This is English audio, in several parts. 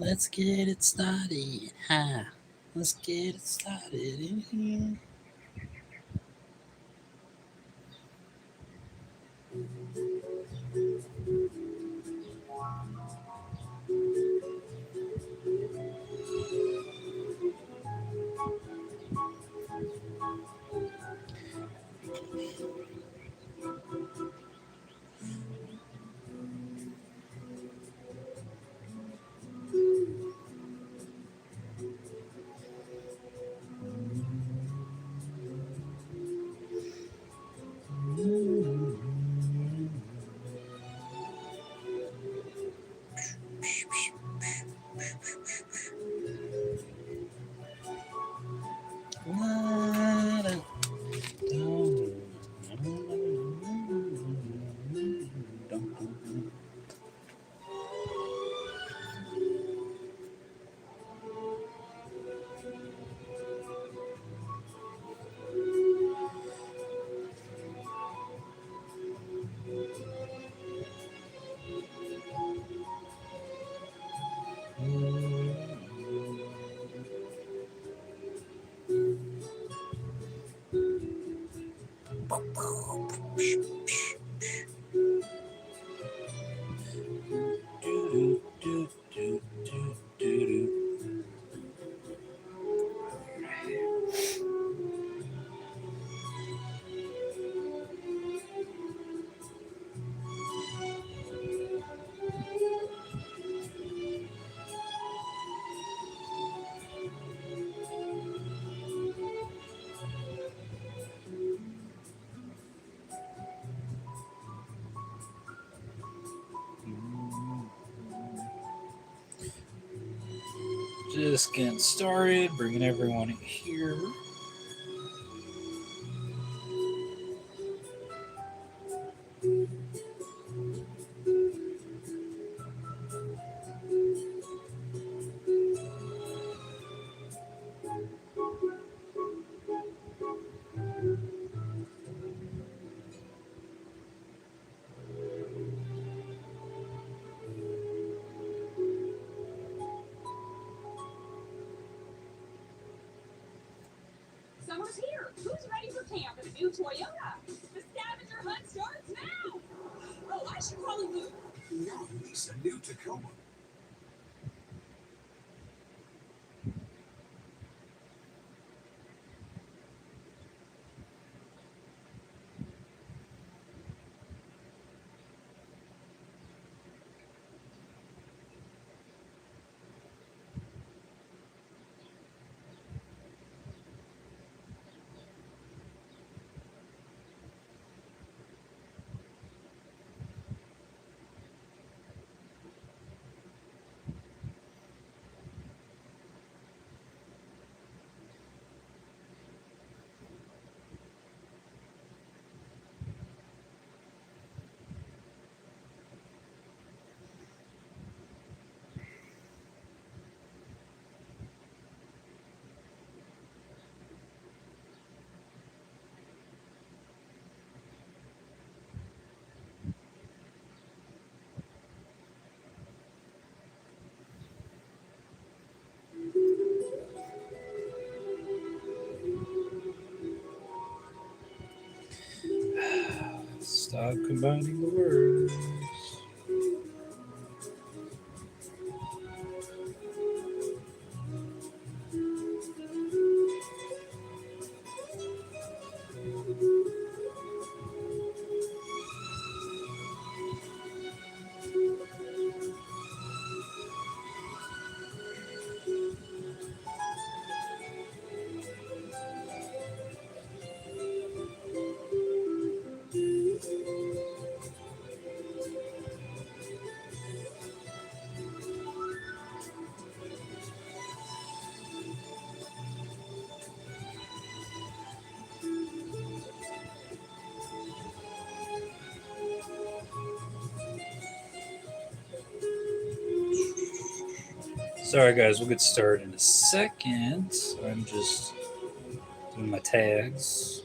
Let's get it started. Ha. Let's get it started in here. Just getting started, bringing everyone here. Summer's here. Who's ready for camp in a new Toyota? The scavenger hunt starts now. Oh, I should probably move. No, Lisa, new Tacoma. Stop combining the words. Sorry, guys, we'll get started in a second. I'm just doing my tags.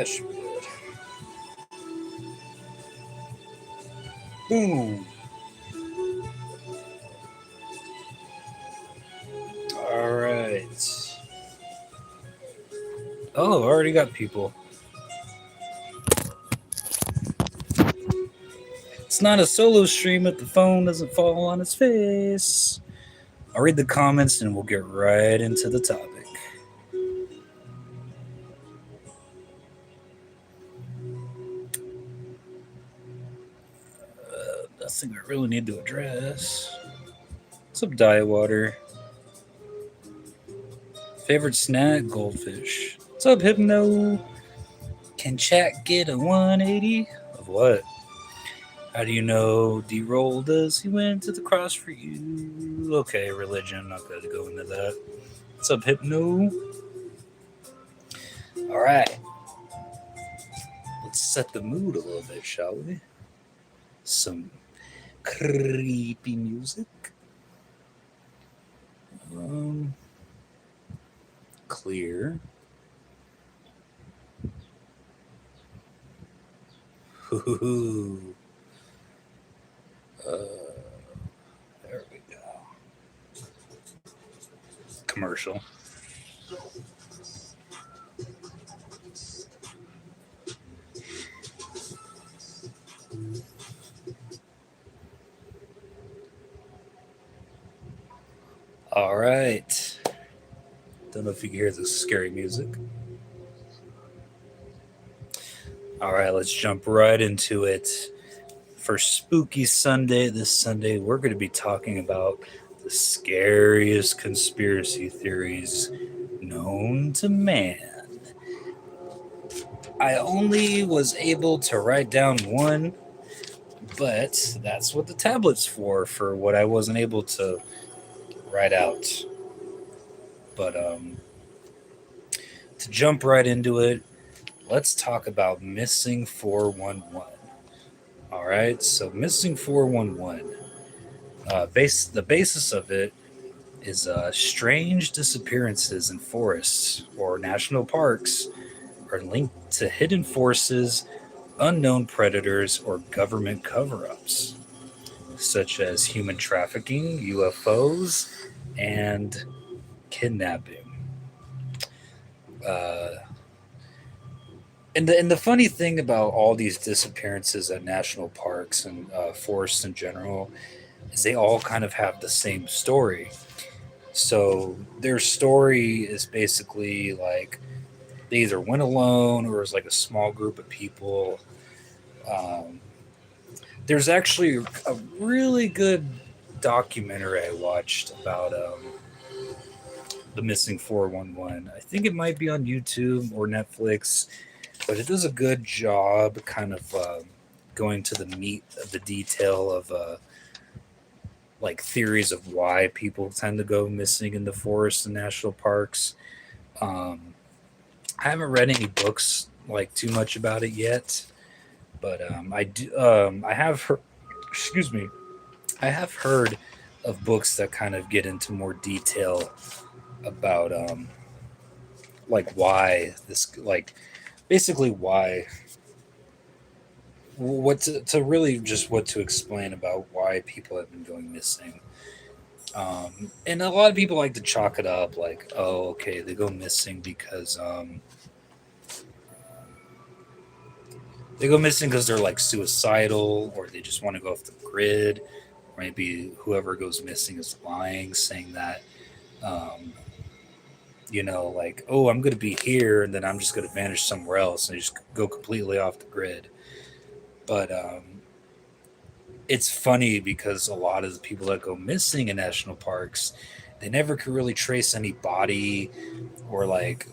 That should be good. Boom. All right. Oh, already got people. It's not a solo stream if the phone doesn't fall on its face. I'll read the comments and we'll get right into the topic. Nothing I really need to address. What's up, Diet Water? Favorite snack? Goldfish. What's up, Hypno? Can chat get a 180? Of what? How do you know D-Roll does he went to the cross for you? Okay, religion. I'm not going to go into that. What's up, Hypno? All right. Let's set the mood a little bit, shall we? Some creepy music. Clear. Ooh. There we go. Commercial. All right. Don't know if you can hear the scary music. All right, let's jump right into it. For Spooky Sunday, this Sunday, we're going to be talking about the scariest conspiracy theories known to man. I only was able to write down one, but that's what the tablet's for what I wasn't able to write out. But to jump right into it, let's talk about Missing 411. All right, so Missing 411. The basis of it is strange disappearances in forests or national parks are linked to hidden forces, unknown predators, or government cover-ups, such as human trafficking, UFOs, and kidnapping. And the funny thing about all these disappearances at national parks and forests in general is they all kind of have the same story. So their story is basically like they either went alone or it was like a small group of people. There's actually a really good documentary I watched about the Missing 411. I think it might be on YouTube or Netflix, but it does a good job kind of going to the meat of the detail of like theories of why people tend to go missing in the forests and national parks. I haven't read any books like too much about it yet, but I do. I have heard. Excuse me. I have heard of books that kind of get into more detail about like why this like basically why what to really just what to explain about why people have been going missing. And a lot of people like to chalk it up like, oh, okay, they go missing because they're like suicidal or they just want to go off the grid. Or maybe whoever goes missing is lying, saying that, um, like, oh, I'm going to be here and then I'm just going to vanish somewhere else and just go completely off the grid. But it's funny because a lot of the people that go missing in national parks, they never could really trace any body or like,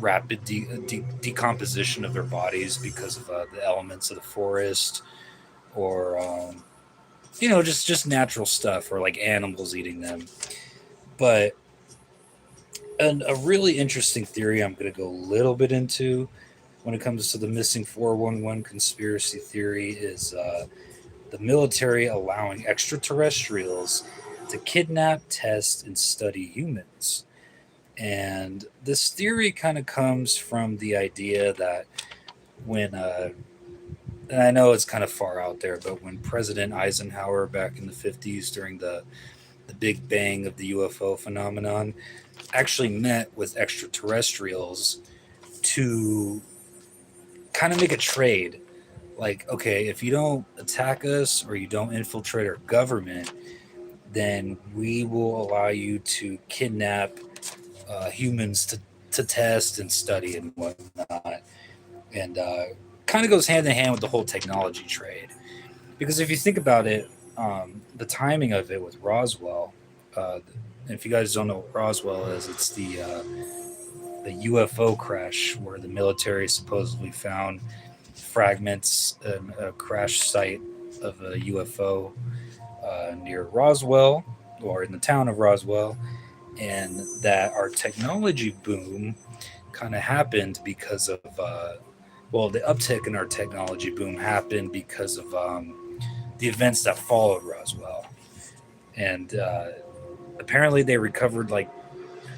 rapid decomposition of their bodies because of the elements of the forest or just natural stuff or like animals eating them. But a really interesting theory I'm going to go a little bit into when it comes to the Missing 411 conspiracy theory is the military allowing extraterrestrials to kidnap, test, and study humans. And this theory kind of comes from the idea that when, and I know it's kind of far out there, but when President Eisenhower back in the 50s during the Big Bang of the UFO phenomenon actually met with extraterrestrials to kind of make a trade. Like, okay, if you don't attack us or you don't infiltrate our government, then we will allow you to kidnap humans to test and study and whatnot. And kind of goes hand in hand with the whole technology trade. Because if you think about it, the timing of it with Roswell, uh, if you guys don't know what Roswell is, it's the UFO crash where the military supposedly found fragments and a crash site of a UFO near Roswell or in the town of Roswell, and that our technology boom kind of happened because of well, the uptick in our technology boom happened because of the events that followed Roswell, and apparently they recovered, like,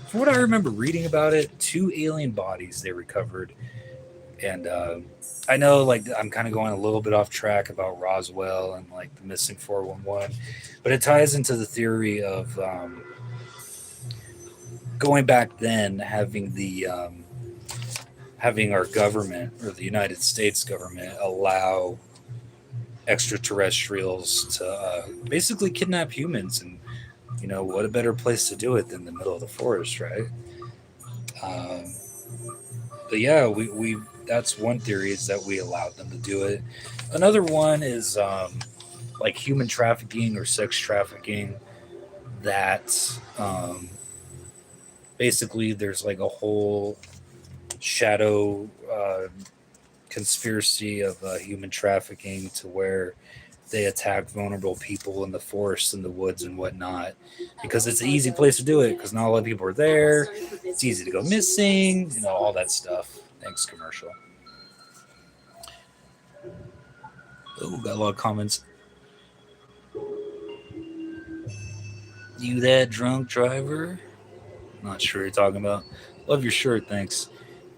from what I remember reading about it, two alien bodies they recovered. And I know, like, I'm kind of going a little bit off track about Roswell and like the missing 411, but it ties into the theory of going back then, having our government or the United States government allow extraterrestrials to basically kidnap humans. And what a better place to do it than the middle of the forest, right? um, but yeah, we that's one theory, is that we allowed them to do it. Another one is like human trafficking or sex trafficking, that um, basically there's like a whole shadow conspiracy of human trafficking, to where they attack vulnerable people in the forests and the woods and whatnot, because it's an easy place to do it, because not a lot of people are there. It's easy to go missing, all that stuff. Thanks, commercial. Oh, got a lot of comments. You that drunk driver? Not sure what you're talking about. Love your shirt, thanks.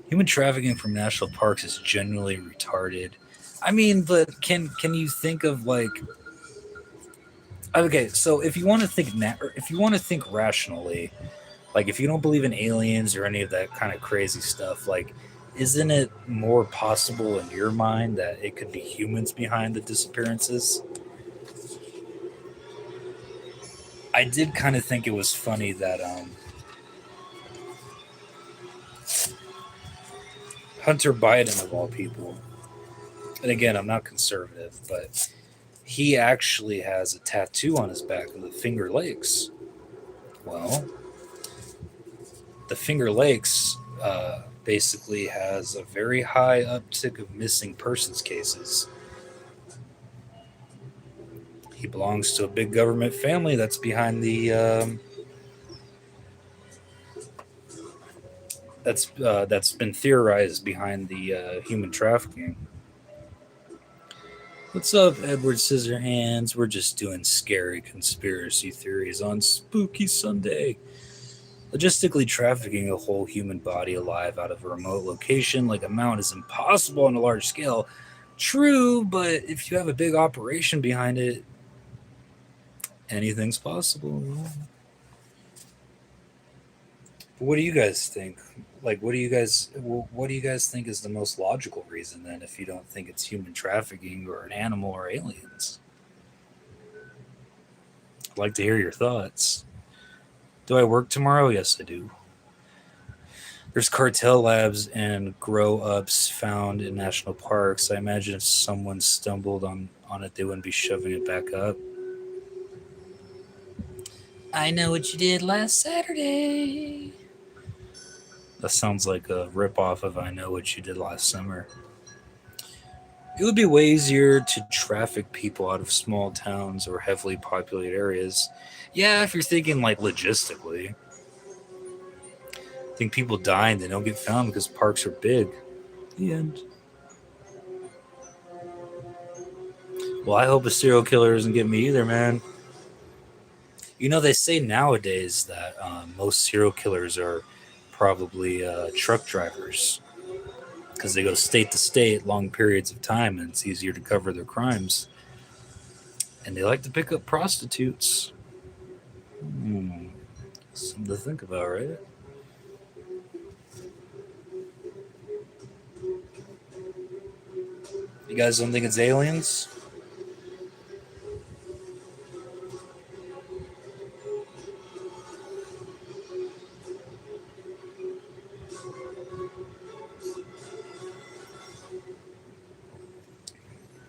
Human trafficking from national parks is generally retarded. I mean, but can you think of, like, okay, so if you want to think or if you want to think rationally, like if you don't believe in aliens or any of that kind of crazy stuff, like, isn't it more possible in your mind that it could be humans behind the disappearances? I did kind of think it was funny that Hunter Biden, of all people, and again, I'm not conservative, but he actually has a tattoo on his back of the Finger Lakes. Well, the Finger Lakes basically has a very high uptick of missing persons cases. He belongs to a big government family that's behind the that's been theorized behind the human trafficking. What's up, Edward Scissorhands? We're just doing scary conspiracy theories on Spooky Sunday. Logistically trafficking a whole human body alive out of a remote location like a mountain is impossible on a large scale. True, but if you have a big operation behind it, anything's possible. What do you guys think? Like, what do you guys think is the most logical reason then, if you don't think it's human trafficking or an animal or aliens? I'd like to hear your thoughts. Do I work tomorrow? Yes, I do. There's cartel labs and grow ups found in national parks. I imagine if someone stumbled on it, they wouldn't be shoving it back up. I know what you did last Saturday. That sounds like a ripoff of I Know What You Did Last Summer. It would be way easier to traffic people out of small towns or heavily populated areas. Yeah, if you're thinking like logistically. I think people die and they don't get found because parks are big. The end. Well, I hope a serial killer doesn't get me either, man. They say nowadays that most serial killers are probably truck drivers because they go state to state long periods of time and it's easier to cover their crimes. And they like to pick up prostitutes. Hmm. Something to think about, right? You guys don't think it's aliens?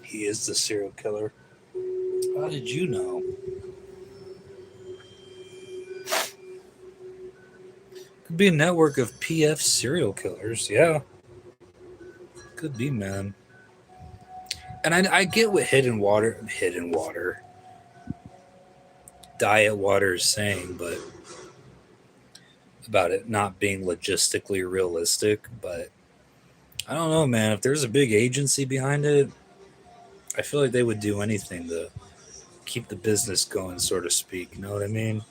He is the serial killer. How did you know? Could be a network of PF serial killers. Yeah, could be, man. And I get what diet water is saying, but about it not being logistically realistic. But I don't know, man. If there's a big agency behind it, I feel like they would do anything to keep the business going, so to speak. You know what I mean?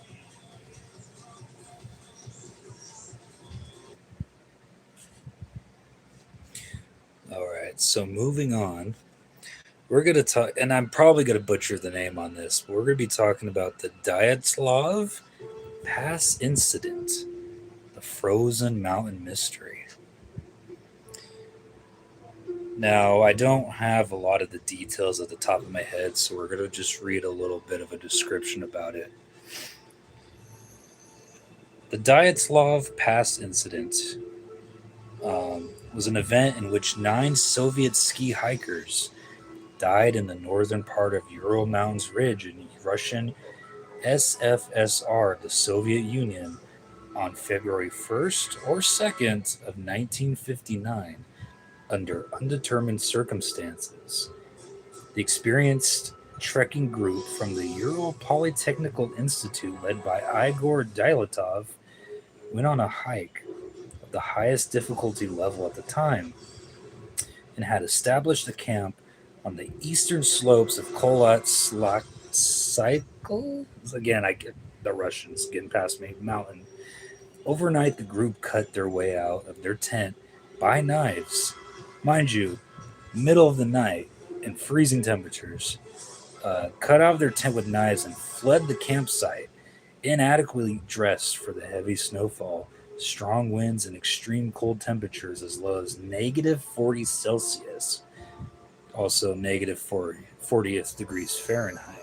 All right. So moving on, we're gonna talk, and I'm probably gonna butcher the name on this. But we're gonna be talking about the Dyatlov Pass incident, the frozen mountain mystery. Now, I don't have a lot of the details at the top of my head, so we're going to just read a little bit of a description about it. The Dyatlov Pass incident was an event in which 9 Soviet ski hikers died in the northern part of Ural Mountains Ridge in Russian SFSR, the Soviet Union, on February 1st or 2nd of 1959 under undetermined circumstances. The experienced trekking group from the Ural Polytechnical Institute, led by Igor Dyatlov, went on a hike of the highest difficulty level at the time and had established a camp on the eastern slopes of Kholat Cycle. Again, I get the Russians getting past me. Mountain. Overnight, the group cut their way out of their tent by knives. Mind you, middle of the night in freezing temperatures, cut out of their tent with knives and fled the campsite, inadequately dressed for the heavy snowfall, strong winds, and extreme cold temperatures as low as negative 40 Celsius, also negative 40th degrees Fahrenheit.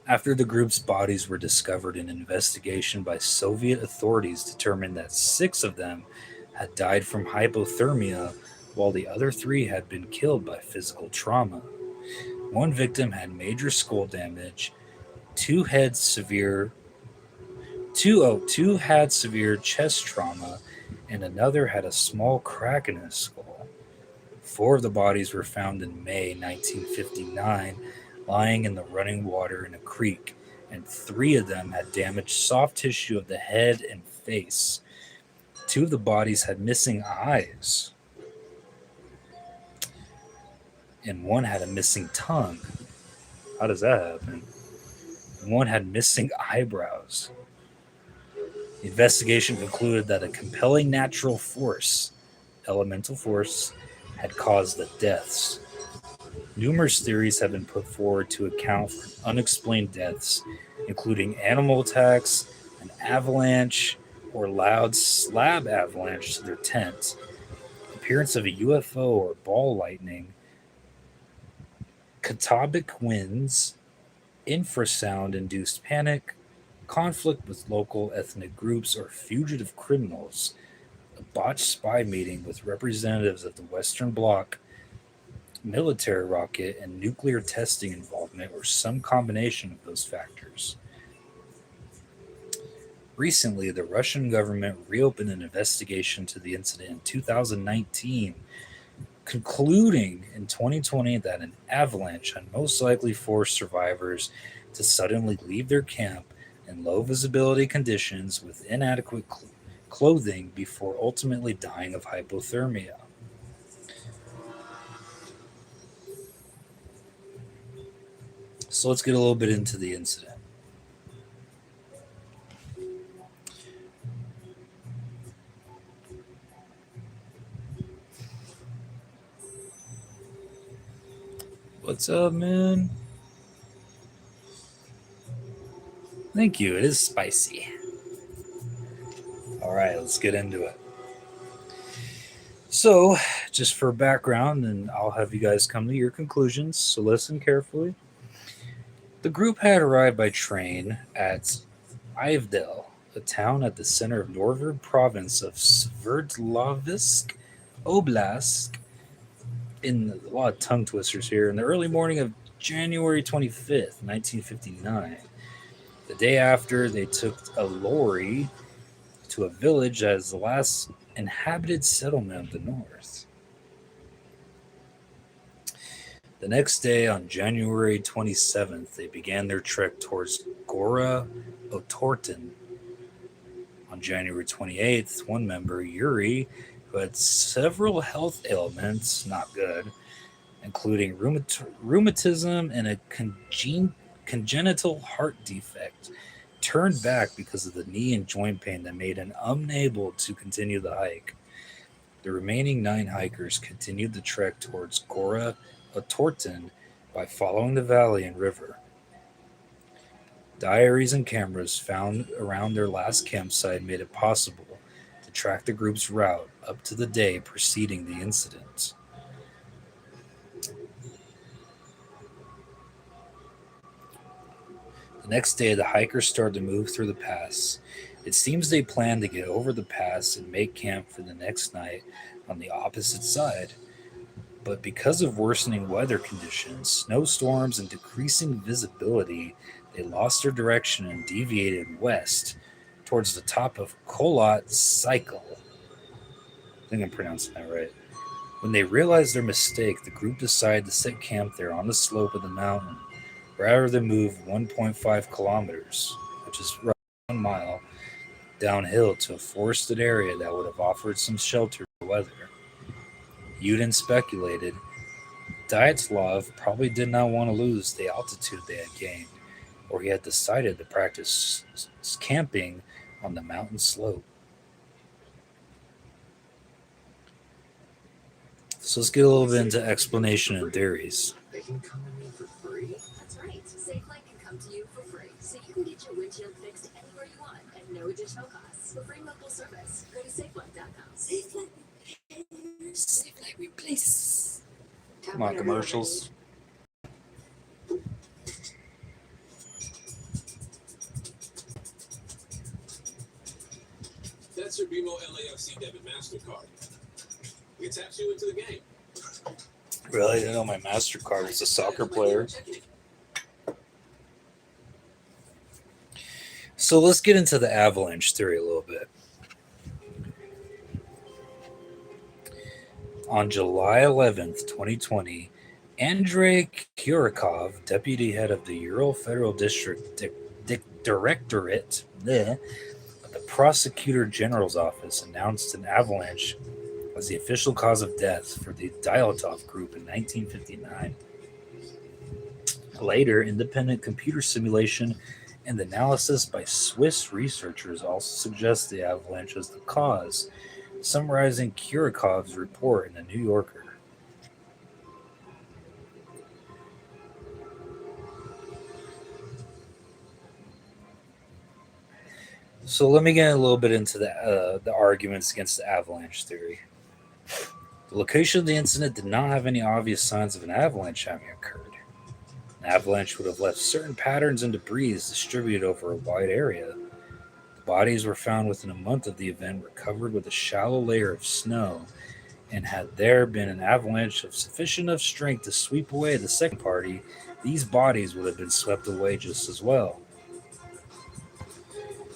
After the group's bodies were discovered, an investigation by Soviet authorities determined that 6 of them had died from hypothermia, while the other 3 had been killed by physical trauma. One victim had major skull damage, two had severe two had severe chest trauma, and another had a small crack in his skull. 4 of the bodies were found in May 1959, lying in the running water in a creek, and 3 of them had damaged soft tissue of the head and face. 2 of the bodies had missing eyes, and one had a missing tongue. How does that happen? And one had missing eyebrows. The investigation concluded that a compelling natural force, elemental force, had caused the deaths. Numerous theories have been put forward to account for unexplained deaths, including animal attacks, an avalanche, or loud slab avalanche to their tent, appearance of a UFO or ball lightning, katabic winds, infrasound induced panic, conflict with local ethnic groups or fugitive criminals, a botched spy meeting with representatives of the Western Bloc, military rocket and nuclear testing involvement, or some combination of those factors. Recently, the Russian government reopened an investigation to the incident in 2019, concluding in 2020 that an avalanche had most likely forced survivors to suddenly leave their camp in low visibility conditions with inadequate clothing before ultimately dying of hypothermia. So let's get a little bit into the incident. What's up, man? Thank you. It is spicy. All right, let's get into it. So, just for background, and I'll have you guys come to your conclusions. So, listen carefully. The group had arrived by train at Ivdel, a town at the center of northern province of Sverdlovsk Oblast. In a lot of tongue twisters here. In the early morning of January 25th, 1959. The day after, they took a lorry to a village as the last inhabited settlement of the north. The next day, on January 27th, they began their trek towards Gora Otorten. On January 28th, one member, Yuri, who had several health ailments, not good, including rheumatism and a congenital heart defect, turned back because of the knee and joint pain that made him unable to continue the hike. The remaining 9 hikers continued the trek towards Gora Otorten by following the valley and river. Diaries and cameras found around their last campsite made it possible to track the group's route up to the day preceding the incident. The next day, the hikers started to move through the pass. It seems they planned to get over the pass and make camp for the next night on the opposite side. But because of worsening weather conditions, snowstorms, and decreasing visibility, they lost their direction and deviated west towards the top of Kolat Cycle. I think I'm pronouncing that right. When they realized their mistake, the group decided to set camp there on the slope of the mountain rather than move 1.5 kilometers, which is roughly 1 mile, downhill to a forested area that would have offered some shelter from the weather. Yudin speculated Dyatlov probably did not want to lose the altitude they had gained, or he had decided to practice camping on the mountain slope. So let's get a little bit into explanation and theories. They can come to me for free? That's right. SafeLight can come to you for free, so you can get your windshield fixed anywhere you want at no additional cost. For free local service, go to SafeLight.com. SafeLight repairs. SafeLight replaces. Come on, commercials. That's your BMO LAFC debit MasterCard. It taps you into the game. Really? I didn't know my MasterCard was a soccer player. So let's get into the avalanche theory a little bit. On July 11th, 2020, Andrei Kurikov, deputy head of the Ural Federal District Directorate of the Prosecutor General's Office, announced an avalanche as the official cause of death for the Dyatlov group in 1959. Later, independent computer simulation and analysis by Swiss researchers also suggest the avalanche as the cause, summarizing Kurikov's report in the New Yorker. So let me get a little bit into the arguments against the avalanche theory. The location of the incident did not have any obvious signs of an avalanche having occurred. An avalanche would have left certain patterns and debris distributed over a wide area. The bodies were found within a month of the event, were covered with a shallow layer of snow, and had there been an avalanche of sufficient enough strength to sweep away the second party, these bodies would have been swept away just as well.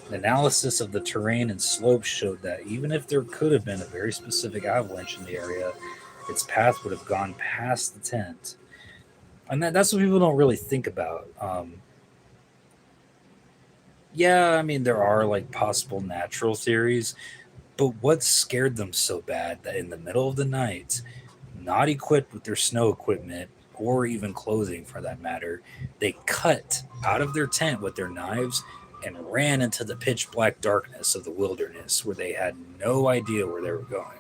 An analysis of the terrain and slopes showed that even if there could have been a very specific avalanche in the area, its path would have gone past the tent. And that's what people don't really think about. Yeah, I mean, there are like possible natural theories, but what scared them so bad that in the middle of the night, not equipped with their snow equipment or even clothing for that matter, they cut out of their tent with their knives and ran into the pitch black darkness of the wilderness where they had no idea where they were going.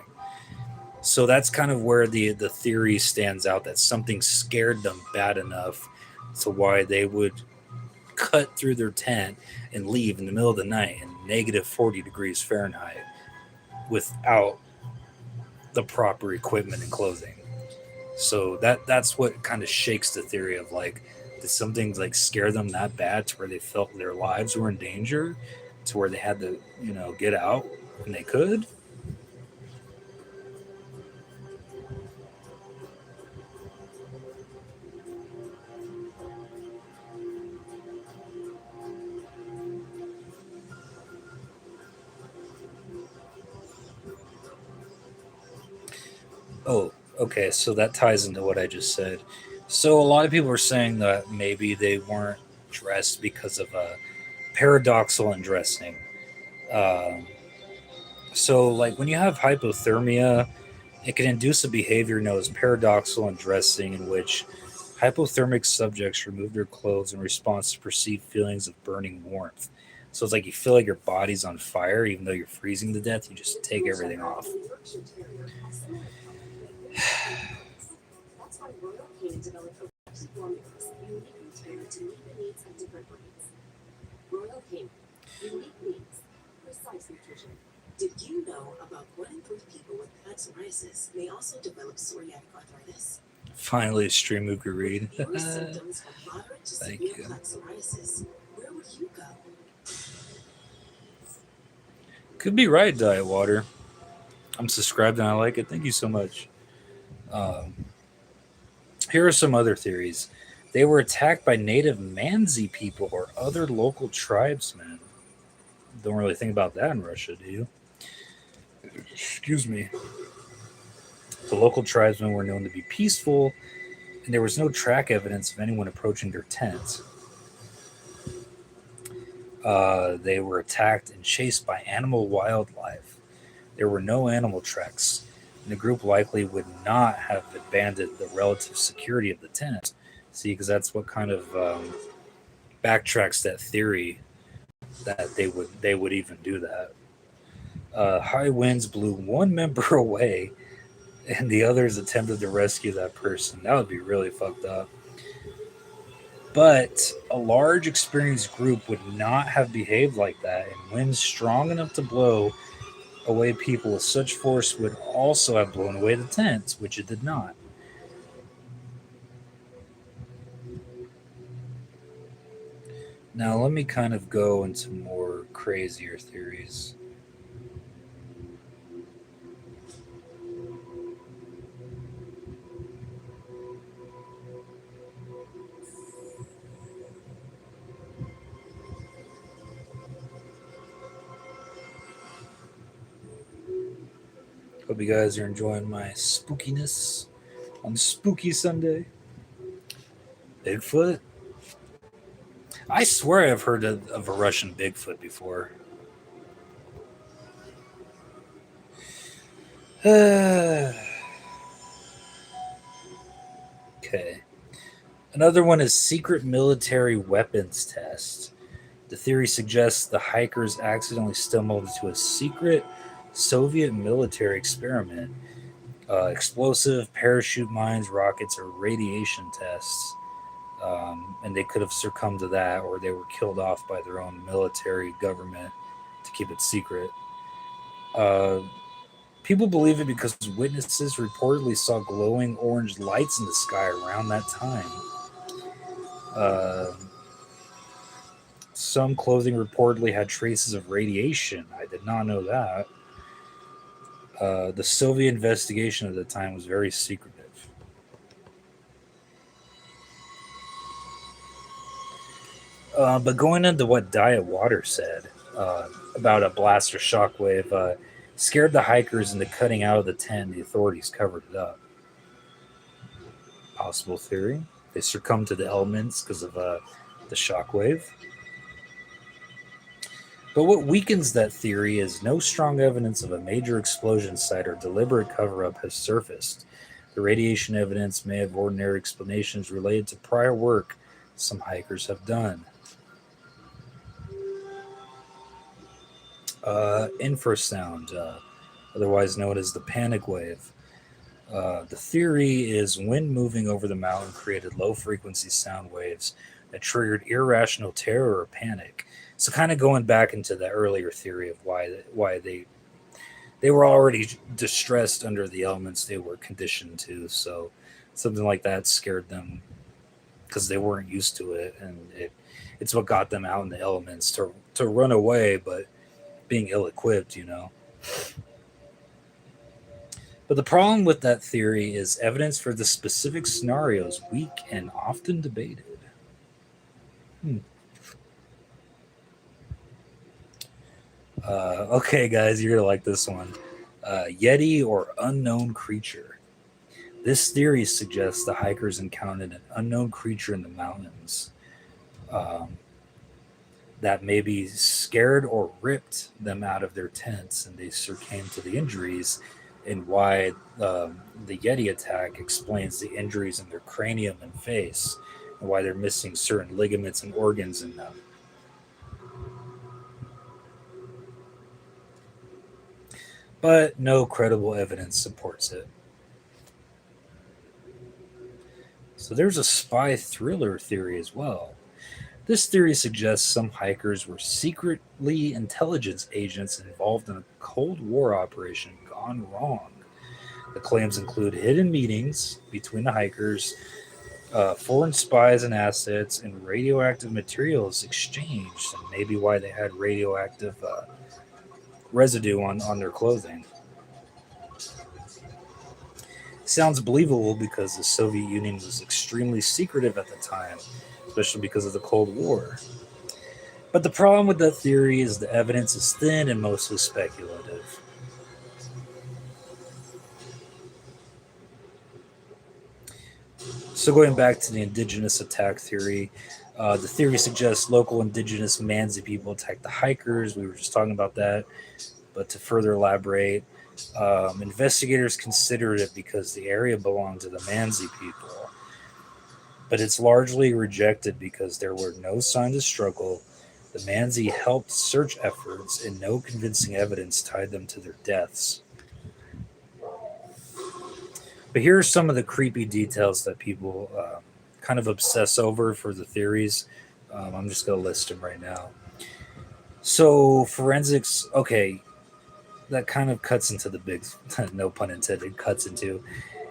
So that's kind of where the theory stands out that something scared them bad enough to why they would cut through their tent and leave in the middle of the night in negative 40 degrees Fahrenheit without the proper equipment and clothing. So that's what kind of shakes the theory of like, did something like scare them that bad to where they felt their lives were in danger, to where they had to get out when they could. Oh, okay. So that ties into what I just said. So a lot of people are saying that maybe they weren't dressed because of a paradoxal undressing. Um, so, like when you have hypothermia, it can induce a behavior known as paradoxal undressing, in which hypothermic subjects remove their clothes in response to perceived feelings of burning warmth. So it's like you feel like your body's on fire, even though you're freezing to death. You just take everything off. Yorkshire Terrier have similar coloring with winter characteristics. That's why Royal Canin developed a range of formulas uniquely tailored to meet the needs of different breeds. Royal Canin, unique needs, precise nutrition. Did you know about 1 in 3 people with plaque psoriasis may also develop psoriatic arthritis? Finally, a stream who could read. If your symptoms are moderate to Thank severe you. plaque psoriasis, where would you go? Could be right, Diet Water. I'm subscribed and I like it. Thank you so much. Um, Here are some other theories. They were attacked by native Mansi people or other local tribesmen. Don't really think about that in Russia, do you? Excuse me. The local tribesmen were known to be peaceful, and there was no track evidence of anyone approaching their tents. They were attacked and chased by animal wildlife. There were no animal tracks, and the group likely would not have abandoned the relative security of the tent. See, because that's what kind of backtracks that theory that they would even do that. High winds blew one member away, and the others attempted to rescue that person. That would be really fucked up. But a large experienced group would not have behaved like that, and winds strong enough to blow away people with such force would also have blown away the tents, which it did not. Now, let me kind of go into more crazier theories. Hope you guys are enjoying my spookiness on Spooky Sunday. Bigfoot? I swear I've heard of a Russian Bigfoot before. Okay. Another one is secret military weapons test. The theory suggests the hikers accidentally stumbled into a secret Soviet military experiment. Explosive, parachute mines, rockets, or radiation tests. And they could have succumbed to that, or they were killed off by their own military government to keep it secret. Uh, People believe it because witnesses reportedly saw glowing orange lights in the sky around that time. Uh, some clothing reportedly had traces of radiation. I did not know that. The Soviet investigation at the time was very secretive. But going into what Diet Water said about a blast or shockwave, scared the hikers into cutting out of the tent. The authorities covered it up. Possible theory. They succumbed to the elements because of the shockwave. But what weakens that theory is no strong evidence of a major explosion site or deliberate cover up has surfaced. The radiation evidence may have ordinary explanations related to prior work some hikers have done. Infrasound, otherwise known as the panic wave. The theory is wind moving over the mountain created low frequency sound waves that triggered irrational terror or panic. So, kind of going back into the earlier theory of why they were already distressed under the elements they were conditioned to. So, something like that scared them because they weren't used to it, and it's what got them out in the elements to run away, but being ill equipped, you know. But the problem with that theory is evidence for the specific scenario is weak and often debated. Hmm. Okay, guys, you're gonna like this one. Yeti or unknown creature. This theory suggests the hikers encountered an unknown creature in the mountains um, that maybe scared or ripped them out of their tents, and they succumbed to the injuries. And why the Yeti attack explains the injuries in their cranium and face, and why they're missing certain ligaments and organs in them. But no credible evidence supports it. So there's a spy thriller theory as well. This theory suggests some hikers were secretly intelligence agents involved in a Cold War operation gone wrong. The claims include hidden meetings between the hikers, foreign spies and assets, and radioactive materials exchanged, and maybe why they had radioactive residue on their clothing. Sounds believable because the Soviet Union was extremely secretive at the time, especially because of the Cold War. But the problem with that theory is the evidence is thin and mostly speculative. So, going back to the indigenous attack theory, the theory suggests local indigenous Mansi people attacked the hikers. We were just talking about that. But to further elaborate, investigators considered it because the area belonged to the Mansi people. But it's largely rejected because there were no signs of struggle. The Mansi helped search efforts, and no convincing evidence tied them to their deaths. But here are some of the creepy details that people kind of obsess over for the theories. I'm just going to list them right now. So, forensics, okay, that kind of cuts into the big, no pun intended, it cuts into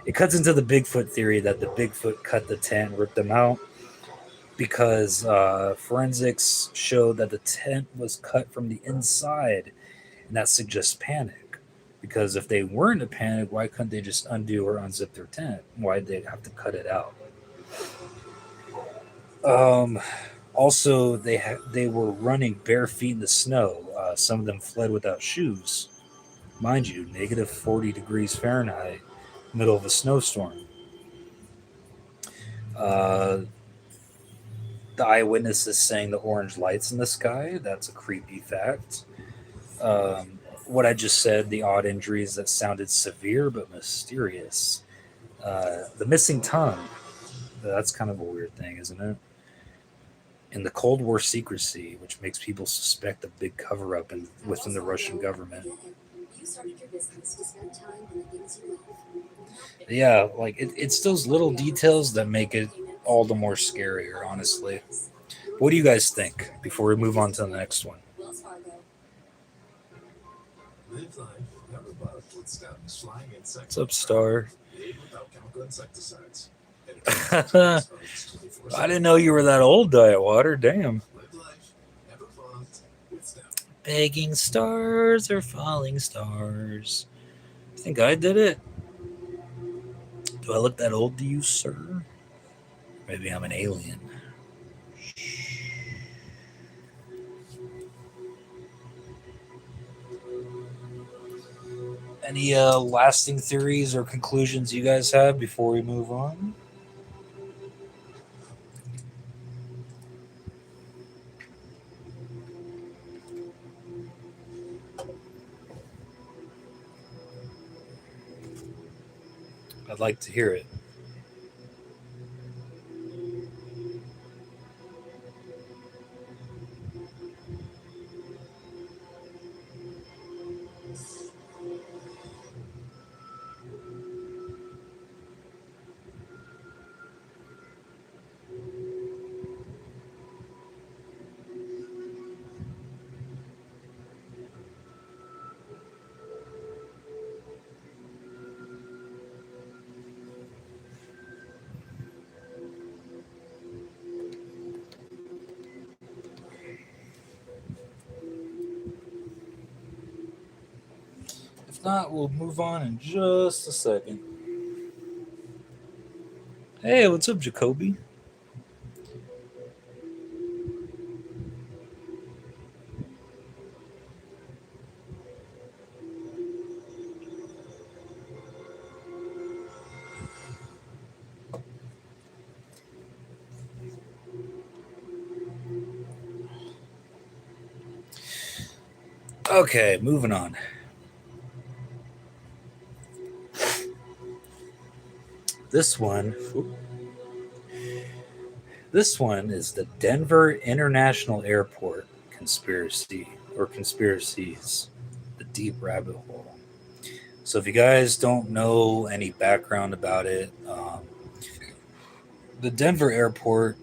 the Bigfoot theory that the Bigfoot cut the tent, ripped them out, because forensics showed that the tent was cut from the inside, and that suggests panic. Because if they weren't in a panic, why couldn't they just undo or unzip their tent? Why'd they have to cut it out? Um, Also, they were running bare feet in the snow. Some of them fled without shoes. Mind you, negative 40 degrees Fahrenheit, middle of a snowstorm. Uh, the eyewitnesses saying the orange lights in the sky. That's a creepy fact. What I just said, the odd injuries that sounded severe but mysterious. The missing tongue. That's kind of a weird thing, isn't it? And the Cold War secrecy, which makes people suspect a big cover up within the Russian government. You started your business to spend time on the things you love. Yeah, like it's those little details that make it all the more scarier, honestly. What do you guys think before we move on to the next one? Wells Fargo. Live life, never above with Scout's flying insect. What's up, Star? Made without chemical insecticides. I didn't know you were that old, Diet Water. Damn. Live life, never bugged with Scout. Begging stars or falling stars. I think I did it. Do I look that old to you, sir? Maybe I'm an alien. Any lasting theories or conclusions you guys have before we move on? I'd like to hear it. not, we'll move on in just a second. Hey, what's up, Jacoby? Okay, moving on. This one, this one is the Denver International Airport conspiracy or conspiracies, the deep rabbit hole. So, if you guys don't know any background about it, the Denver airport,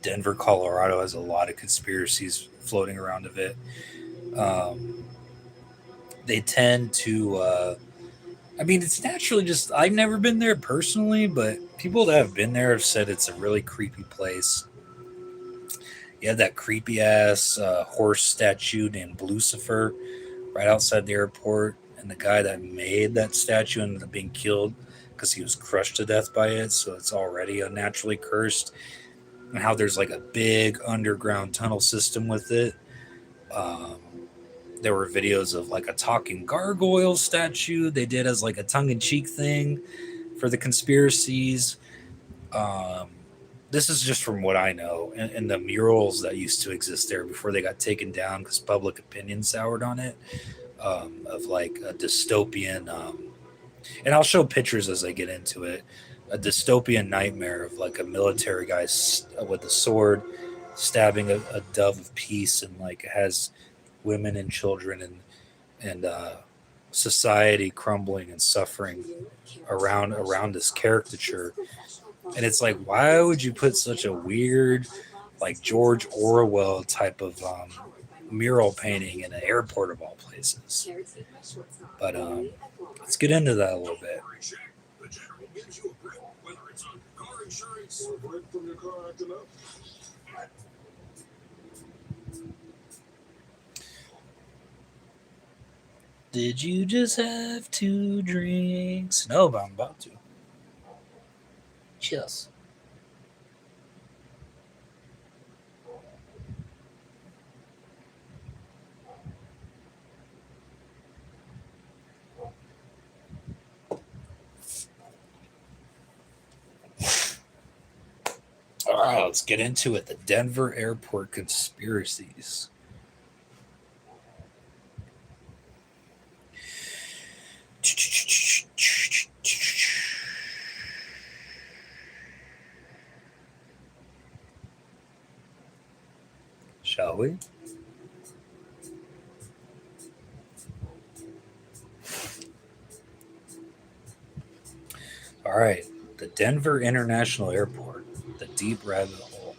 Denver, Colorado, has a lot of conspiracies floating around of it. Um, they tend to I mean, it's naturally just, I've never been there personally, but people that have been there have said it's a really creepy place. You have that creepy ass horse statue named Lucifer right outside the airport, and the guy that made that statue ended up being killed because he was crushed to death by it, so it's already unnaturally cursed. And how there's like a big underground tunnel system with it. Um, there were videos of like a talking gargoyle statue they did as like a tongue-in-cheek thing for the conspiracies. Um, this is just from what I know, and the murals that used to exist there before they got taken down because public opinion soured on it, of like a dystopian, and I'll show pictures as I get into it. A dystopian nightmare of like a military guy with a sword stabbing a dove of peace, and like it has women and children and society crumbling and suffering around this caricature. And it's like, why would you put such a weird, like George Orwell type of mural painting in an airport of all places? But let's get into that a little bit. The general gives you a break, whether it's on car insurance or a break from your car acting up. Did you just have 2 drinks? No, but I'm about to. Cheers. All right, let's get into it. The Denver airport conspiracies. Shall we? All right. The Denver International Airport, the deep rabbit hole.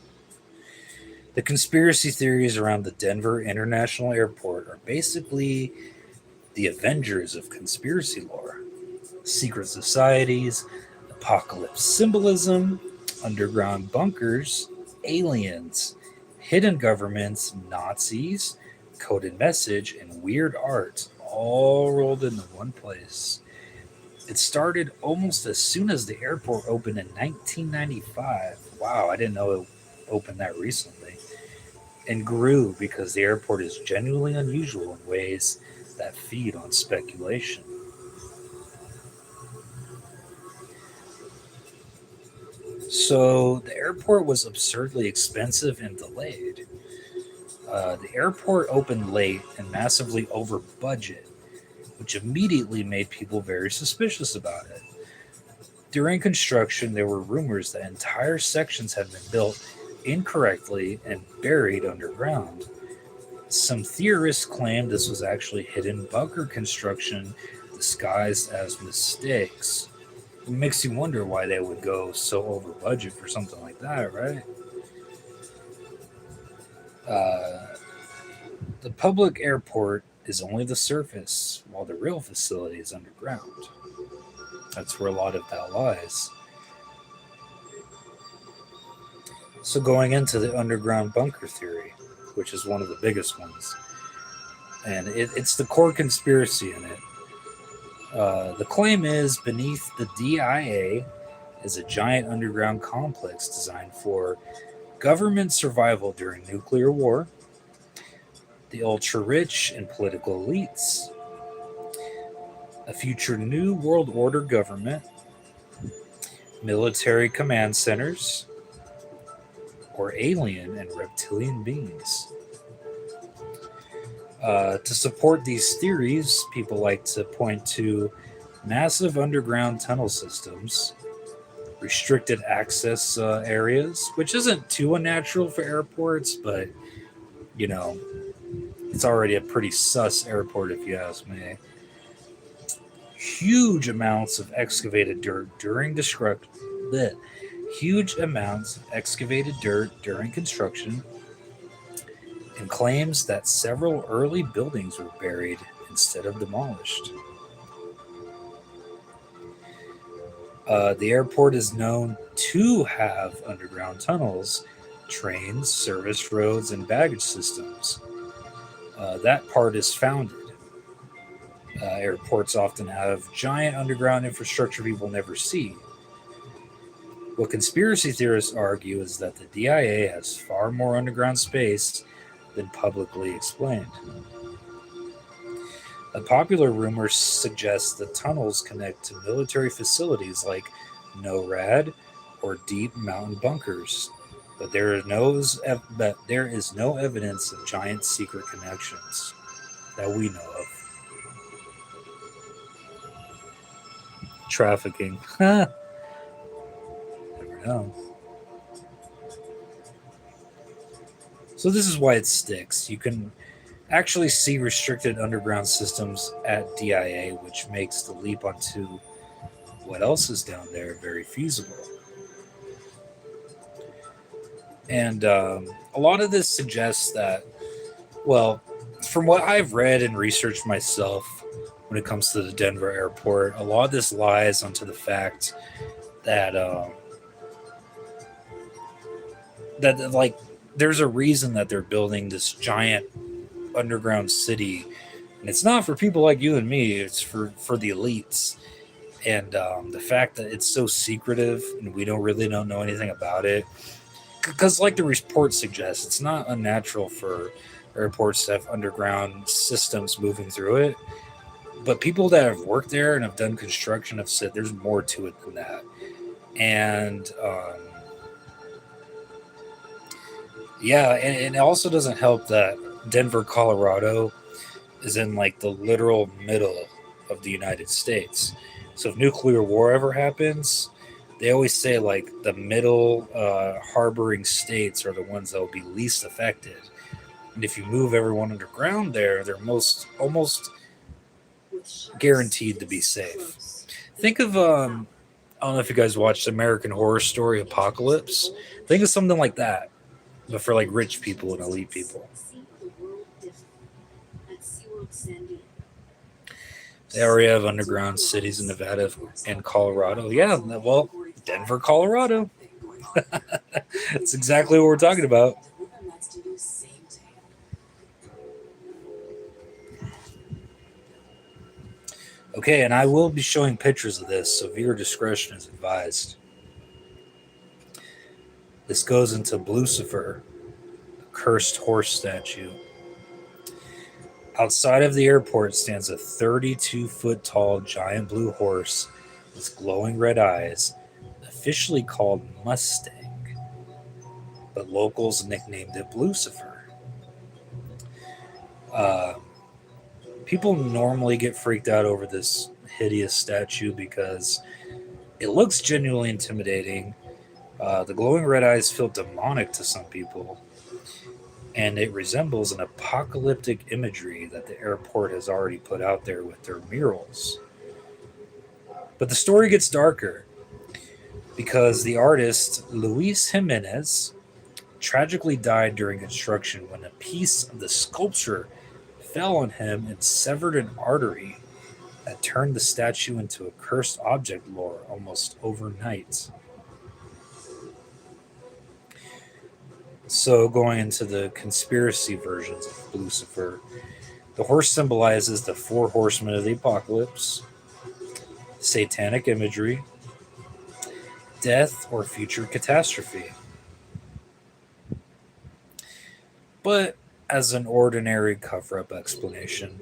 The conspiracy theories around the Denver International Airport are basically the Avengers of conspiracy lore. Secret societies, apocalypse symbolism, underground bunkers, aliens, hidden governments, Nazis, coded message, and weird art all rolled into one place. It started almost as soon as the airport opened in 1995. Wow, I didn't know it opened that recently. And grew because the airport is genuinely unusual in ways that feed on speculation. So the airport was absurdly expensive and delayed. The airport opened late and massively over budget, which immediately made people very suspicious about it. During construction, there were rumors that entire sections had been built incorrectly and buried underground. Some theorists claimed this was actually hidden bunker construction disguised as mistakes. It makes you wonder why they would go so over budget for something like that, right? Uh, the public airport is only the surface, while the real facility is underground. That's where a lot of that lies. So, going into the underground bunker theory, which is one of the biggest ones, and it's the core conspiracy in it. The claim is beneath the DIA is a giant underground complex designed for government survival during nuclear war, the ultra rich and political elites, a future new world order government, military command centers, or alien and reptilian beings. To support these theories, people like to point to massive underground tunnel systems, restricted access areas, which isn't too unnatural for airports, but you know, it's already a pretty sus airport if you ask me. Huge amounts of excavated dirt during destruct bleh. Huge amounts of excavated dirt during construction, and claims that several early buildings were buried instead of demolished. The airport is known to have underground tunnels, trains, service roads, and baggage systems. That part is founded. Airports often have giant underground infrastructure people never see. What conspiracy theorists argue is that the DIA has far more underground space than publicly explained. A popular rumor suggests the tunnels connect to military facilities like NORAD or deep mountain bunkers, but there is no evidence of giant secret connections that we know of. Trafficking. Never know. So this is why it sticks. You can actually see restricted underground systems at DIA, which makes the leap onto what else is down there very feasible. And a lot of this suggests that, well, from what I've read and researched myself when it comes to the Denver airport, a lot of this lies onto the fact that that like there's a reason that they're building this giant underground city, and it's not for people like you and me. It's for the elites, and the fact that it's so secretive and we don't know anything about it, because like the report suggests, it's not unnatural for airports to have underground systems moving through it, but people that have worked there and have done construction have said there's more to it than that. And yeah, and it also doesn't help that Denver, Colorado is in like the literal middle of the United States. So if nuclear war ever happens, they always say like the middle harboring states are the ones that will be least affected. And if you move everyone underground there, they're almost guaranteed to be safe. Think of I don't know if you guys watched American Horror Story Apocalypse. Think of something like that, but for like rich people and elite people. They already have underground cities in Nevada and Colorado. Yeah, well, Denver, Colorado. That's exactly what we're talking about. Okay, and I will be showing pictures of this, so viewer discretion is advised. This goes into Lucifer, a cursed horse statue. Outside of the airport stands a 32-foot tall giant blue horse with glowing red eyes, officially called Mustang, but locals nicknamed it Lucifer. People normally get freaked out over this hideous statue because it looks genuinely intimidating. The glowing red eyes feel demonic to some people, and it resembles an apocalyptic imagery that the airport has already put out there with their murals. But the story gets darker because the artist Luis Jimenez tragically died during construction when a piece of the sculpture fell on him and severed an artery that turned the statue into a cursed object lore almost overnight. So, going into the conspiracy versions of Lucifer, the horse symbolizes the four horsemen of the apocalypse. satanic imagery, death, or future catastrophe. But as an ordinary cover up explanation,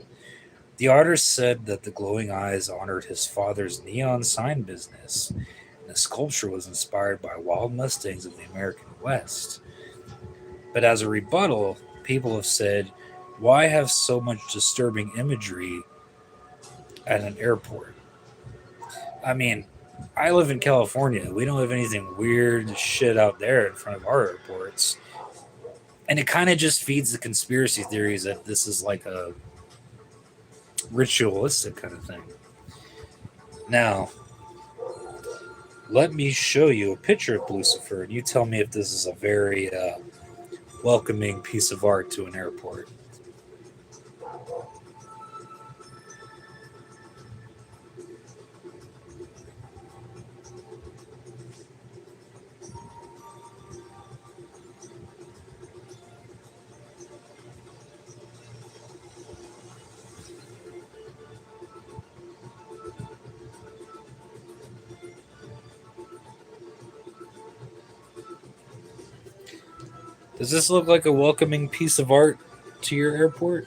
the artist said that the glowing eyes honored his father's neon sign business, and the sculpture was inspired by wild mustangs of the American West. But as a rebuttal, people have said, why have so much disturbing imagery at an airport? I mean, I live in California. We don't have anything weird shit out there in front of our airports. And it kind of just feeds the conspiracy theories that this is like a ritualistic kind of thing. Now, let me show you a picture of Lucifer, and you tell me if this is a very welcoming piece of art to an airport. Does this look like a welcoming piece of art to your airport?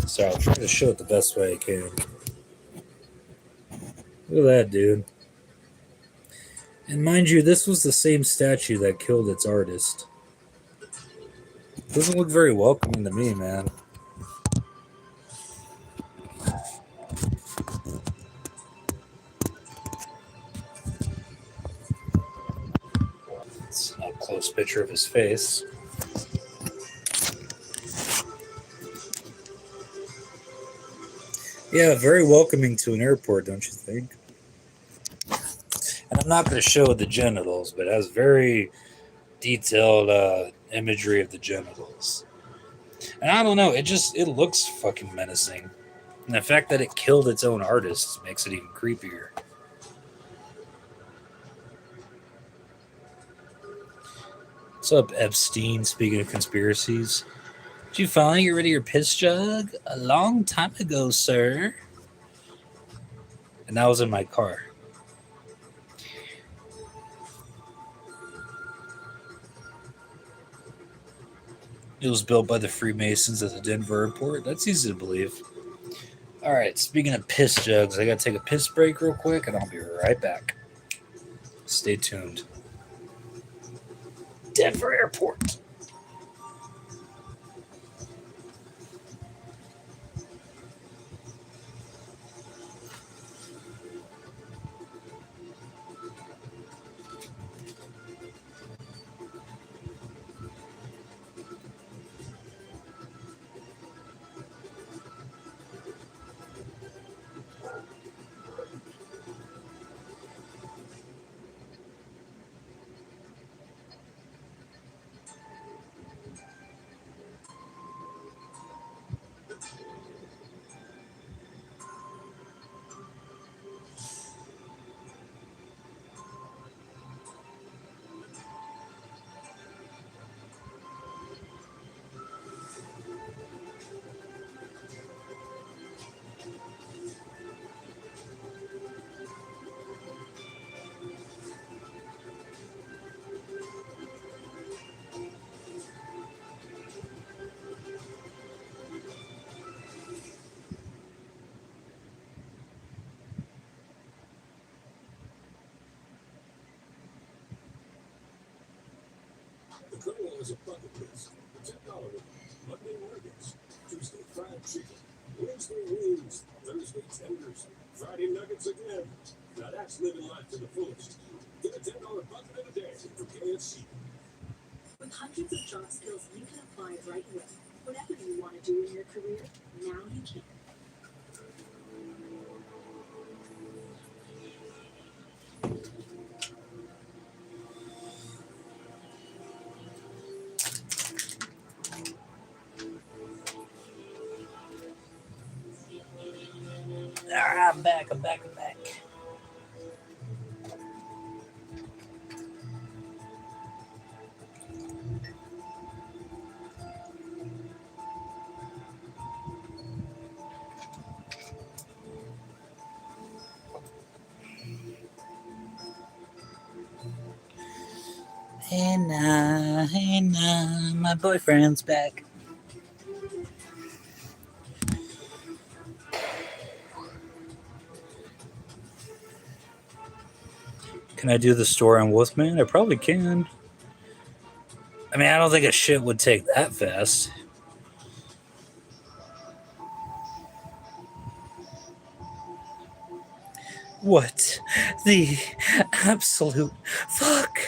So I'll try to show it the best way I can. Look at that, dude. And mind you, this was the same statue that killed its artist. Doesn't look very welcoming to me, man. It's a close picture of his face. Yeah, very welcoming to an airport, don't you think? And I'm not going to show the genitals, but it has very detailed imagery of the genitals. And I don't know, it looks fucking menacing. And the fact that it killed its own artist makes it even creepier. What's up, Epstein? Speaking of conspiracies, did you finally get rid of your piss jug? A long time ago, sir. And that was in my car. It was built by the Freemasons at the Denver airport. That's easy to believe. All right, speaking of piss jugs, I got to take a piss break real quick, and I'll be right back. Stay tuned. Denver airport. The Colonel has a bucket list. The $10 one. Monday mornings. Tuesday fried chicken. Wednesday wings. Thursday tenders. Friday nuggets again. Now that's living life to the fullest. Get a $10 bucket in a day from KFC. With hundreds of job skills you can apply right away. Whatever you want to do in your career, now you can. I'm back. I'm back. Hey nah, my boyfriend's back. Can I do the story on Wolfman? I probably can. I mean, I don't think a shit would take that fast. What the absolute fuck?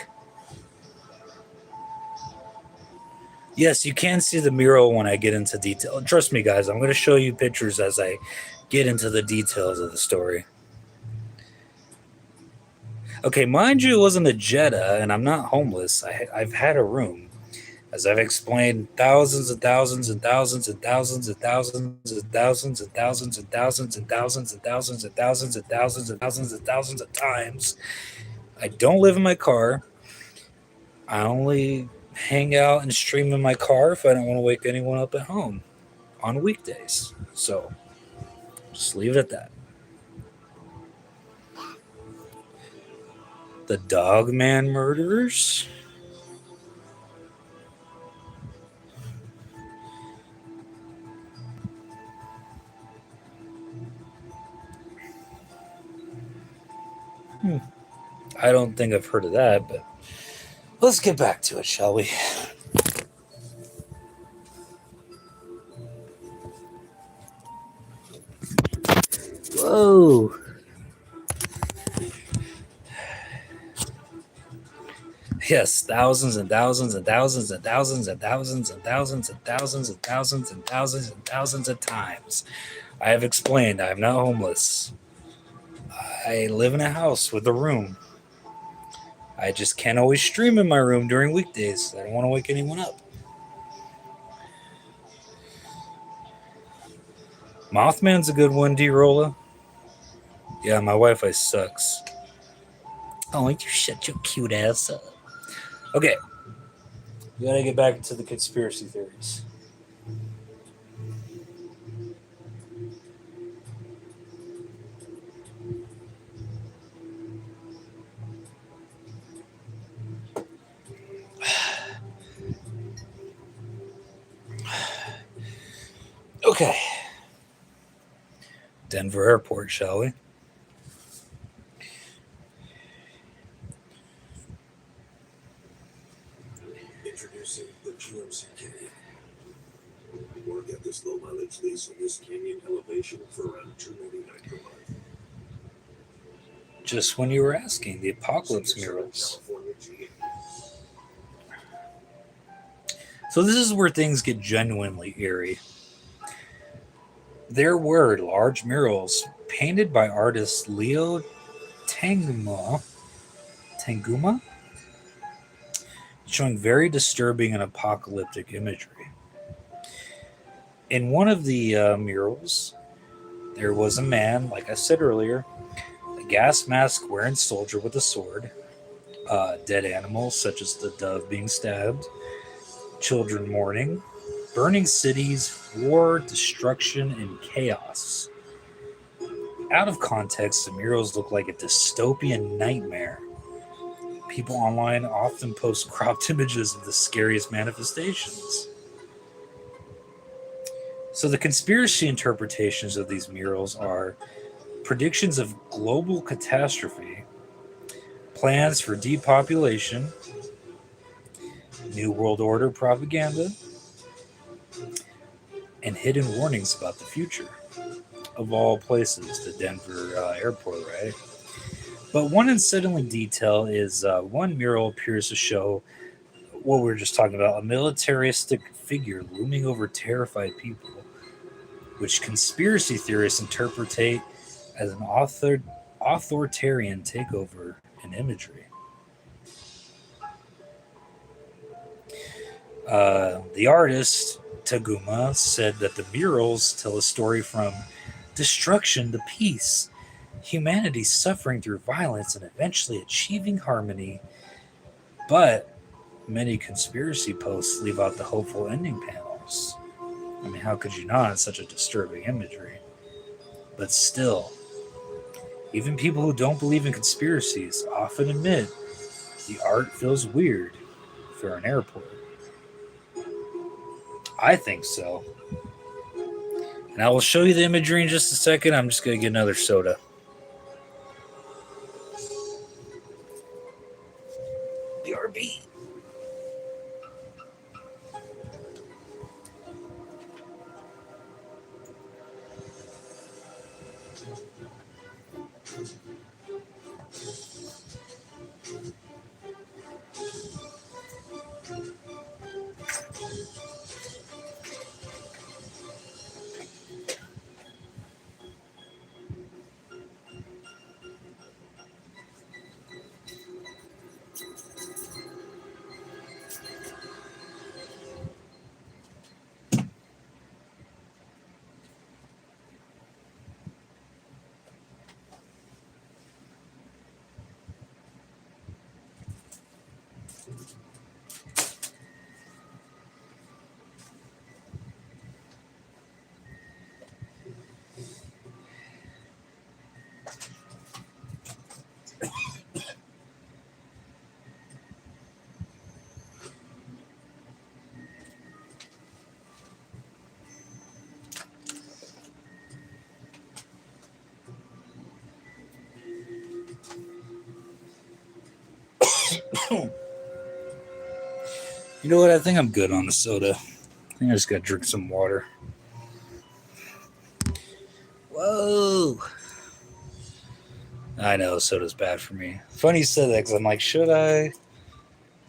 Yes, you can see the mural when I get into detail. Trust me, guys, I'm going to show you pictures as I get into the details of the story. Okay, mind you, it wasn't a Jetta, and I'm not homeless. I've had a room. As I've explained thousands and thousands and thousands and thousands and thousands and thousands and thousands and thousands and thousands and thousands and thousands and thousands and thousands and thousands of times, I don't live in my car. I only hang out and stream in my car if I don't want to wake anyone up at home on weekdays. So just leave it at that. The Dogman murderers? I don't think I've heard of that, but let's get back to it, shall we? Whoa. Yes, thousands and thousands and thousands and thousands and thousands and thousands and thousands and thousands and thousands and thousands of times. I have explained I'm not homeless. I live in a house with a room. I just can't always stream in my room during weekdays. I don't want to wake anyone up. Mothman's a good one, D-Rolla. Yeah, my Wi-Fi sucks. Oh, you shut your cute ass up. Okay. We gotta get back to the conspiracy theories. Okay. Denver Airport, shall we? Introducing the GMC Canyon. Work at this low mileage lease on this Canyon elevation for around $299 per month. Just when you were asking, the apocalypse murals. California GM. So this is where things get genuinely eerie. There were large murals painted by artist Leo Tanguma, showing very disturbing and apocalyptic imagery. In one of the murals, there was a man, like I said earlier, a gas mask wearing soldier with a sword, dead animals such as the dove being stabbed, children mourning, burning cities, war, destruction, and chaos. Out of context, the murals look like a dystopian nightmare. People online often post cropped images of the scariest manifestations. So the conspiracy interpretations of these murals are predictions of global catastrophe, plans for depopulation, New World Order propaganda, and hidden warnings about the future. Of all places, the Denver airport, right? But one unsettling detail is one mural appears to show what we were just talking about, a militaristic figure looming over terrified people, which conspiracy theorists interpret as an authoritarian takeover in imagery. The artist, Taguma, said that the murals tell a story from destruction to peace, humanity suffering through violence and eventually achieving harmony. But many conspiracy posts leave out the hopeful ending panels. I mean, how could you not? It's such a disturbing imagery. But still, even people who don't believe in conspiracies often admit the art feels weird for an airport. I think so. And I will show you the imagery in just a second. I'm just going to get another soda. BRB. You know what? I think I'm good on the soda. I think I just got to drink some water. Whoa. I know soda's bad for me. Funny you said that because I'm like, should I?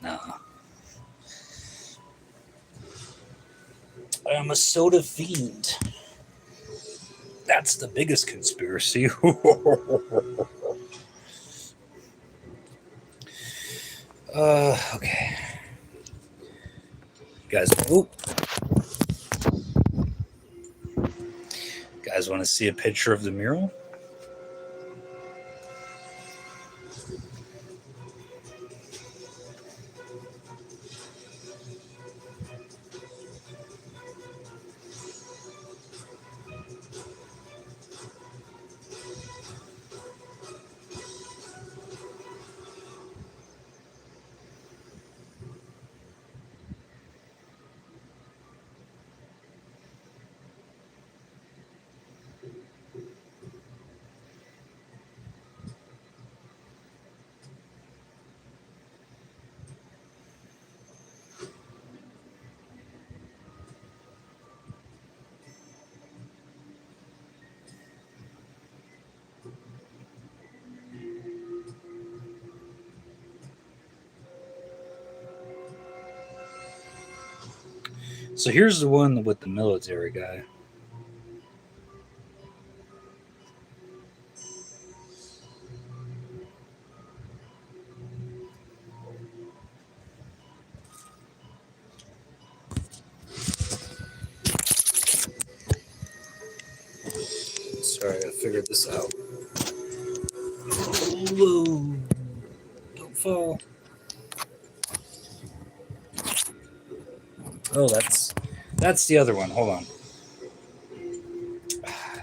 No. I'm a soda fiend. That's the biggest conspiracy. Okay. Guys, guys want to see a picture of the mural? So here's the one with the military guy. Sorry, I figured this out. Whoa. Don't fall. Oh, that's the other one. Hold on.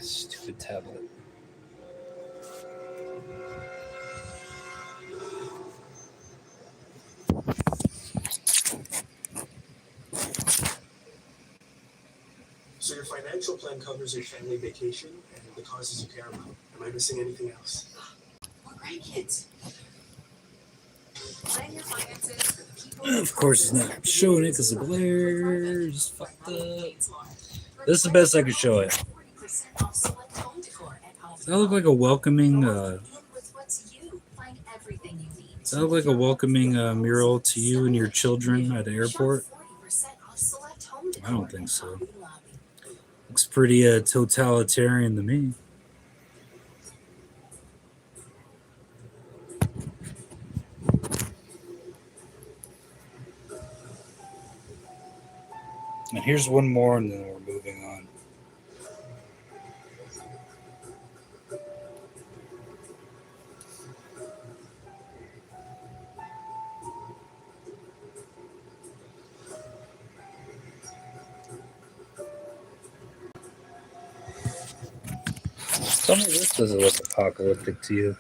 Stupid tablet. So your financial plan covers your family vacation and the causes you care about. Am I missing anything else? More grandkids. Plan your finances for the people. Of course, he's not showing it because the glare is fucked up. This is the best I could show it. 40% off select home decor at Home Does that look like a welcoming? Look with what's you. Find everything you need. Does that look like a welcoming mural to you and your children at the airport? Shop 40% off select home decor I don't think at so. Hobby Lobby. Looks pretty totalitarian to me. And here's one more, and then we're moving on. Tell me this doesn't look apocalyptic to you.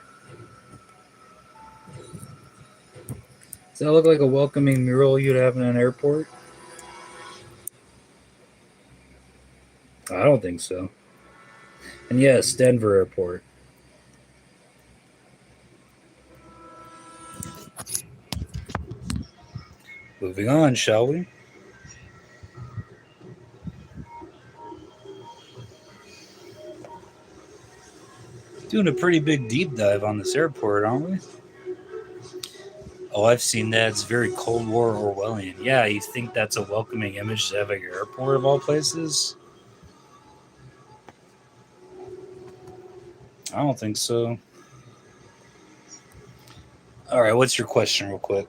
Does that look like a welcoming mural you'd have in an airport? I don't think so. And yes, Denver Airport. Moving on, shall we? Doing a pretty big deep dive on this airport, aren't we? Oh, I've seen that. It's very Cold War Orwellian. Yeah, you think that's a welcoming image to have at your airport of all places? I don't think so. All right, what's your question, real quick?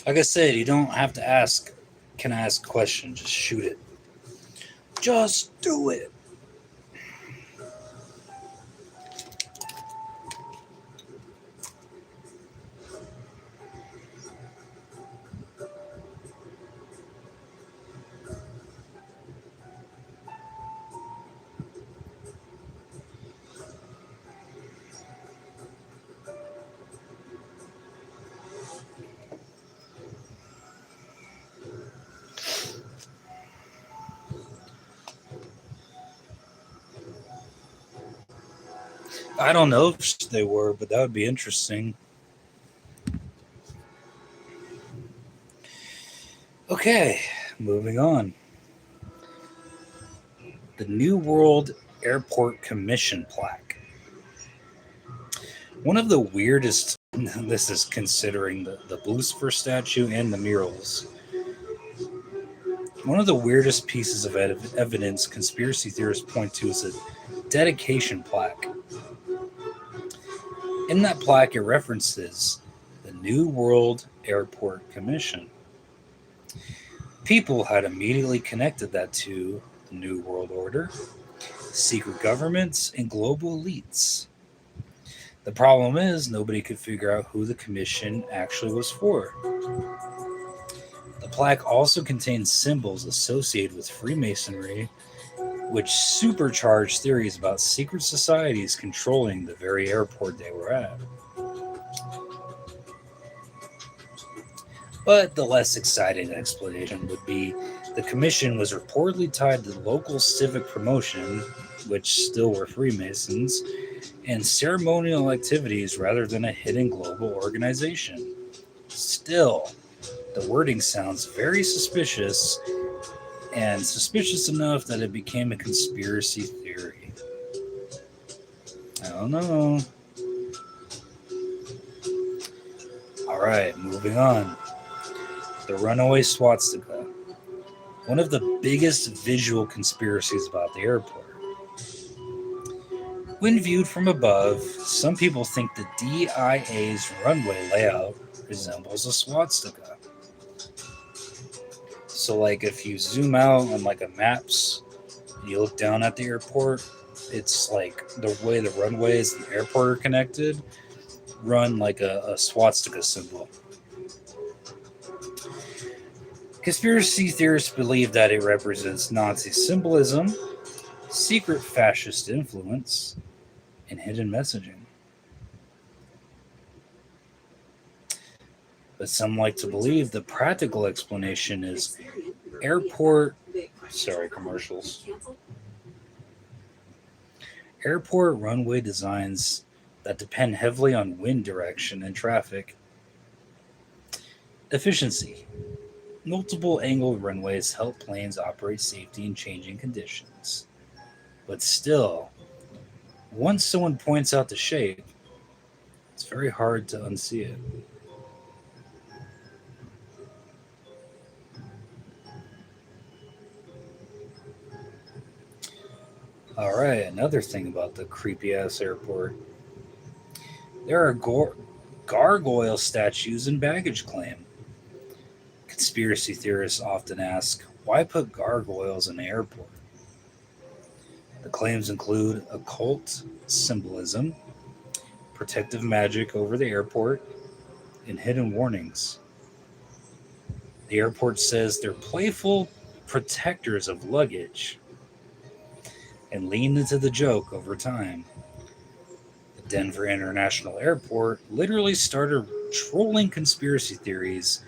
Like I said, you don't have to ask. Can I ask a question? Just shoot it. Just do it. I don't know if they were, but that would be interesting. Okay, moving on. The New World Airport Commission plaque. One of the weirdest, this is considering the Lucifer statue and the murals. One of the weirdest pieces of evidence conspiracy theorists point to is a dedication plaque. In that plaque, it references the New World Airport Commission. People had immediately connected that to the New World Order, secret governments, and global elites. The problem is, nobody could figure out who the commission actually was for. The plaque also contains symbols associated with Freemasonry, which supercharged theories about secret societies controlling the very airport they were at. But the less exciting explanation would be the commission was reportedly tied to local civic promotion, which still were Freemasons, and ceremonial activities rather than a hidden global organization. Still, the wording sounds very suspicious, and suspicious enough that it became a conspiracy theory. I don't know. Alright, moving on. The runaway swastika. One of the biggest visual conspiracies about the airport. When viewed from above, some people think the DIA's runway layout resembles a swastika. So, like, if you zoom out on like a maps, and you look down at the airport, it's like the way the runways and the airport are connected, run like a swastika symbol. Conspiracy theorists believe that it represents Nazi symbolism, secret fascist influence, and hidden messaging. But some like to believe the practical explanation is airport commercials. Airport runway designs that depend heavily on wind direction and traffic efficiency. Multiple angled runways help planes operate safely in changing conditions. But still, once someone points out the shape, it's very hard to unsee it. All right, another thing about the creepy ass airport. There are gargoyle statues in baggage claim. Conspiracy theorists often ask, why put gargoyles in the airport? The claims include occult symbolism, protective magic over the airport, and hidden warnings. The airport says they're playful protectors of luggage and lean into the joke over time. The Denver International Airport literally started trolling conspiracy theories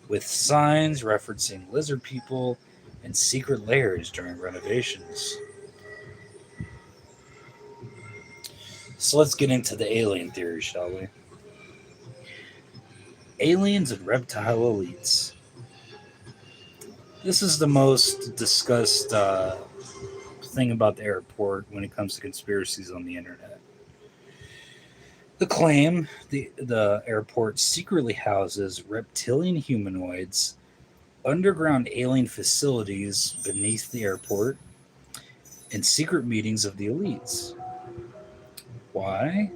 with signs referencing lizard people and secret layers during renovations. So let's get into the alien theory, shall we? Aliens and reptile elites. This is the most discussed thing about the airport when it comes to conspiracies on the internet. The claim the airport secretly houses reptilian humanoids, underground alien facilities beneath the airport, and secret meetings of the elites. Why?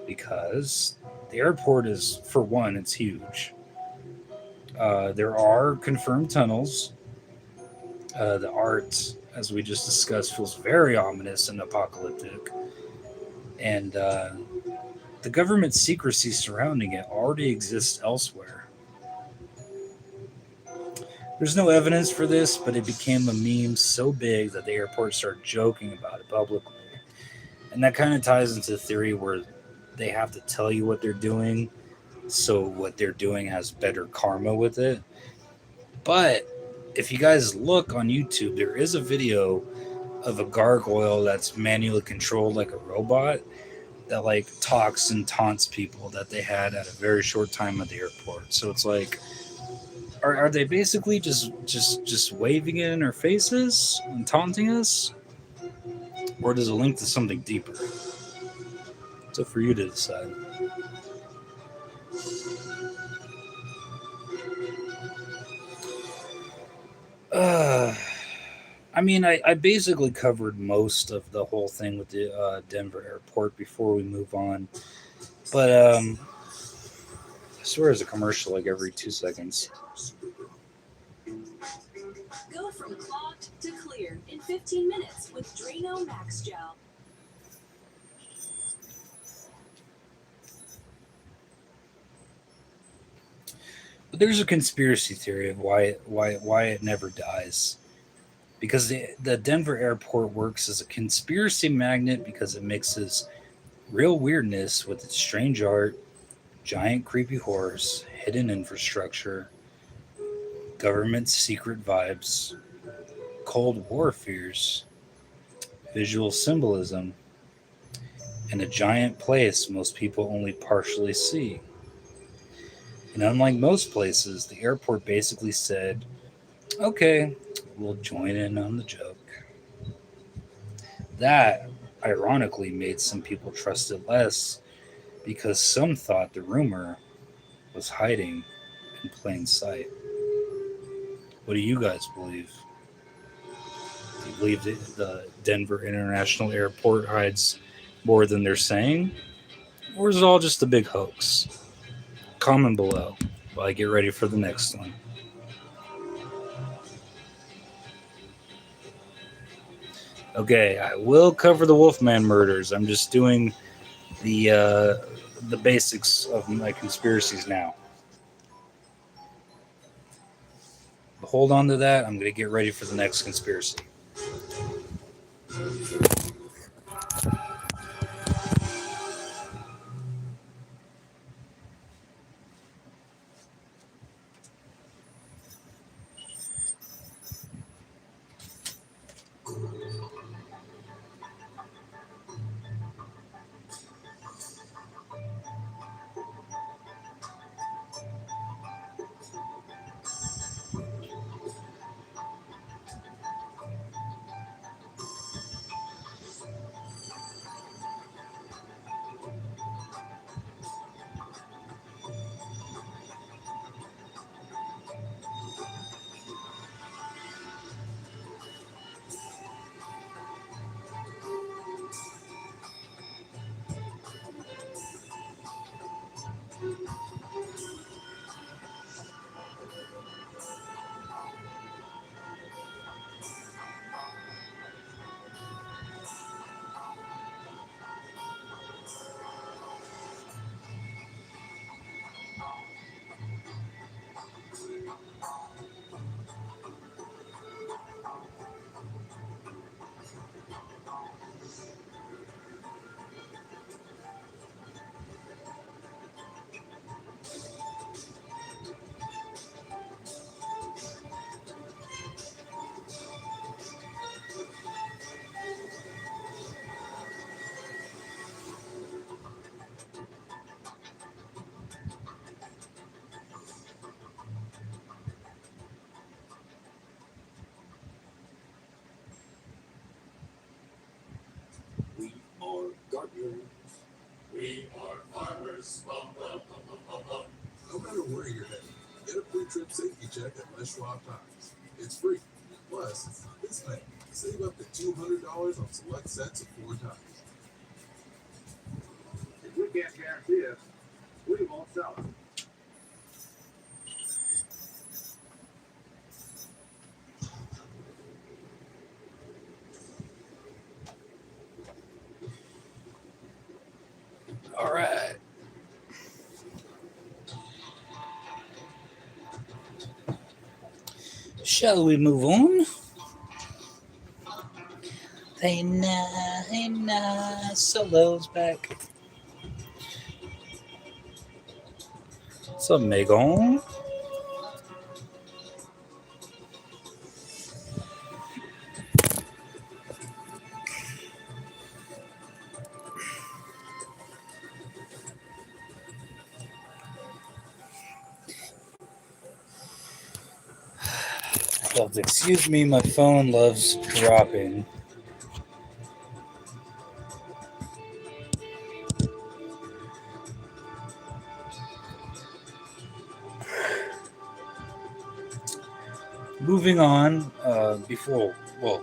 Because the airport is, for one, it's huge. There are confirmed tunnels. The art, as we just discussed, feels very ominous and apocalyptic. And the government secrecy surrounding it already exists elsewhere. There's no evidence for this, but it became a meme so big that the airport started joking about it publicly. And that kind of ties into the theory where they have to tell you what they're doing, so what they're doing has better karma with it. But if you guys look on YouTube, there is a video of a gargoyle that's manually controlled like a robot that like talks and taunts people that they had at a very short time at the airport. So it's like, are they basically just waving it in our faces and taunting us, or does it link to something deeper? So for you to decide. Uh, I mean, I basically covered most of the whole thing with the Denver airport before we move on. But I swear there's a commercial like every 2 seconds. Go from clogged to clear in 15 minutes with Drano Max Gel. But there's a conspiracy theory of why it never dies. Because the Denver airport works as a conspiracy magnet because it mixes real weirdness with its strange art, giant creepy horrors, hidden infrastructure, government secret vibes, Cold War fears, visual symbolism, and a giant place most people only partially see. And unlike most places, the airport basically said, okay, we'll join in on the joke. That, ironically, made some people trust it less because some thought the rumor was hiding in plain sight. What do you guys believe? Do you believe the Denver International Airport hides more than they're saying? Or is it all just a big hoax? Comment below while I get ready for the next one. Okay, I will cover the Wolfman murders. I'm just doing the basics of my conspiracies now. But hold on to that. I'm going to get ready for the next conspiracy. We are farmers. No matter where you're headed, get a pre-trip safety check at Les Schwab Tires. It's free. Plus, this May, save up to $200 on select sets of 4 tires. If we can't guarantee it, we won't sell it. All right. Shall we move on? Hey nah, Solo's back. What's up, Megan? Excuse me, my phone loves dropping. Moving on. Before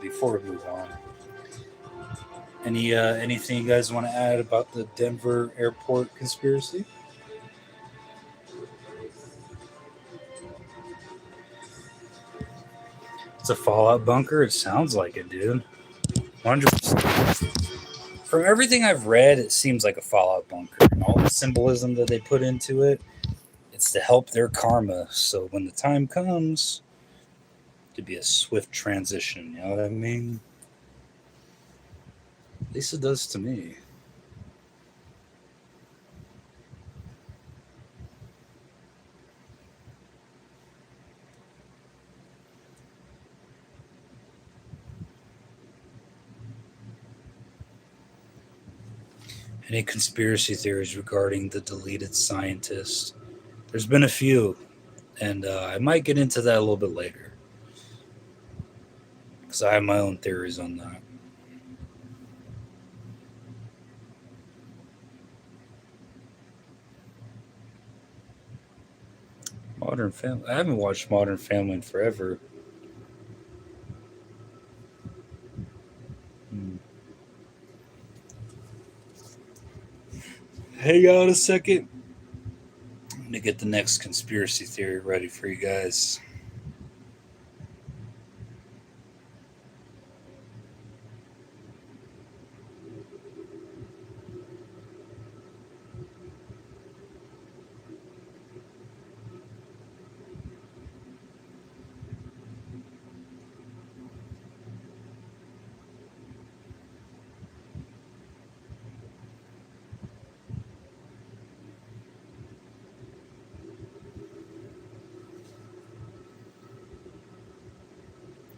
we move on, anything you guys want to add about the Denver airport conspiracy? It's a fallout bunker. It sounds like it, dude. 100%. From everything I've read, it seems like a fallout bunker, and all the symbolism that they put into it. It's to help their karma. So when the time comes, to be a swift transition. You know what I mean? At least it does to me. Any conspiracy theories regarding the deleted scientist? There's been a few, and I might get into that a little bit later because I have my own theories on that. Modern Family. I haven't watched Modern Family in forever. Hang on a second. I'm going to get the next conspiracy theory ready for you guys.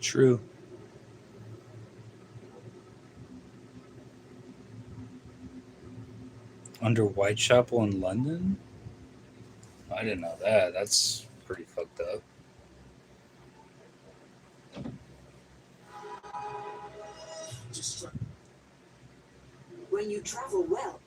True. Under Whitechapel in London? I didn't know that. That's pretty fucked up. Just try. When you travel well,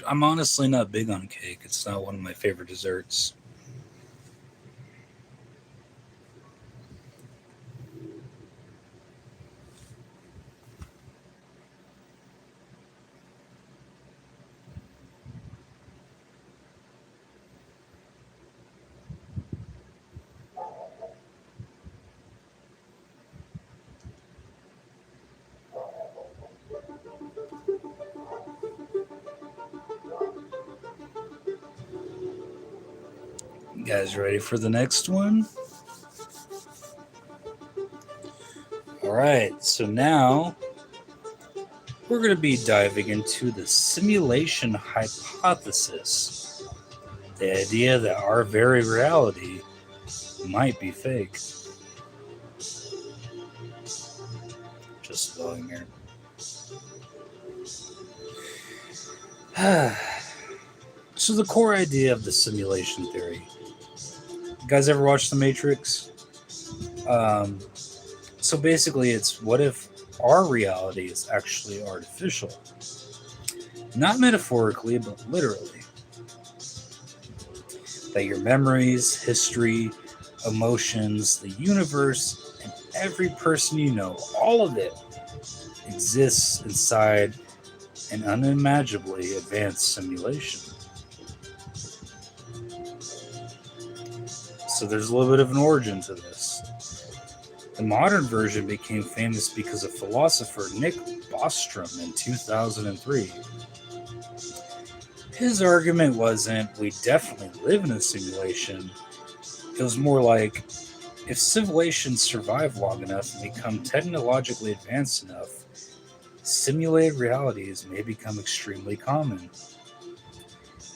I'm honestly not big on cake. It's not one of my favorite desserts. You guys ready for the next one? All right, so now we're going to be diving into the simulation hypothesis, the idea that our very reality might be fake. Just going here. So the core idea of the simulation theory. You guys ever watch The Matrix? So basically, it's what if our reality is actually artificial? Not metaphorically, but literally. That your memories, history, emotions, the universe, and every person you know, all of it exists inside an unimaginably advanced simulation. So there's a little bit of an origin to this. The modern version became famous because of philosopher Nick Bostrom in 2003. His argument wasn't, we definitely live in a simulation. It was more like, if civilizations survive long enough and become technologically advanced enough, simulated realities may become extremely common.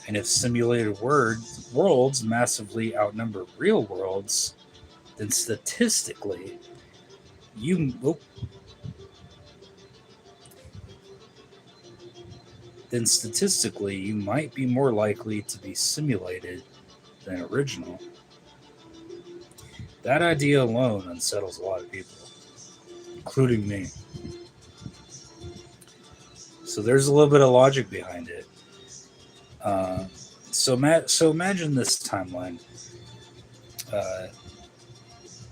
And if simulated worlds massively outnumber real worlds, then statistically, you might be more likely to be simulated than original. That idea alone unsettles a lot of people, including me. So there's a little bit of logic behind it. So imagine this timeline.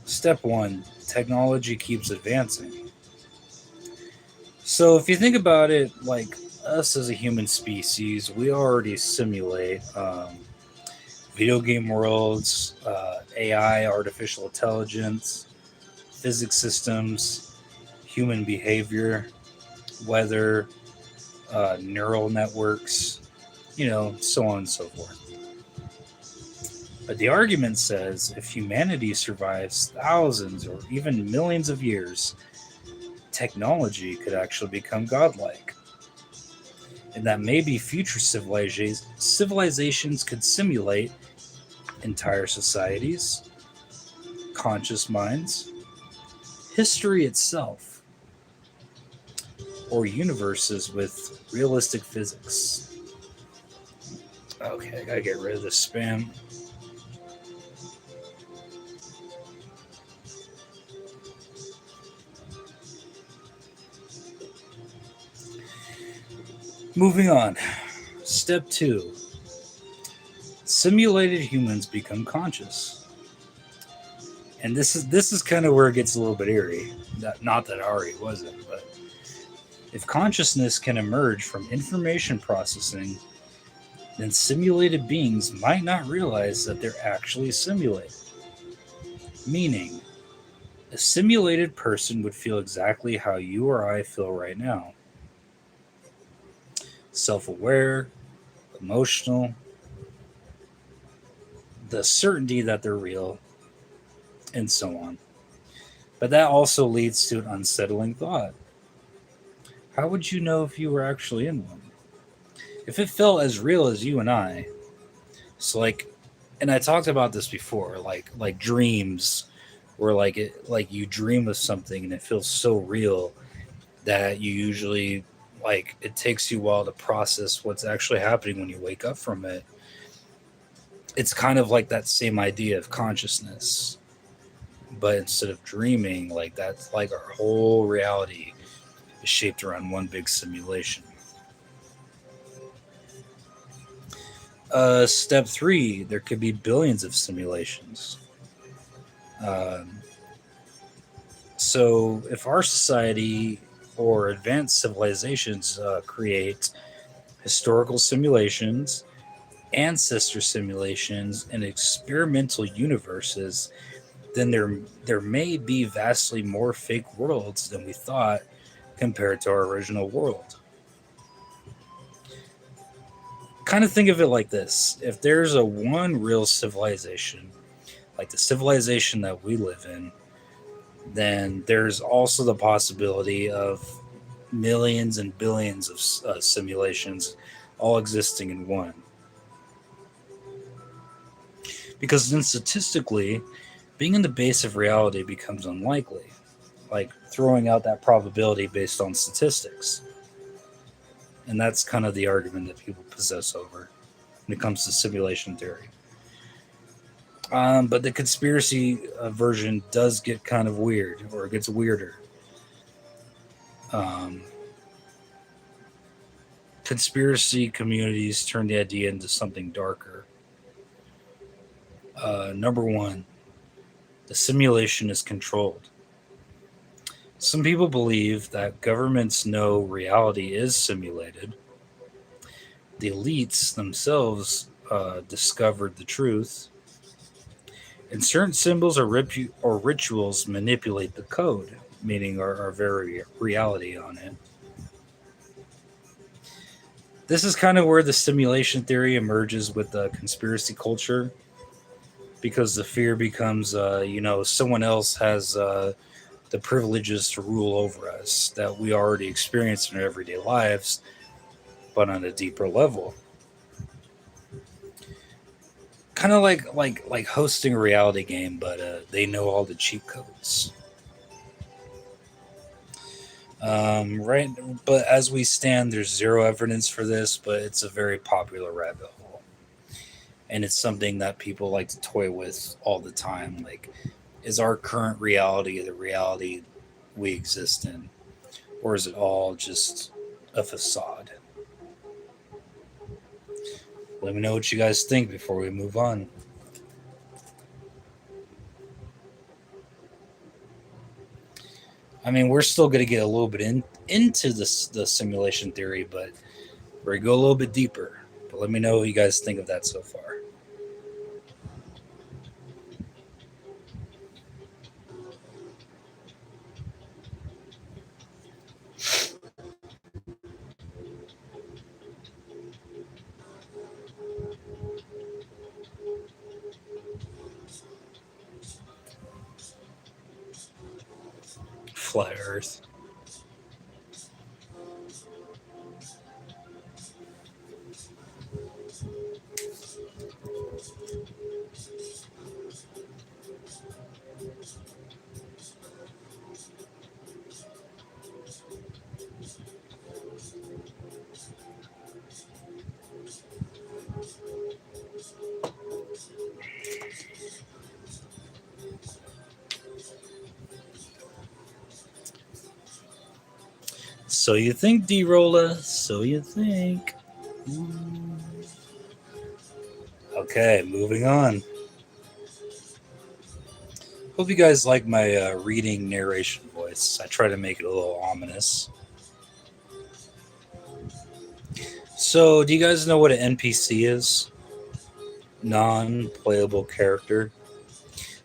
Step one, technology keeps advancing. So if you think about it, like us as a human species, we already simulate video game worlds, AI, artificial intelligence, physics systems, human behavior, weather, neural networks, so on and so forth. But the argument says if humanity survives thousands or even millions of years, technology could actually become godlike. And that maybe future civilizations could simulate entire societies, conscious minds, history itself, or universes with realistic physics. Okay, I gotta get rid of this spam. Moving on. Step 2. Simulated humans become conscious. And this is kind of where it gets a little bit eerie. Not that it already wasn't, but if consciousness can emerge from information processing, then simulated beings might not realize that they're actually simulated. Meaning, a simulated person would feel exactly how you or I feel right now. Self-aware, emotional, the certainty that they're real, and so on. But that also leads to an unsettling thought. How would you know if you were actually in one? If it felt as real as you and I, so and I talked about this before, like dreams, where like you dream of something and it feels so real that you usually it takes you a while to process what's actually happening when you wake up from it. It's kind of like that same idea of consciousness, but instead of dreaming, that's like our whole reality is shaped around one big simulation. Step 3, there could be billions of simulations. So if our society or advanced civilizations create historical simulations, ancestor simulations, and experimental universes, then there may be vastly more fake worlds than we thought compared to our original world. kind of think of it like this: if there's a one real civilization, like the civilization that we live in, then there's also the possibility of millions and billions of simulations all existing in one. Because then statistically, being in the base of reality becomes unlikely, like throwing out that probability based on statistics. And that's kind of the argument that people possess over when it comes to simulation theory. But the conspiracy version does get kind of weird, or it gets weirder. Um, Conspiracy communities turn the idea into something darker. Number one, the simulation is controlled. Some people believe that governments know reality is simulated. The elites themselves discovered the truth, and certain symbols or rituals manipulate the code, meaning our very reality on it. This is kind of where the simulation theory emerges with the conspiracy culture, because the fear becomes, someone else has the privileges to rule over us that we already experience in our everyday lives, but on a deeper level. Kind of like hosting a reality game, but they know all the cheat codes. Right, but as we stand, there's zero evidence for this, but it's a very popular rabbit hole, and it's something that people like to toy with all the time. Like, is our current reality the reality we exist in, or is it all just a facade? Let me know what you guys think before we move on. I mean, we're still going to get a little bit into the simulation theory, but we're going to go a little bit deeper. But let me know what you guys think of that so far. Flat Earth. So you think, D-Rolla? So you think. Okay, moving on. Hope you guys like my reading narration voice. I try to make it a little ominous. So, do you guys know what an NPC is? Non-playable character.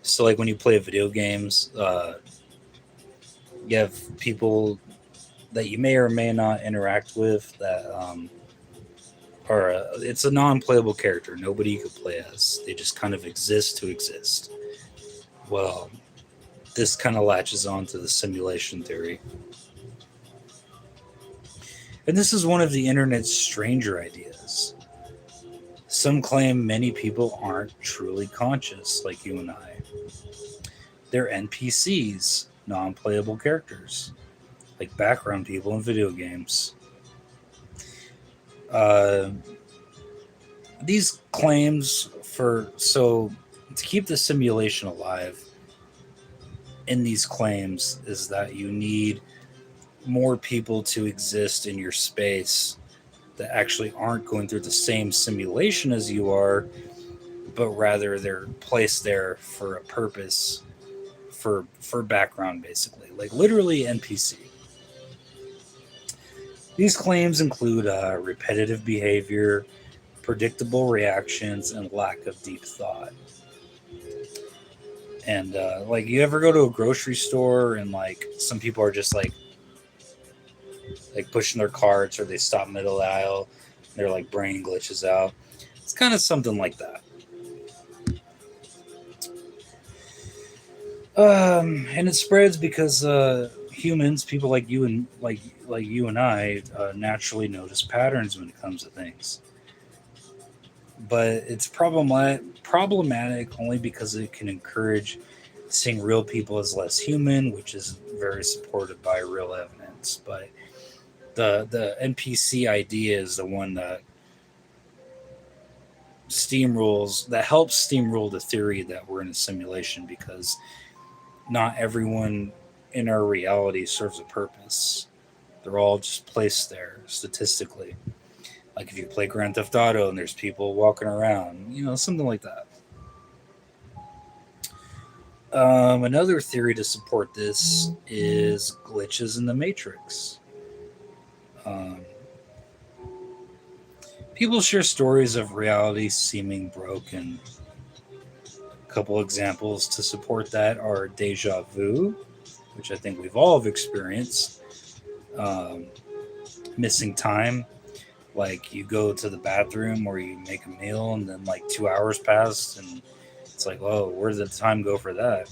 So, like when you play video games, you have people that you may or may not interact with that are it's a non-playable character. Nobody you could play as. They just kind of exist to exist. Well, this kind of latches on to the simulation theory. And this is one of the internet's stranger ideas. Some claim many people aren't truly conscious like you and I. They're NPCs, non-playable characters, like background people in video games. These claims to keep the simulation alive in these claims is that you need more people to exist in your space that actually aren't going through the same simulation as you are, but rather they're placed there for a purpose, for background, basically, like literally NPC. These claims include repetitive behavior, predictable reactions, and lack of deep thought. And like, you ever go to a grocery store and like some people are just like pushing their carts, or they stop middle of the aisle Their like brain glitches out. It's kind of something like that. And it spreads because humans, people like you and like you and I, naturally notice patterns when it comes to things. But it's problematic only because it can encourage seeing real people as less human, which is very supported by real evidence. But the NPC idea is the one that helps steamroll the theory that we're in a simulation, because not everyone in our reality serves a purpose. They're all just placed there statistically. Like if you play Grand Theft Auto and there's people walking around, something like that. Another theory to support this is glitches in the Matrix. Um, People share stories of reality seeming broken. A couple examples to support that are deja vu, which I think we've all have experienced. Um, Missing time, like you go to the bathroom or you make a meal and then like 2 hours pass and it's like, oh, where did the time go for that?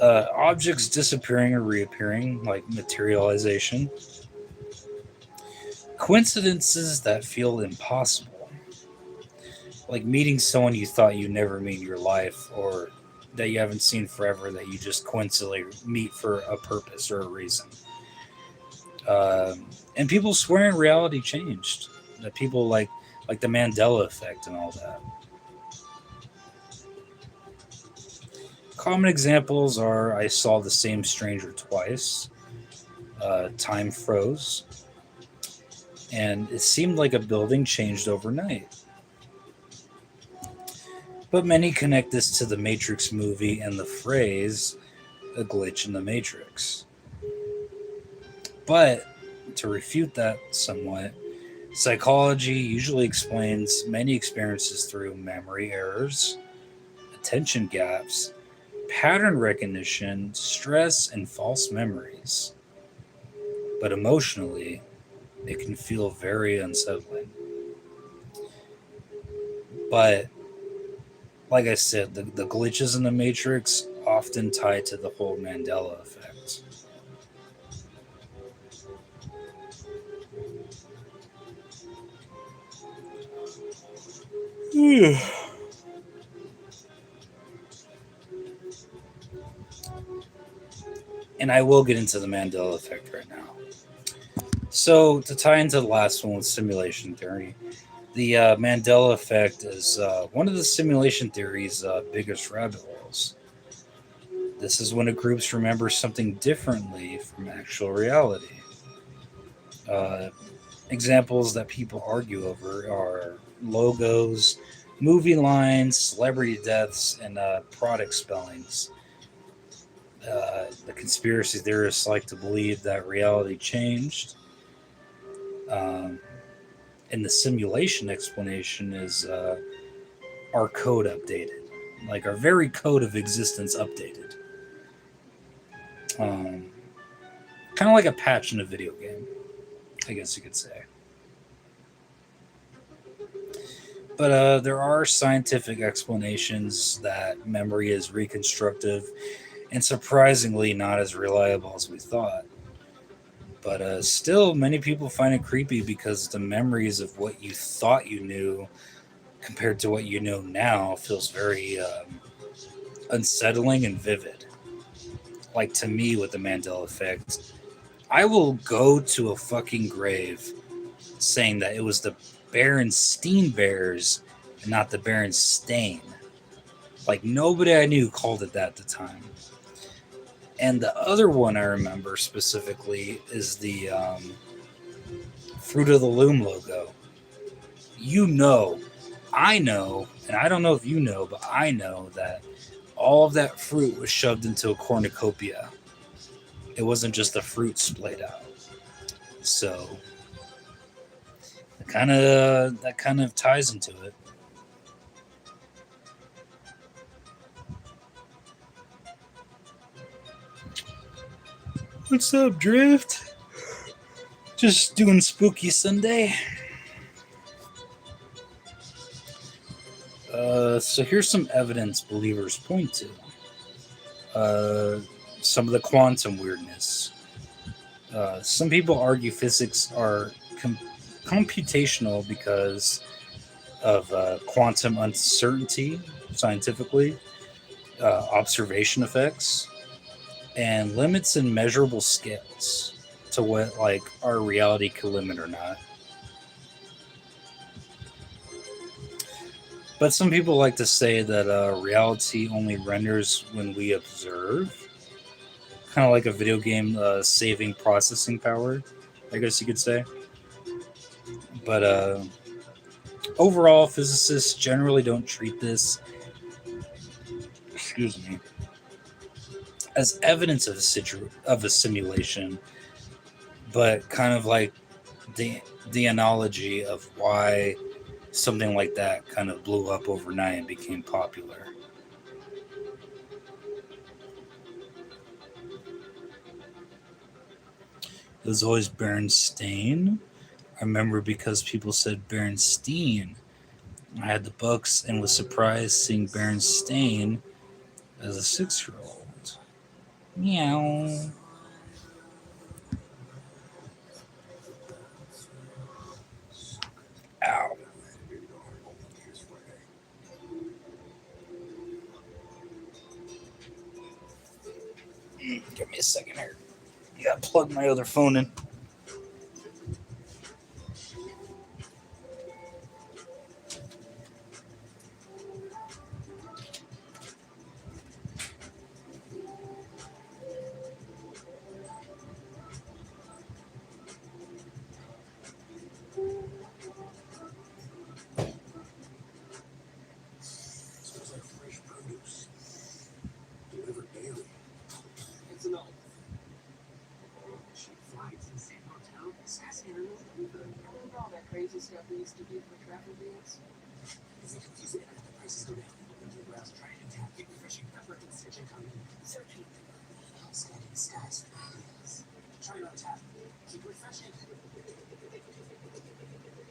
Objects disappearing or reappearing, like materialization. Coincidences that feel impossible, like meeting someone you thought you'd never meet in your life, or that you haven't seen forever, that you just coincidentally meet for a purpose or a reason. And people swearing reality changed. That people like the Mandela effect and all that. Common examples are I saw the same stranger twice, time froze, and it seemed like a building changed overnight. But many connect this to the Matrix movie and the phrase, a glitch in the Matrix. But to refute that somewhat, psychology usually explains many experiences through memory errors, attention gaps, pattern recognition, stress, and false memories. But emotionally, it can feel very unsettling. But like I said, the glitches in the Matrix often tie to the whole Mandela effect. And I will get into the Mandela effect right now. So, to tie into the last one with simulation theory, the Mandela effect is one of the simulation theory's biggest rabbit holes. This is when a group remembers something differently from actual reality. Uh, Examples that people argue over are logos, movie lines, celebrity deaths, and product spellings. The conspiracy theorists like to believe that reality changed. Um, and the simulation explanation is our code updated, like our very code of existence updated. Um, Kind of like a patch in a video game, I guess you could say. But there are scientific explanations that memory is reconstructive and surprisingly not as reliable as we thought. But still, many people find it creepy because the memories of what you thought you knew compared to what you know now feels very unsettling and vivid. Like to me, with the Mandela effect, I will go to a fucking grave saying that it was the Berenstein Bears and not the Berenstain. Like nobody I knew called it that at the time. And the other one I remember specifically is the Fruit of the Loom logo. You know, I know, and I don't know if you know, but I know that all of that fruit was shoved into a cornucopia. It wasn't just the fruit splayed out. So that kind of ties into it. What's up, Drift? Just doing spooky Sunday. So here's some evidence believers point to. Some of the quantum weirdness. Some people argue physics are computational because of quantum uncertainty, scientifically, observation effects, and limits in measurable scales to what like our reality can limit or not. But some people like to say that reality only renders when we observe, kind of like a video game saving processing power, I guess you could say. But overall, physicists generally don't treat this, excuse me, as evidence of a simulation, but kind of like the analogy of why something like that kind of blew up overnight and became popular. It was always Bernstein. I remember because people said Bernstein. I had the books and was surprised seeing Bernstein as a 6-year-old. Meow. Ow. Give me a second here. You gotta plug my other phone in. Smells like fresh produce. Delivered daily. It's an old. Cheap flights and safe hotel. Sassy animals delivered. Remember all that crazy stuff we used to do for travel deals? If you confuse the internet, the prices go down. Into the browser, try and tap, get refreshing pepper and search incoming. Searching. Scanning the skies for ideas. Try not to tap. Keep refreshing.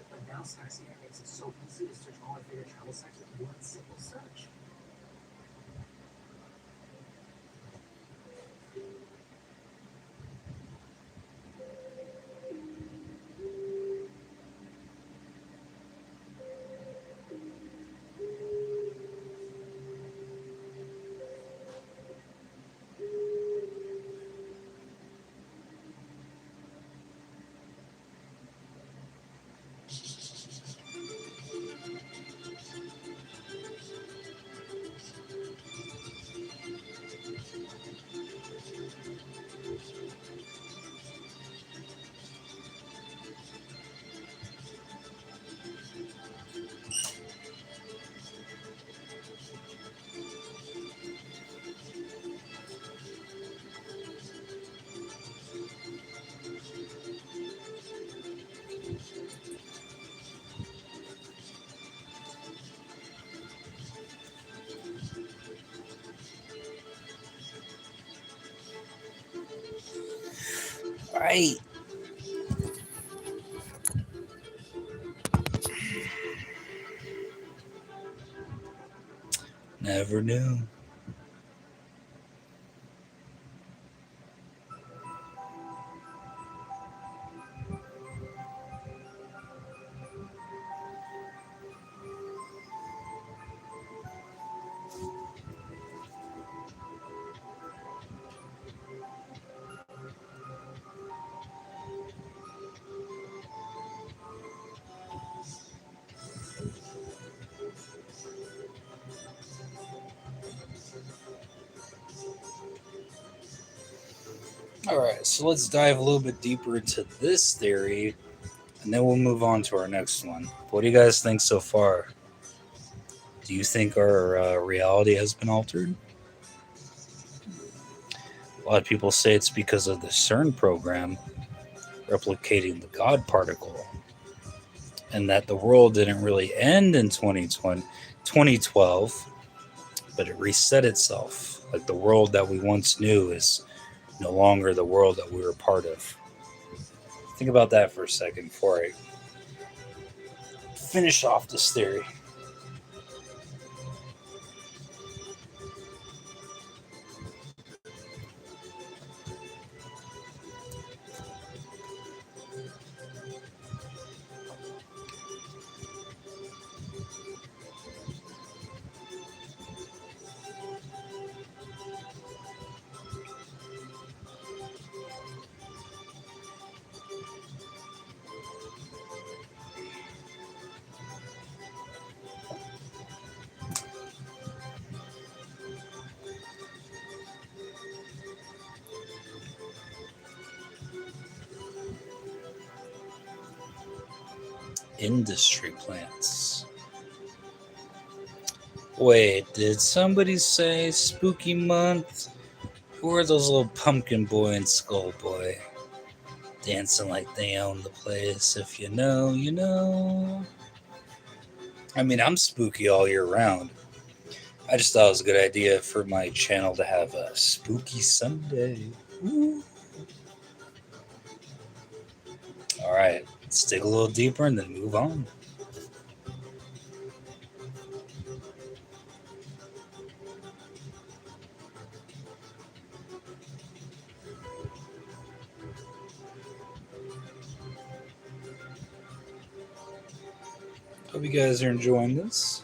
But now Skyscanner makes it so easy to search all our favorite travel sites with one simple search. Right. Never knew. All right, so let's dive a little bit deeper into this theory, and then we'll move on to our next one. What do you guys think so far? Do you think our reality has been altered? A lot of people say it's because of the CERN program replicating the God particle, and that the world didn't really end in 2012, but it reset itself. Like the world that we once knew is no longer the world that we were part of. Think about that for a second before I finish off this theory. industry plants. Wait, did somebody say spooky month? Who are those little pumpkin boy and skull boy? Dancing like they own the place. If you know, you know. I mean, I'm spooky all year round. I just thought it was a good idea for my channel to have a spooky Sunday. Woo. All right, let's dig a little deeper and then move on. Hope you guys are enjoying this.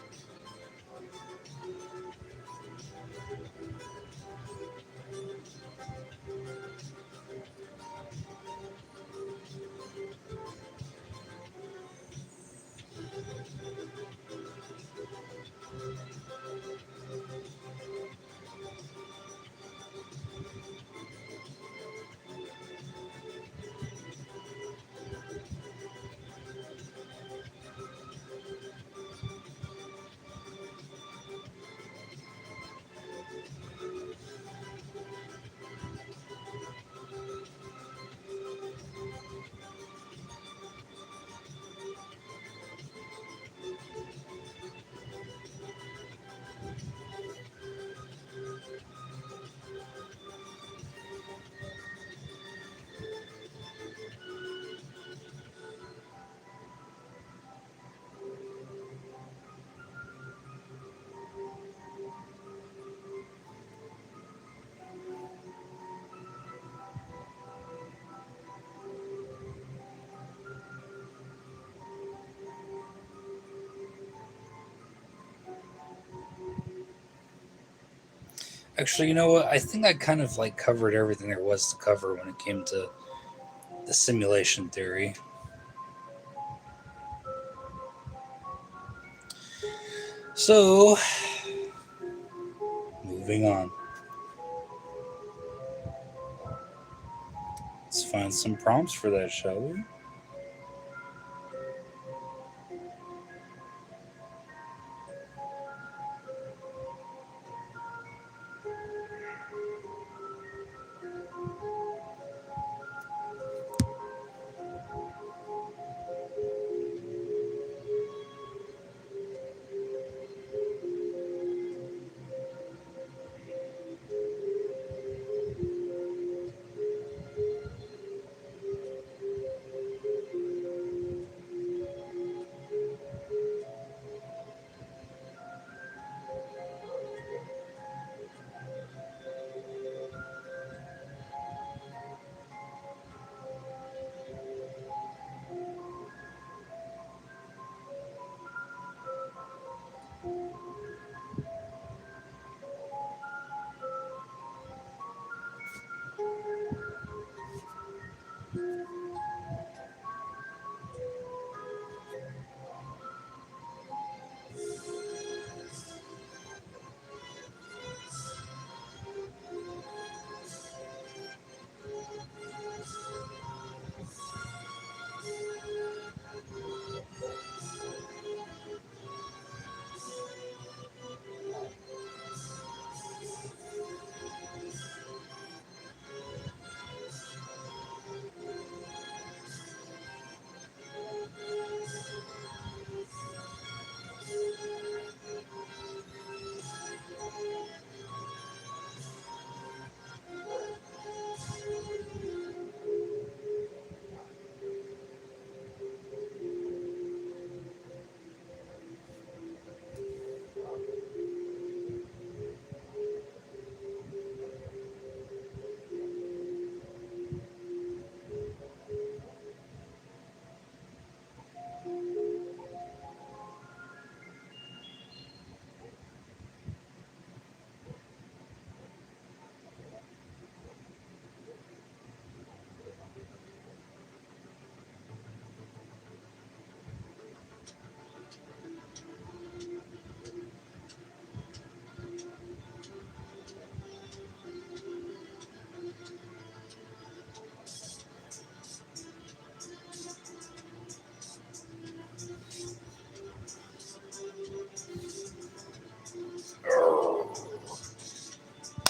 Actually, you know what? I think I kind of like covered everything there was to cover when it came to the simulation theory. So, moving on. Let's find some prompts for that, shall we?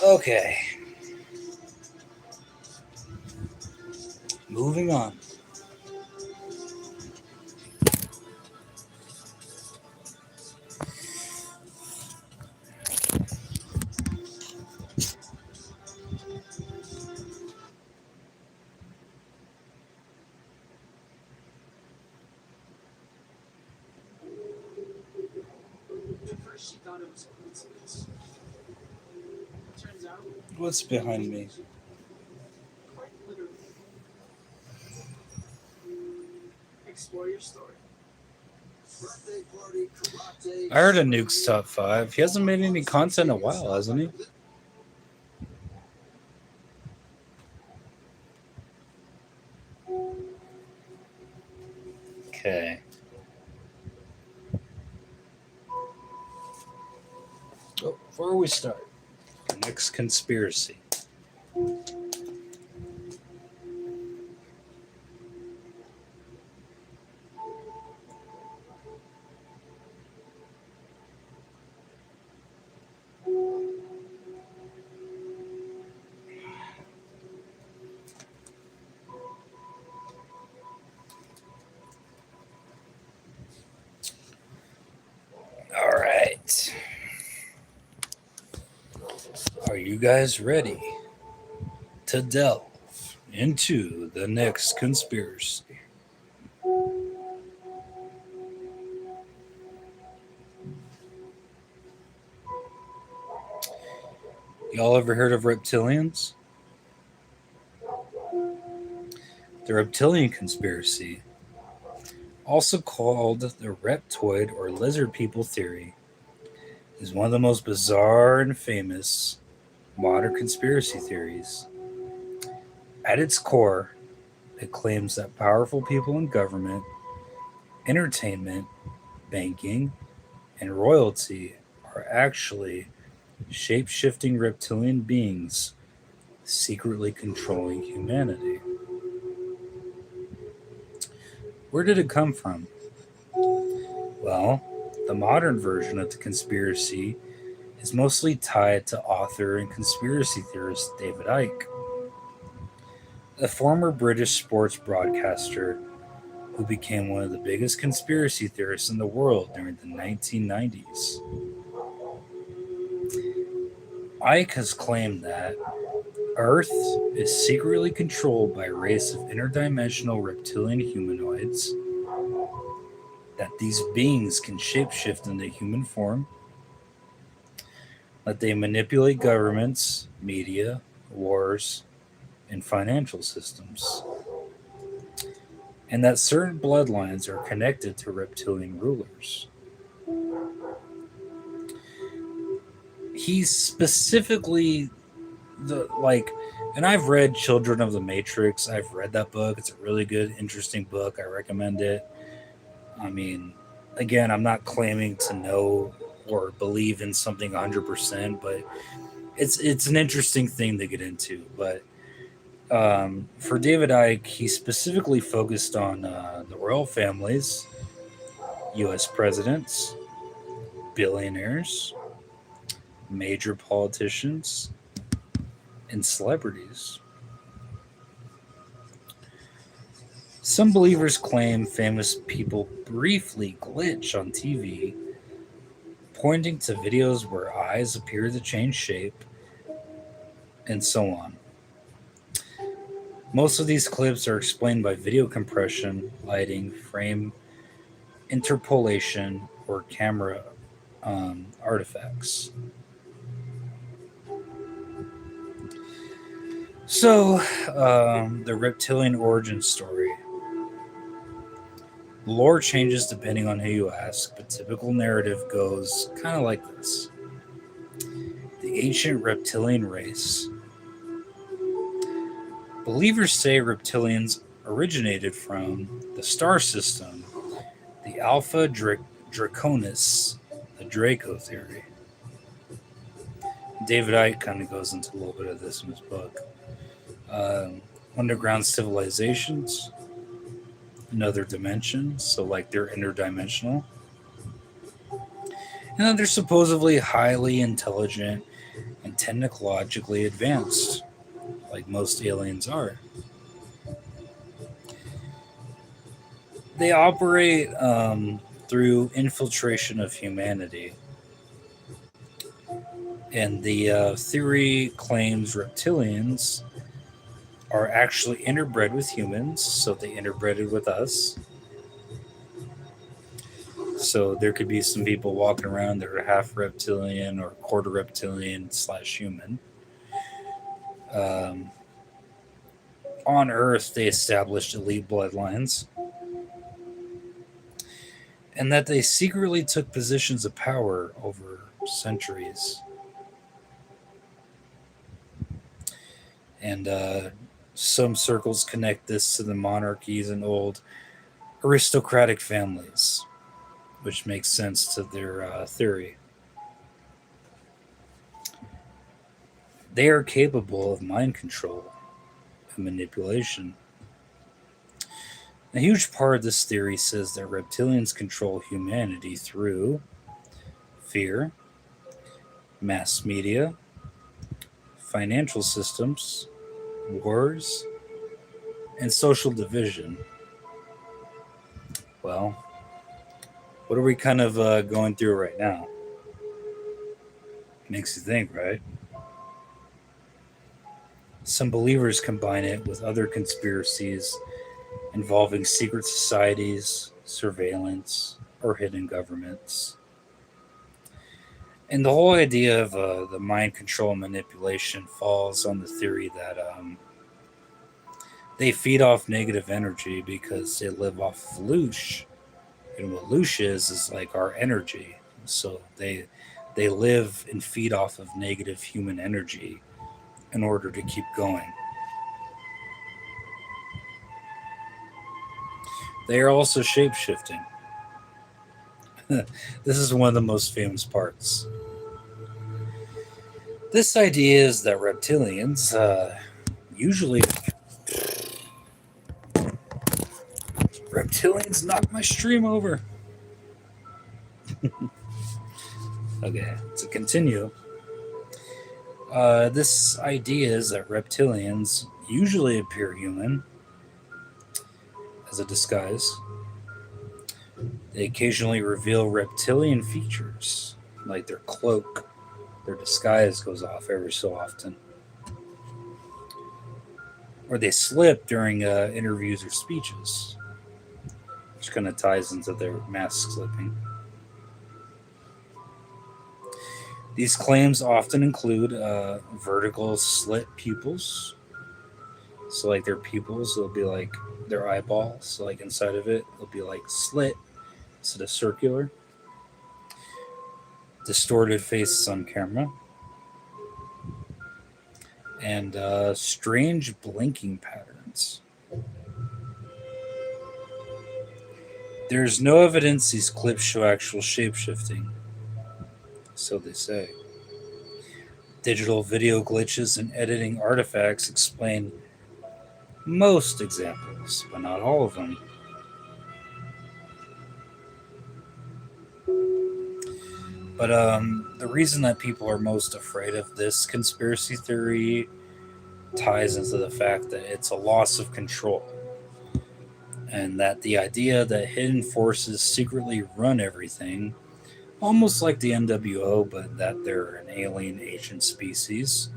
Okay. Moving on. At first, she thought it was a coincidence. Turns out, What's behind me? quite literally. Explore your story. Birthday party, karate. I heard a Nuke's top 5. He hasn't made any content in a while, hasn't he? Okay. Oh, before we start, the next conspiracy. All right. Are you guys ready to delve into the next conspiracy? Y'all ever heard of reptilians? The reptilian conspiracy, also called the reptoid or lizard people theory, is one of the most bizarre and famous modern conspiracy theories. At its core, it claims that powerful people in government, entertainment, banking, and royalty are actually shape shifting reptilian beings secretly controlling humanity. Where did it come from? Well, the modern version of the conspiracy is mostly tied to author and conspiracy theorist David Icke, a former British sports broadcaster who became one of the biggest conspiracy theorists in the world during the 1990s. Icke has claimed that Earth is secretly controlled by a race of interdimensional reptilian humanoids, that these beings can shapeshift into human form, that they manipulate governments, media, wars, and financial systems, and that certain bloodlines are connected to reptilian rulers. He's specifically and I've read Children of the Matrix. I've read that book. It's a really good, interesting book. I recommend it. I mean, again, I'm not claiming to know or believe in something 100%, but it's an interesting thing to get into. But for David Icke, he specifically focused on the royal families, U.S. presidents, billionaires, major politicians, and celebrities. Some believers claim famous people briefly glitch on TV, pointing to videos where eyes appear to change shape, and so on. Most of these clips are explained by video compression, lighting, frame interpolation, or camera artifacts. So, the reptilian origin story. The lore changes depending on who you ask, but typical narrative goes kind of like this. The ancient reptilian race. Believers say reptilians originated from the star system, the Alpha Draconis, the Draco theory. David Icke kind of goes into a little bit of this in his book. Underground civilizations, another dimension, so like they're interdimensional. And then they're supposedly highly intelligent and and technologically advanced, like most aliens are. They operate through infiltration of humanity. And the theory claims reptilians are actually interbred with humans, so they interbreded with us. So there could be some people walking around that are half reptilian or quarter reptilian slash human. Um, on Earth, they established elite bloodlines, and that they secretly took positions of power over centuries. And some circles connect this to the monarchies and old aristocratic families, which makes sense to their theory. They are capable of mind control and manipulation. A huge part of this theory says that reptilians control humanity through fear, mass media, financial systems, wars, and social division. Well, what are we kind of going through right now? Makes you think, right? Some believers combine it with other conspiracies involving secret societies, surveillance, or hidden governments. And the whole idea of the mind control manipulation falls on the theory that they feed off negative energy because they live off of loosh. And what loosh is like our energy. So they live and feed off of negative human energy in order to keep going. They are also shape shifting. This is one of the most famous parts. This idea is that reptilians usually. Reptilians knocked my stream over. Okay, to continue. This idea is that reptilians usually appear human as a disguise. They occasionally reveal reptilian features, like their cloak. Their disguise goes off every so often. Or they slip during interviews or speeches, which kind of ties into their mask slipping. These claims often include vertical slit pupils. So, like their pupils, will be like their eyeballs. So, like inside of it, it'll be like slit instead of circular. Distorted faces on camera. And strange blinking patterns. There's no evidence these clips show actual shapeshifting. So they say. Digital video glitches and editing artifacts explain most examples, but not all of them. But the reason that people are most afraid of this conspiracy theory ties into the fact that it's a loss of control. And that the idea that hidden forces secretly run everything, almost like the NWO, but that they're an alien ancient species,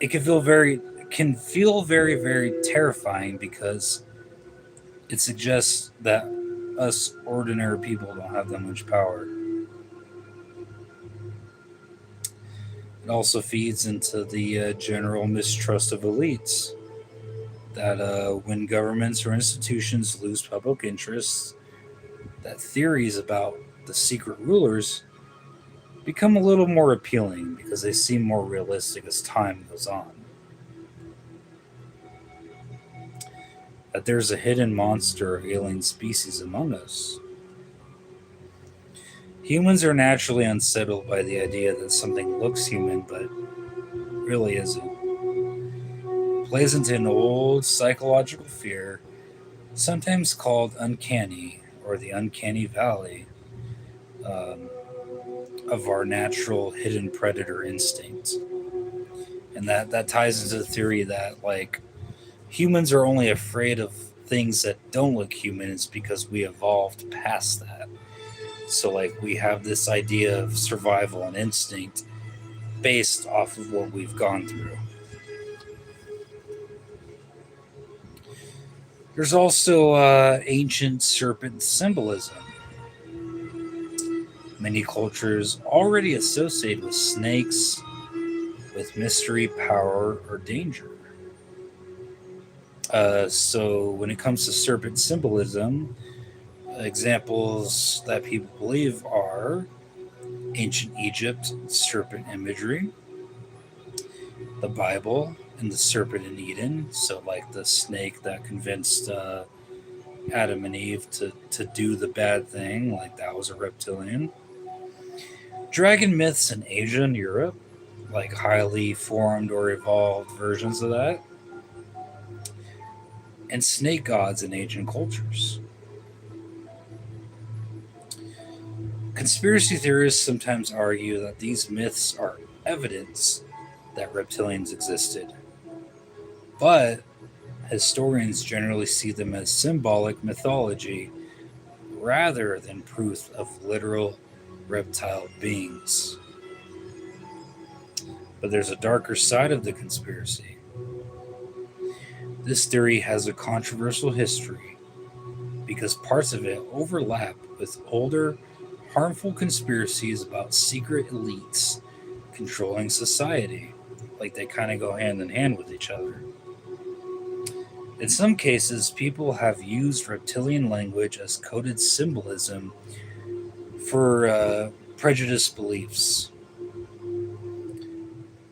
it can feel very, very terrifying because it suggests that us ordinary people don't have that much power. It also feeds into the general mistrust of elites. That when governments or institutions lose public interest, that theories about the secret rulers become a little more appealing because they seem more realistic as time goes on. That there's a hidden monster or alien species among us. Humans are naturally unsettled by the idea that something looks human but really isn't. It plays into an old psychological fear, sometimes called uncanny or the uncanny valley, of our natural hidden predator instinct. And that ties into the theory that like humans are only afraid of things that don't look human is because we evolved past that. So like we have this idea of survival and instinct based off of what we've gone through. There's also ancient serpent symbolism. Many cultures already associate with snakes with mystery, power, or danger. So when it comes to serpent symbolism, examples that people believe are ancient Egypt, serpent imagery, the Bible, and the serpent in Eden. So, like the snake that convinced Adam and Eve to do the bad thing, like that was a reptilian. Dragon myths in Asia and Europe, like highly formed or evolved versions of that. And snake gods in ancient cultures. Conspiracy theorists sometimes argue that these myths are evidence that reptilians existed, but historians generally see them as symbolic mythology rather than proof of literal reptile beings. But there's a darker side of the conspiracy. This theory has a controversial history because parts of it overlap with older, harmful conspiracies about secret elites controlling society. Like they kind of go hand in hand with each other. In some cases, people have used reptilian language as coded symbolism for prejudiced beliefs,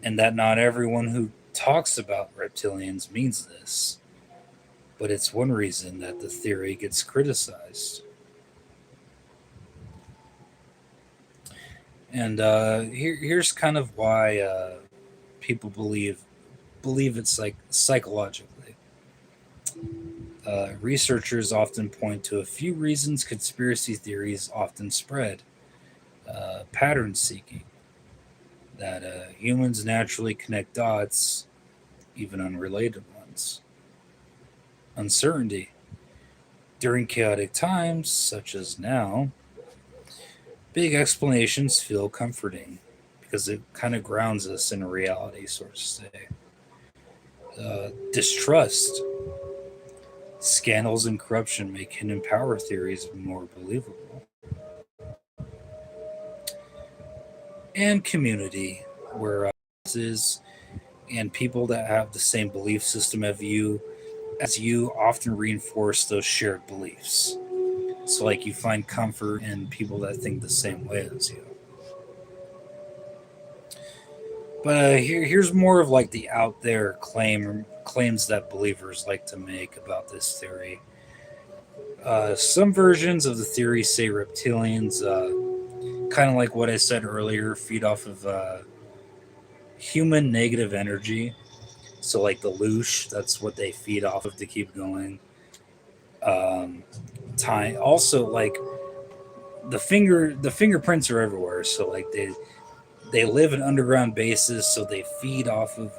and that not everyone who talks about reptilians means this, but it's one reason that the theory gets criticized. And here's kind of why people believe it's like psychologically. Researchers often point to a few reasons conspiracy theories often spread. Pattern seeking, that humans naturally connect dots, even unrelated ones. Uncertainty. During chaotic times, such as now, big explanations feel comforting because it kind of grounds us in reality, so to say. Distrust. Scandals and corruption make hidden power theories more believable. And community, where is and people that have the same belief system as you often reinforce those shared beliefs. So, like, you find comfort in people that think the same way as you. But here's more of like the out there claims that believers like to make about this theory. Some versions of the theory say reptilians, kind of like what I said earlier, feed off of human negative energy. So, like the loosh, that's what they feed off of to keep going. Time also like the fingerprints are everywhere. So, like they live in underground bases, so they feed off of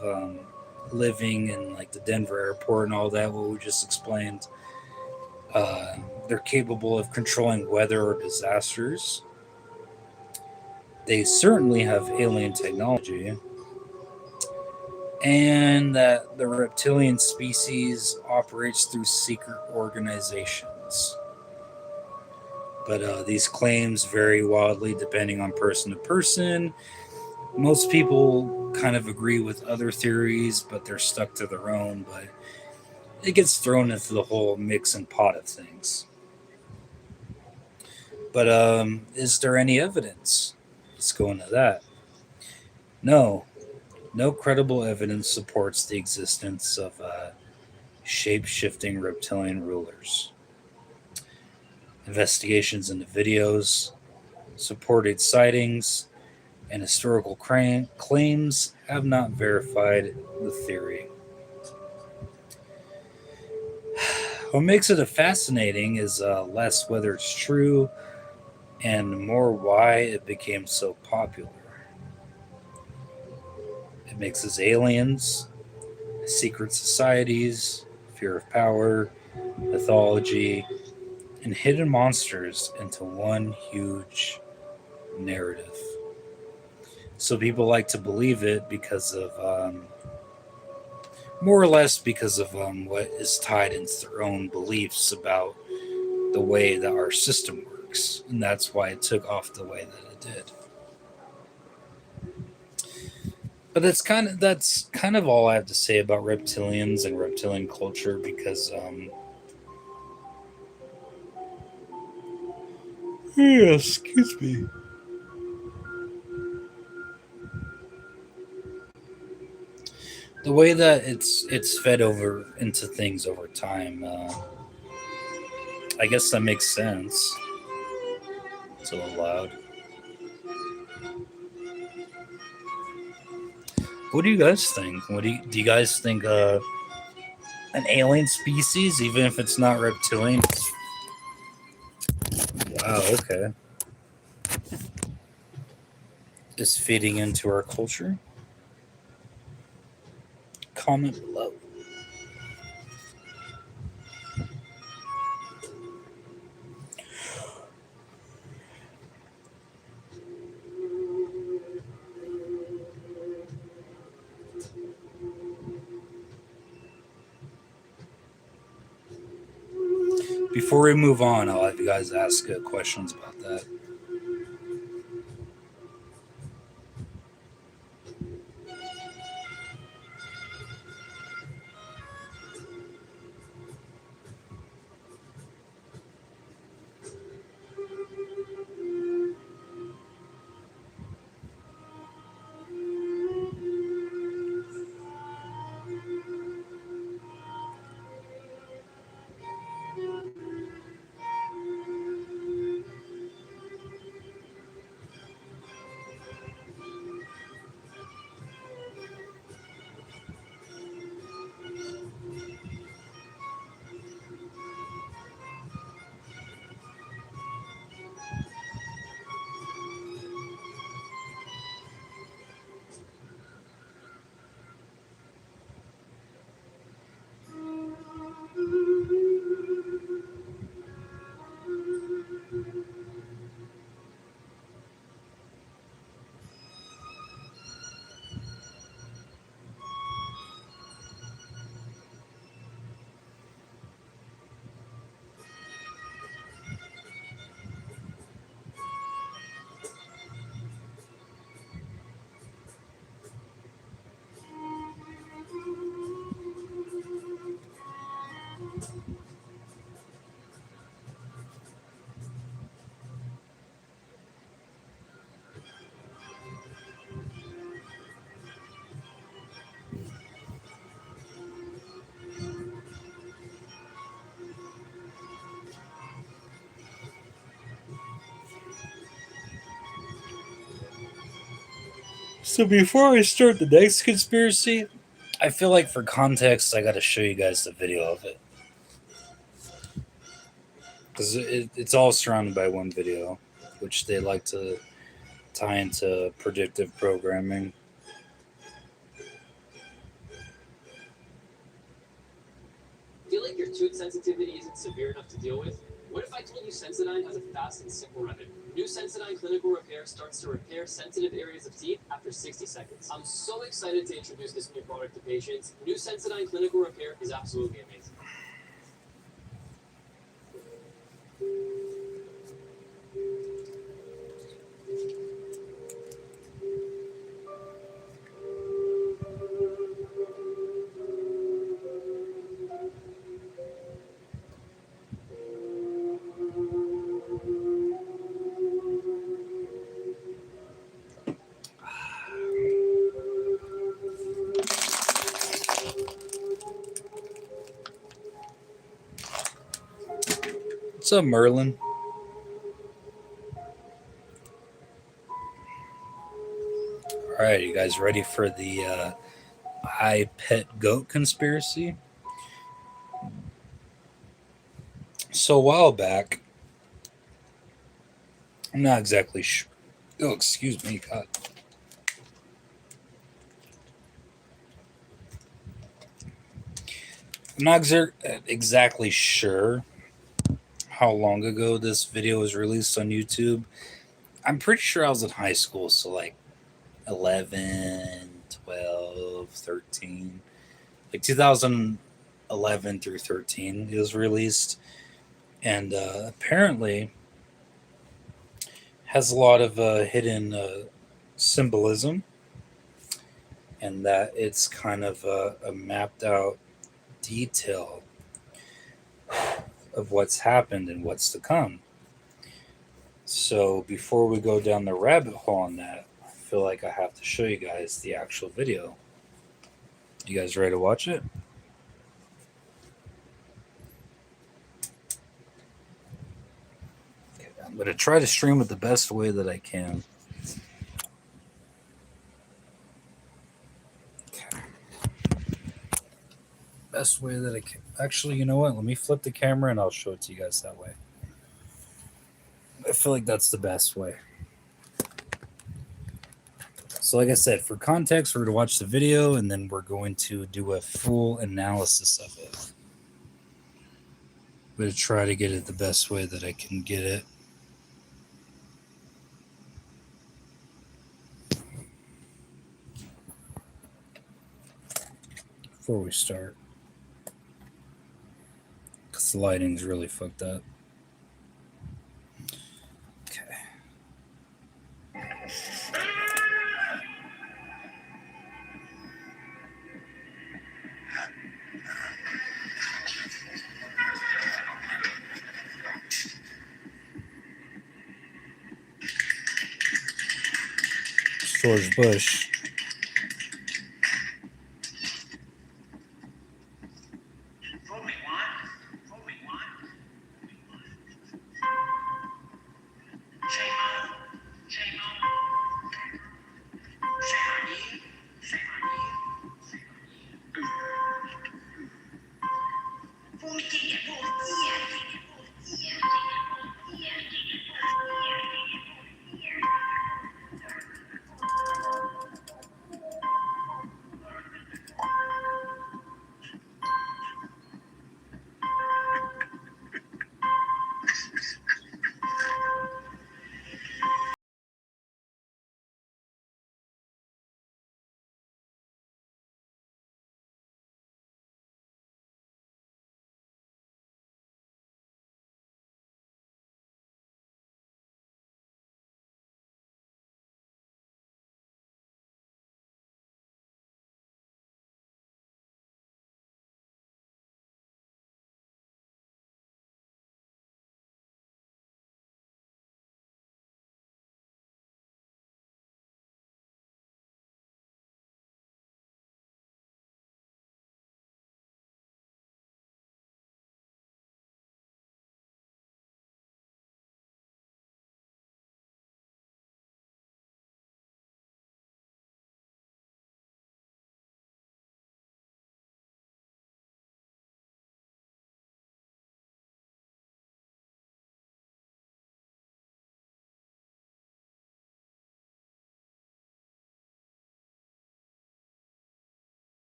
living in like the Denver airport and all that. What we just explained. They're capable of controlling weather or disasters. They certainly have alien technology, and that the reptilian species operates through secret organizations. But these claims vary wildly depending on person to person. Most people kind of agree with other theories, but they're stuck to their own. But it gets thrown into the whole mix and pot of things. But is there any evidence? Let's go into that. No, no credible evidence supports the existence of shape shifting reptilian rulers. Investigations into videos, supported sightings, and historical claims have not verified the theory. What makes it fascinating is less whether it's true, and more why it became so popular. It mixes aliens, secret societies, fear of power, mythology, and hidden monsters into one huge narrative. So people like to believe it because of, more or less, because of what is tied into their own beliefs about the way that our system works, and that's why it took off the way that it did. But that's kind of all I have to say about reptilians and reptilian culture because yeah, excuse me. The way that it's fed over into things over time, I guess that makes sense. It's a little loud. What do you guys think? Do you guys think an alien species, even if it's not reptilian? Wow, okay. Is fitting into our culture? Comment below. Before we move on, I'll have you guys ask questions about that. So before I start the next conspiracy, I feel like for context, I got to show you guys the video of it because it's all surrounded by one video, which they like to tie into predictive programming. Feel like your tooth sensitivity isn't severe enough to deal with? What if I told you Sensodyne has a fast and simple remedy? New Sensodyne Clinical Repair starts to repair sensitive areas of teeth after 60 seconds. I'm so excited to introduce this new product to patients. New Sensodyne Clinical Repair is absolutely amazing. What's up, Merlin? All right, you guys ready for the I pet goat conspiracy? So a while back, I'm not exactly sure. Oh, excuse me, God. I'm not exactly sure how long ago this video was released on YouTube. I'm pretty sure I was in high school, so like 11, 12, 13. Like 2011 through 13 it was released. And apparently has a lot of hidden symbolism, and that it's kind of a mapped out detail of what's happened and what's to come. So before we go down the rabbit hole on that, I feel like I have to show you guys the actual video. You guys ready to watch it? Okay, I'm going to try to stream it the best way that I can. Okay. Best way that I can. Actually, you know what? Let me flip the camera and I'll show it to you guys that way. I feel like that's the best way. So, like I said, for context, we're going to watch the video and then we're going to do a full analysis of it. I'm going to try to get it the best way that I can get it. Before we start, because the lighting's really fucked up. Okay. George Bush.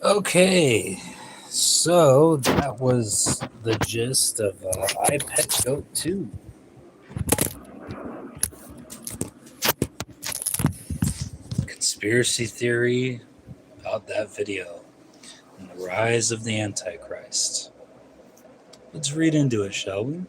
Okay, so that was the gist of I Pet Goat 2. Conspiracy theory about that video and the rise of the Antichrist. Let's read into it, shall we?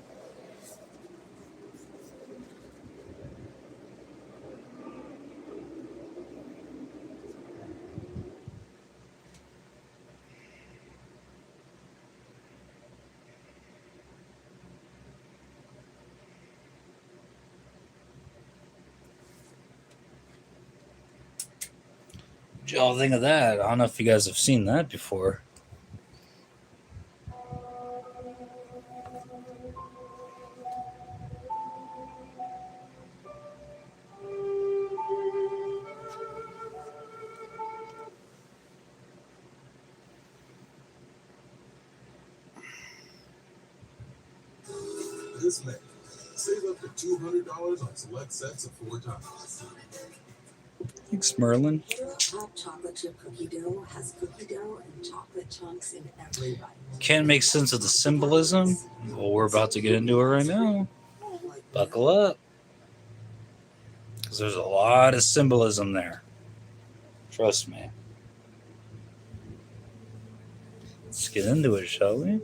What y'all think of that? I don't know if you guys have seen that before. This May, save up to $200 on select sets of 4 times. Thanks, Merlin. Hot chocolate chip cookie dough has cookie dough and chocolate chunks in every bite. Can't make sense of the symbolism? Well, we're about to get into it right now. Buckle up. Because there's a lot of symbolism there. Trust me. Let's get into it, shall we?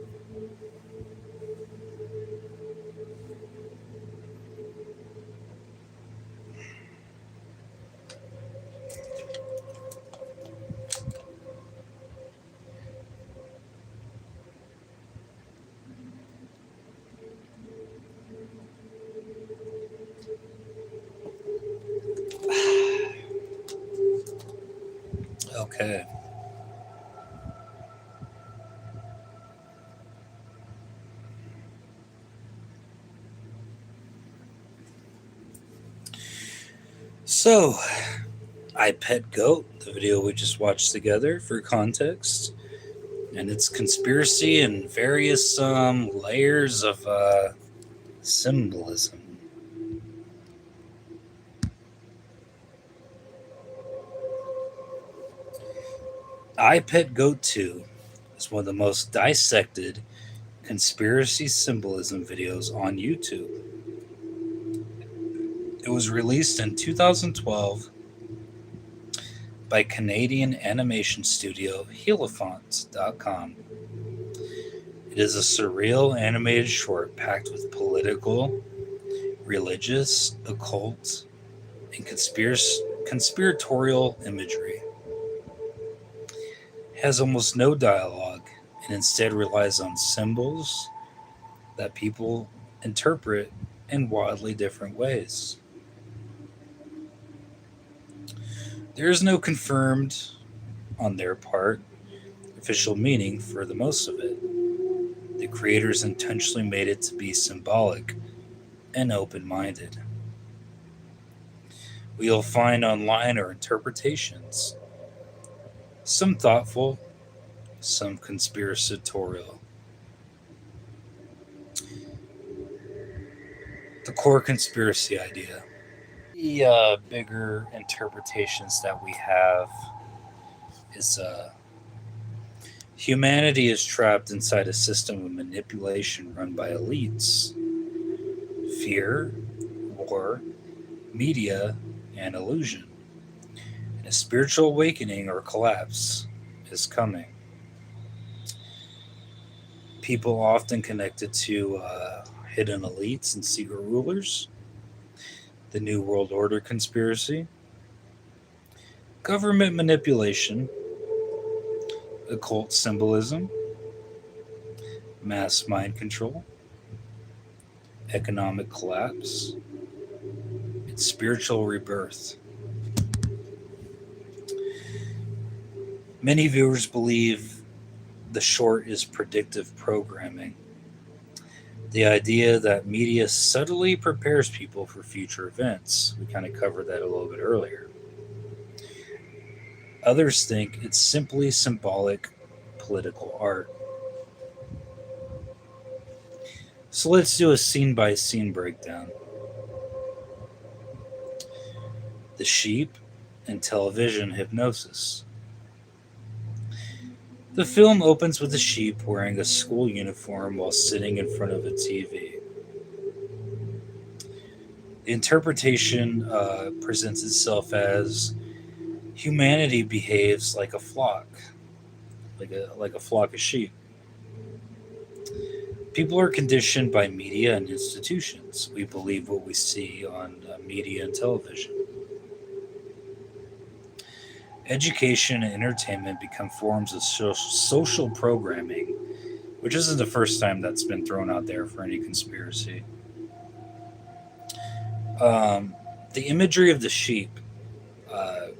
Okay. So, I Pet Goat, the video we just watched together for context, and its conspiracy and various layers of symbolism. I Pet Goat 2 is one of the most dissected conspiracy symbolism videos on YouTube. It was released in 2012 by Canadian animation studio Helifont.com. It is a surreal animated short packed with political, religious, occult, and conspiratorial imagery. It has almost no dialogue and instead relies on symbols that people interpret in wildly different ways. There is no confirmed, on their part, official meaning for the most of it. The creators intentionally made it to be symbolic and open minded. What you'll find online are interpretations, some thoughtful, some conspiratorial. The core conspiracy idea. The bigger interpretations that we have is humanity is trapped inside a system of manipulation run by elites. Fear, war, media, and illusion. And a spiritual awakening or collapse is coming. People often connected to hidden elites and secret rulers, the New World Order conspiracy, government manipulation, occult symbolism, mass mind control, economic collapse, and spiritual rebirth. Many viewers believe the short is predictive programming. The idea that media subtly prepares people for future events. We kind of covered that a little bit earlier. Others think it's simply symbolic political art. So let's do a scene by scene breakdown. The sheep and television hypnosis. The film opens with a sheep wearing a school uniform while sitting in front of a TV. The interpretation presents itself as humanity behaves like a flock, like a flock of sheep. People are conditioned by media and institutions. We believe what we see on media and television. Education and entertainment become forms of social programming, which isn't the first time that's been thrown out there for any conspiracy. Um, the imagery of the sheep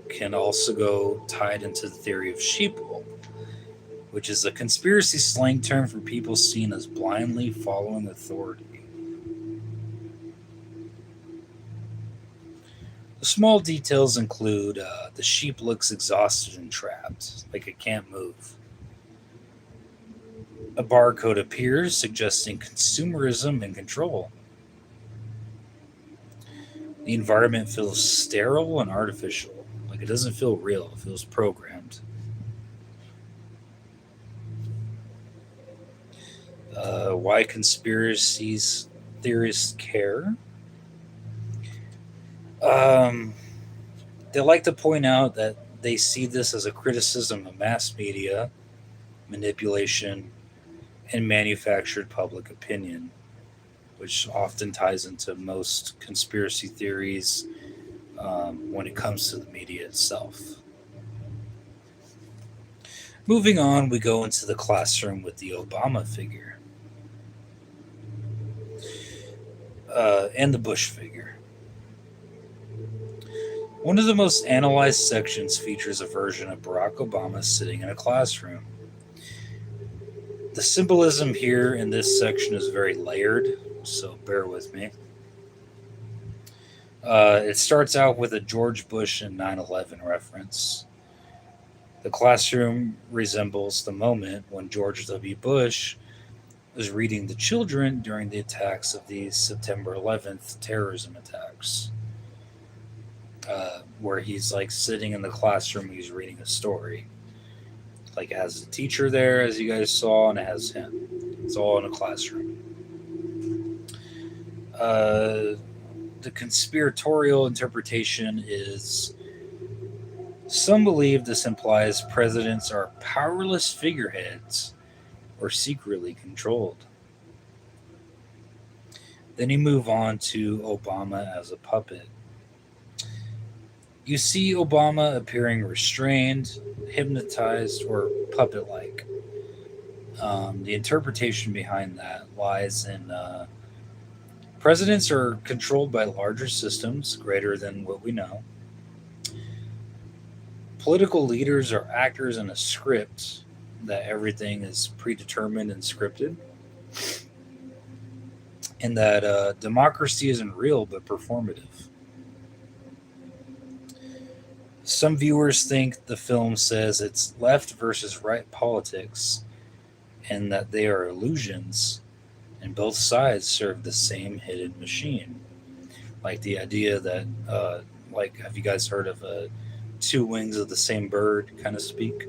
can also go tied into the theory of sheeple, which is a conspiracy slang term for people seen as blindly following authority. The small details include the sheep looks exhausted and trapped, like it can't move. A barcode appears, suggesting consumerism and control. The environment feels sterile and artificial, like it doesn't feel real, it feels programmed. Why conspiracies theorists care? Um, they like to point out that they see this as a criticism of mass media, manipulation, and manufactured public opinion, which often ties into most conspiracy theories when it comes to the media itself. Moving on, we go into the classroom with the Obama figure and the Bush figure. One of the most analyzed sections features a version of Barack Obama sitting in a classroom. The symbolism here in this section is very layered, so bear with me. It starts out with a George Bush and 9/11 reference. The classroom resembles the moment when George W. Bush was reading the children during the attacks of the September 11th terrorism attacks, where he's like sitting in the classroom, he's reading a story. Like it has the teacher there, as you guys saw, and it has him. It's all in a classroom. The conspiratorial interpretation is some believe this implies presidents are powerless figureheads or secretly controlled. Then you move on to Obama as a puppet. You see Obama appearing restrained, hypnotized, or puppet like. The interpretation behind that lies in presidents are controlled by larger systems greater than what we know. Political leaders are actors in a script that everything is predetermined and scripted, and that democracy isn't real but performative. Some viewers think the film says it's left versus right politics and that they are illusions, and both sides serve the same hidden machine. Like the idea that, like, have you guys heard of two wings of the same bird kind of speak?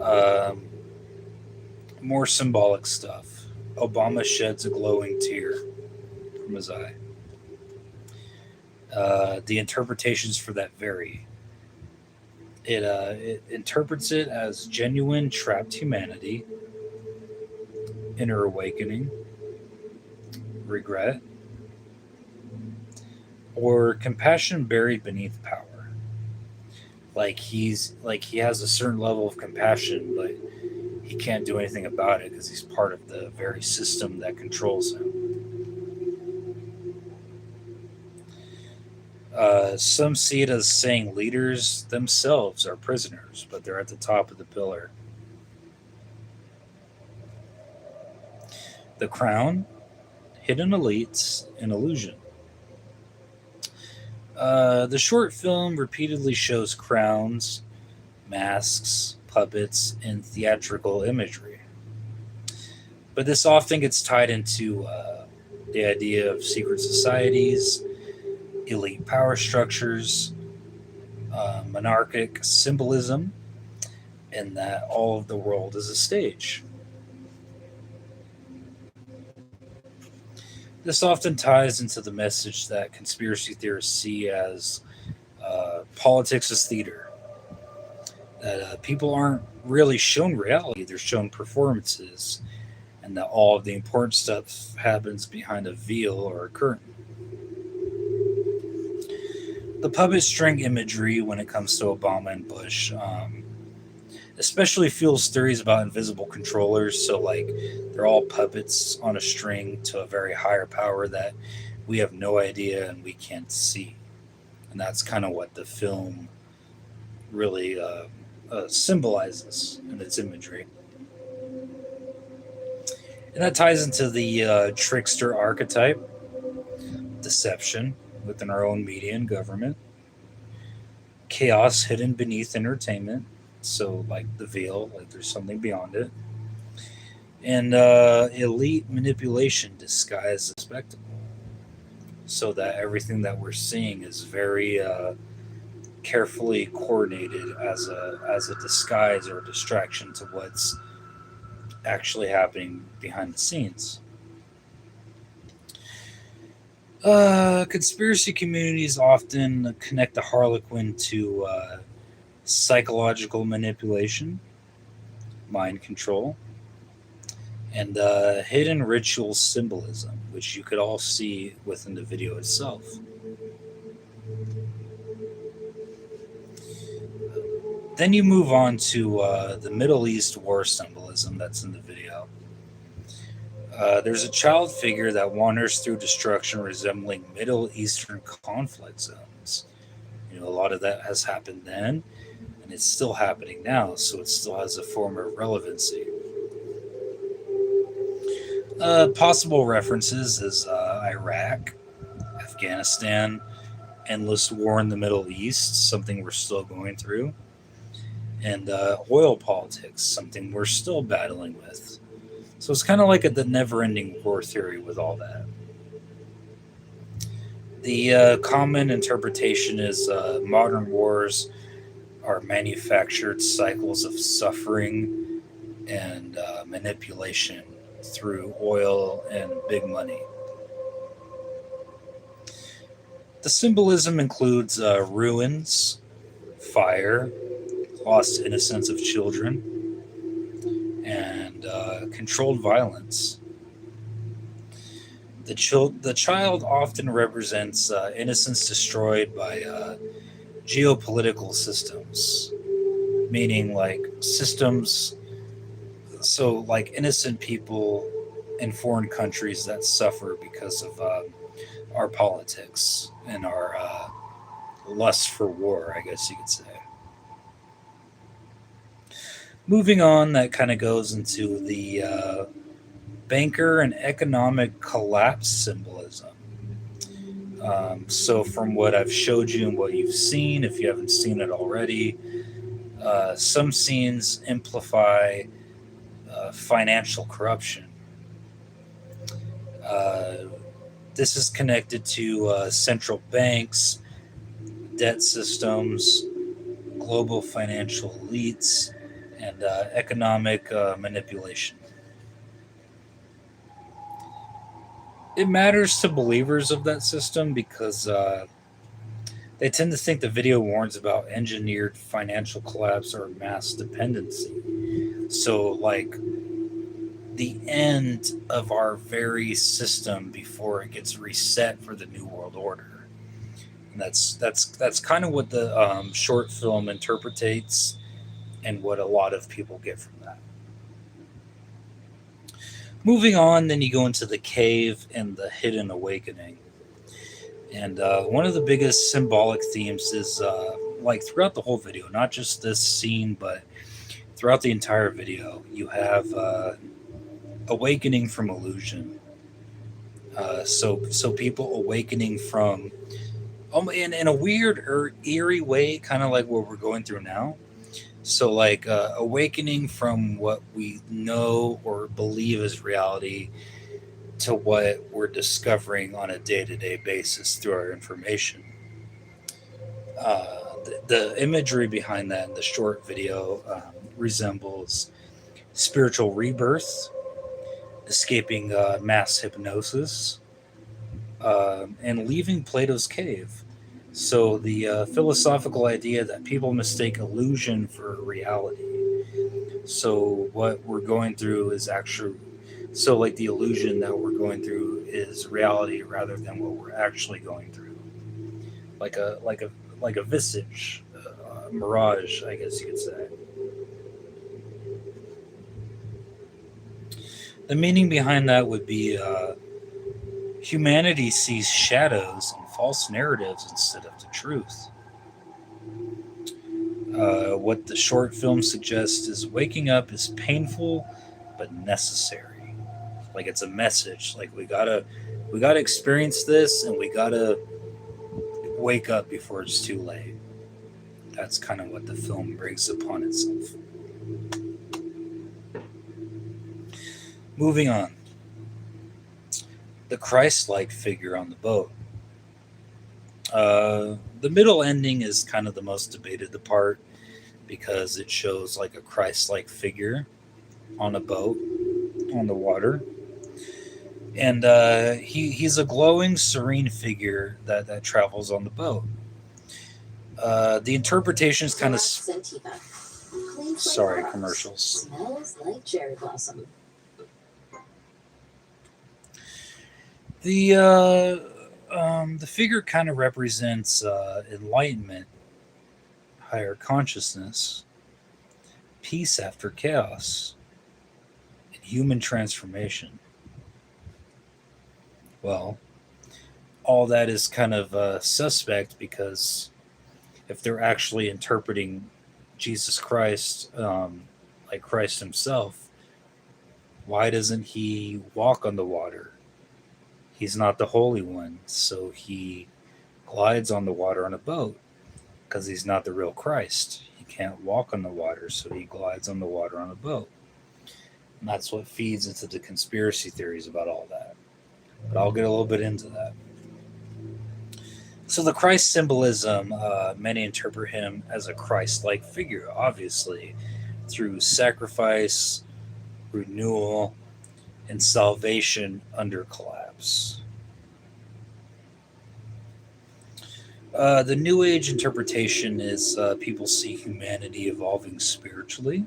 Um, More symbolic stuff. Obama sheds a glowing tear from his eye. The interpretations for that vary. It interprets it as genuine trapped humanity, inner awakening, regret, or compassion buried beneath power. Like he has a certain level of compassion, but he can't do anything about it because he's part of the very system that controls him. Some see it as saying leaders themselves are prisoners, but they're at the top of the pillar. The crown, hidden elites, and illusion. The short film repeatedly shows crowns, masks, puppets, and theatrical imagery. But this often gets tied into the idea of secret societies, elite power structures, monarchic symbolism, and that all of the world is a stage. This often ties into the message that conspiracy theorists see as politics is theater. That people aren't really shown reality, they're shown performances, and that all of the important stuff happens behind a veil or a curtain. The puppet string imagery when it comes to Obama and Bush, especially fuels theories about invisible controllers. So, like, they're all puppets on a string to a very higher power that we have no idea and we can't see. And that's kind of what the film really symbolizes in its imagery. And that ties into the trickster archetype, deception within our own media and government, chaos hidden beneath entertainment. So, like the veil, like there's something beyond it, and elite manipulation disguised as spectacle. So that everything that we're seeing is very carefully coordinated as a disguise or a distraction to what's actually happening behind the scenes. Conspiracy communities often connect the Harlequin to psychological manipulation, mind control, and hidden ritual symbolism, which you could all see within the video itself. Then you move on to the Middle East war symbolism that's in the video. There's a child figure that wanders through destruction resembling Middle Eastern conflict zones. You know, a lot of that has happened then, and it's still happening now, so it still has a form of relevancy. Possible references is Iraq, Afghanistan, endless war in the Middle East, something we're still going through, and oil politics, something we're still battling with. So it's kind of like the never-ending war theory with all that. The common interpretation is modern wars are manufactured cycles of suffering and manipulation through oil and big money. The symbolism includes ruins, fire, lost innocence of children, and controlled violence. The child often represents innocence destroyed by geopolitical systems, meaning like systems, so like innocent people in foreign countries that suffer because of our politics and our lust for war, I guess you could say. Moving on, that kind of goes into the banker and economic collapse symbolism. So, from what I've showed you and what you've seen, if you haven't seen it already, some scenes amplify financial corruption. Uh, this is connected to central banks, debt systems, global financial elites, and economic manipulation. It matters to believers of that system because they tend to think the video warns about engineered financial collapse or mass dependency. So, like, the end of our very system before it gets reset for the new world order. And that's kind of what the short film interpretates, and what a lot of people get from that. Moving on, then you go into the cave and the hidden awakening. And one of the biggest symbolic themes is like throughout the whole video, not just this scene, but throughout the entire video, you have awakening from illusion. So people awakening from, in a weird or eerie way, kind of like what we're going through now. So, like, awakening from what we know or believe is reality to what we're discovering on a day to day basis through our information. The imagery behind that in the short video resembles spiritual rebirth, escaping mass hypnosis, and leaving Plato's cave. So the philosophical idea that people mistake illusion for reality. So what we're going through is actually, so like the illusion that we're going through is reality rather than what we're actually going through. Like a visage, mirage, I guess you could say. The meaning behind that would be humanity sees shadows and false narratives instead of the truth. What the short film suggests is waking up is painful but necessary. Like it's a message. Like we gotta experience this, and we gotta wake up before it's too late. That's kind of what the film brings upon itself. Moving on. The Christ-like figure on the boat. The middle ending is kind of the most debated part because it shows like a Christ-like figure on a boat on the water, and he's a glowing, serene figure that travels on the boat. The interpretation is kind of Sentiva. Clean sorry, flavor. commercials. Smells like cherry blossom. The figure kind of represents enlightenment, higher consciousness, peace after chaos, and human transformation. Well, all that is kind of suspect because if they're actually interpreting Jesus Christ like Christ himself, why doesn't he walk on the water? He's not the Holy One, so he glides on the water on a boat because he's not the real Christ. He can't walk on the water, so he glides on the water on a boat. And that's what feeds into the conspiracy theories about all that. But I'll get a little bit into that. So the Christ symbolism, many interpret him as a Christ-like figure, obviously, through sacrifice, renewal, and salvation under collapse. The New Age interpretation is people see humanity evolving spiritually,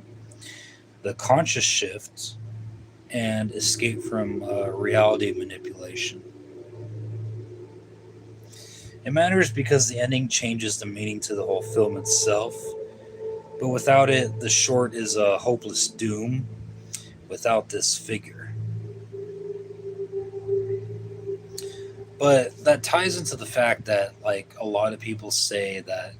the conscious shift, and escape from reality manipulation. It matters because the ending changes the meaning to the whole film itself, but without it, the short is a hopeless doom without this figure. But that ties into the fact that, like, a lot of people say that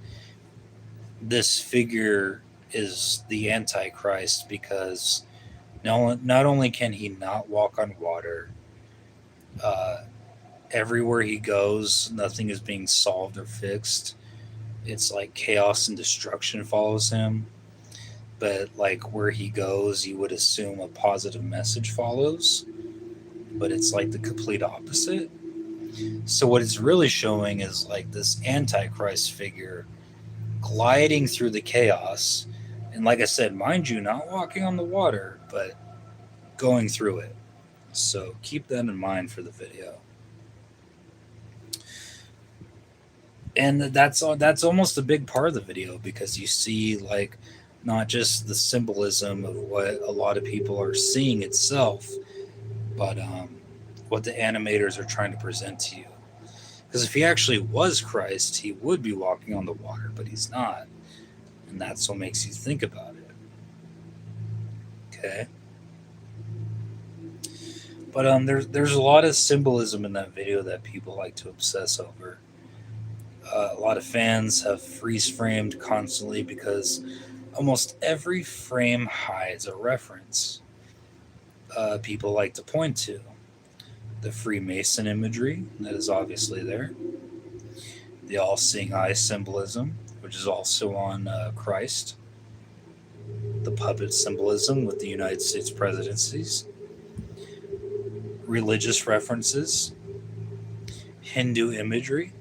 this figure is the Antichrist because not only can he not walk on water, everywhere he goes, nothing is being solved or fixed. It's like chaos and destruction follows him. But, like, where he goes, you would assume a positive message follows, but it's like the complete opposite. So what it's really showing is like this Antichrist figure gliding through the chaos. And like I said, mind you, not walking on the water, but going through it. So keep that in mind for the video. And that's almost a big part of the video because you see like not just the symbolism of what a lot of people are seeing itself, but what the animators are trying to present to you. Because if he actually was Christ, he would be walking on the water, but he's not. And that's what makes you think about it. Okay? But there's a lot of symbolism in that video that people like to obsess over. A lot of fans have freeze-framed constantly because almost every frame hides a reference. People like to point to the Freemason imagery that is obviously there, the all-seeing eye symbolism, which is also on Christ, the puppet symbolism with the United States presidencies, religious references, Hindu imagery,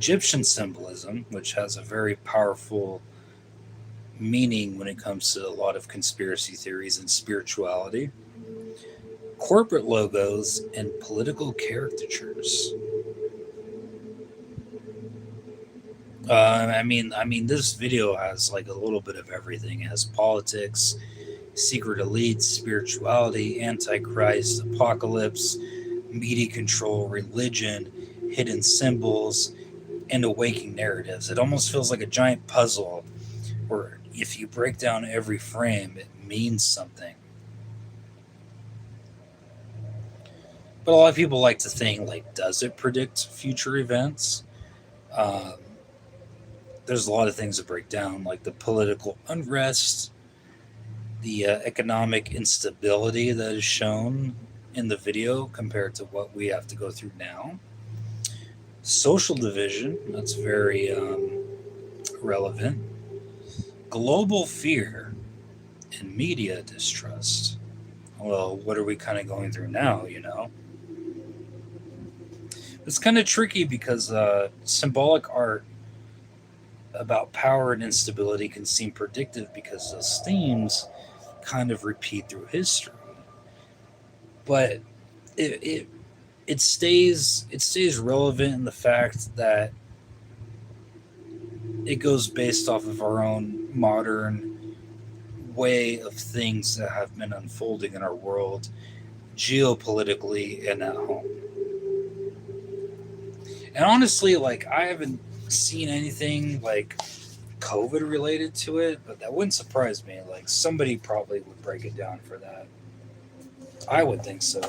Egyptian symbolism, which has a very powerful meaning when it comes to a lot of conspiracy theories and spirituality, corporate logos, and political caricatures. I mean, this video has like a little bit of everything. It has politics, secret elites, spirituality, antichrist, apocalypse, media control, religion, hidden symbols, and awakening narratives. It almost feels like a giant puzzle where if you break down every frame, it means something. But a lot of people like to think, like, does it predict future events? Um, there's a lot of things to break down, like the political unrest, the economic instability that is shown in the video compared to what we have to go through now. Social division, that's very relevant. Global fear and media distrust. Well, what are we kind of going through now, you know? It's kind of tricky because symbolic art about power and instability can seem predictive because those themes kind of repeat through history. But it, it it stays relevant in the fact that it goes based off of our own modern way of things that have been unfolding in our world geopolitically and at home. And honestly, like I haven't seen anything like COVID related to it, but that wouldn't surprise me. Like somebody probably would break it down for that. I would think so.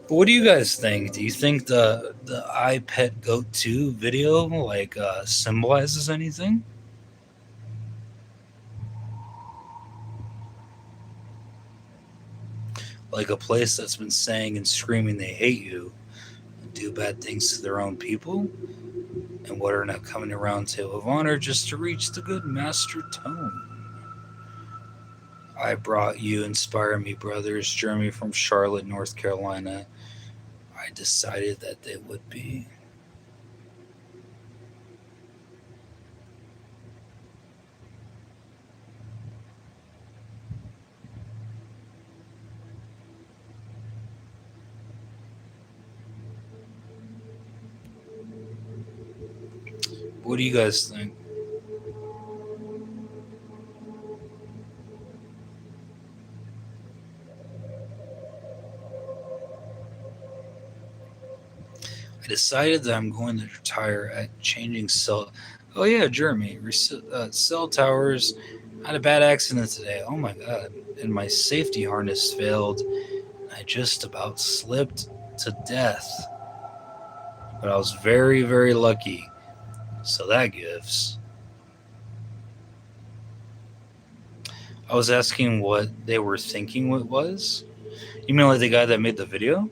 But what do you guys think? Do you think the I Pet Goat 2 video like symbolizes anything? Like a place that's been saying and screaming they hate you, do bad things to their own people, and what are not coming around tale of honor just to reach the good master tone. I brought you Inspire Me Brothers, Jeremy from Charlotte, North Carolina. I decided that they would be. What do you guys think? I decided that I'm going to retire at changing cell. Oh yeah, Jeremy, cell towers. I had a bad accident today. Oh my god! And my safety harness failed. I just about slipped to death. But I was very, very lucky. So that gives. I was asking what they were thinking it was. You mean like the guy that made the video?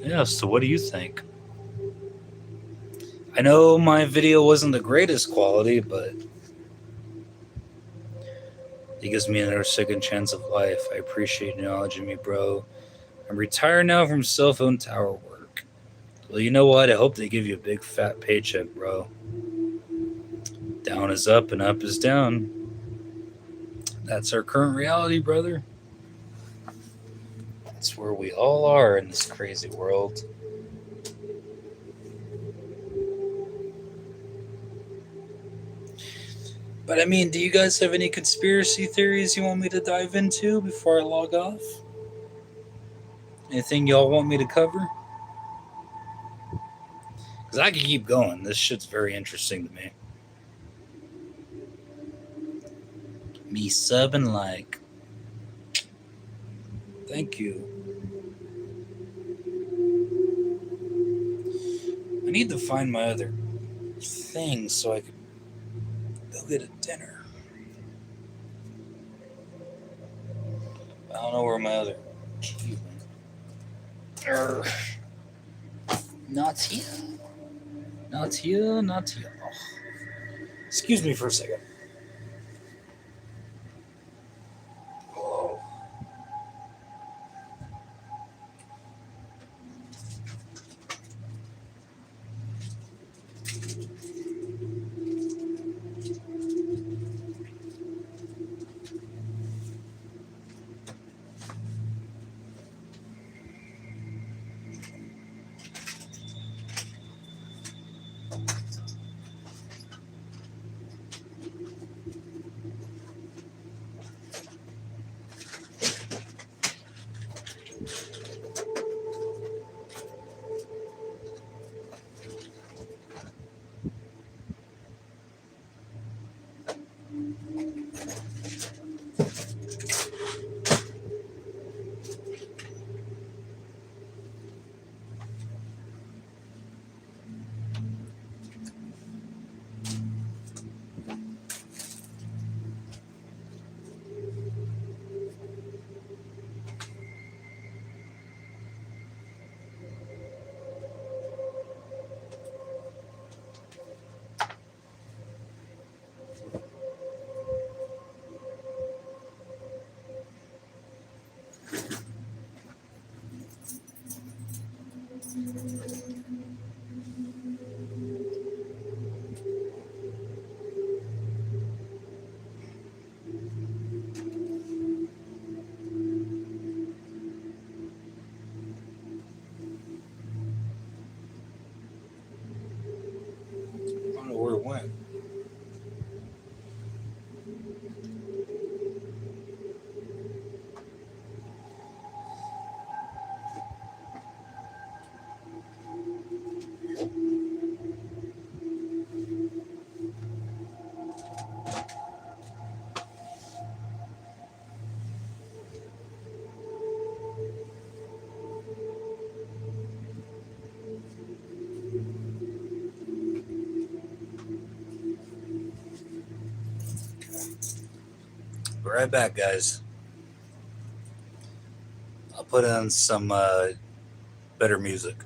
Yeah, so what do you think? I know my video wasn't the greatest quality, but it gives me another second chance of life. I appreciate you acknowledging me, bro. I'm retired now from cell phone tower work. Well, you know what? I hope they give you a big fat paycheck, bro. Down is up and up is down. That's our current reality, brother. That's where we all are in this crazy world. But I mean, do you guys have any conspiracy theories you want me to dive into before I log off? Anything y'all want me to cover? Because I could keep going. This shit's very interesting to me. Me sub and like. Thank you. I need to find my other thing so I could go get a dinner. I don't know where my other key went. Not here. Not here, not here. Oh. Excuse me for a second. Oh. right back, guys. I'll put on some better music.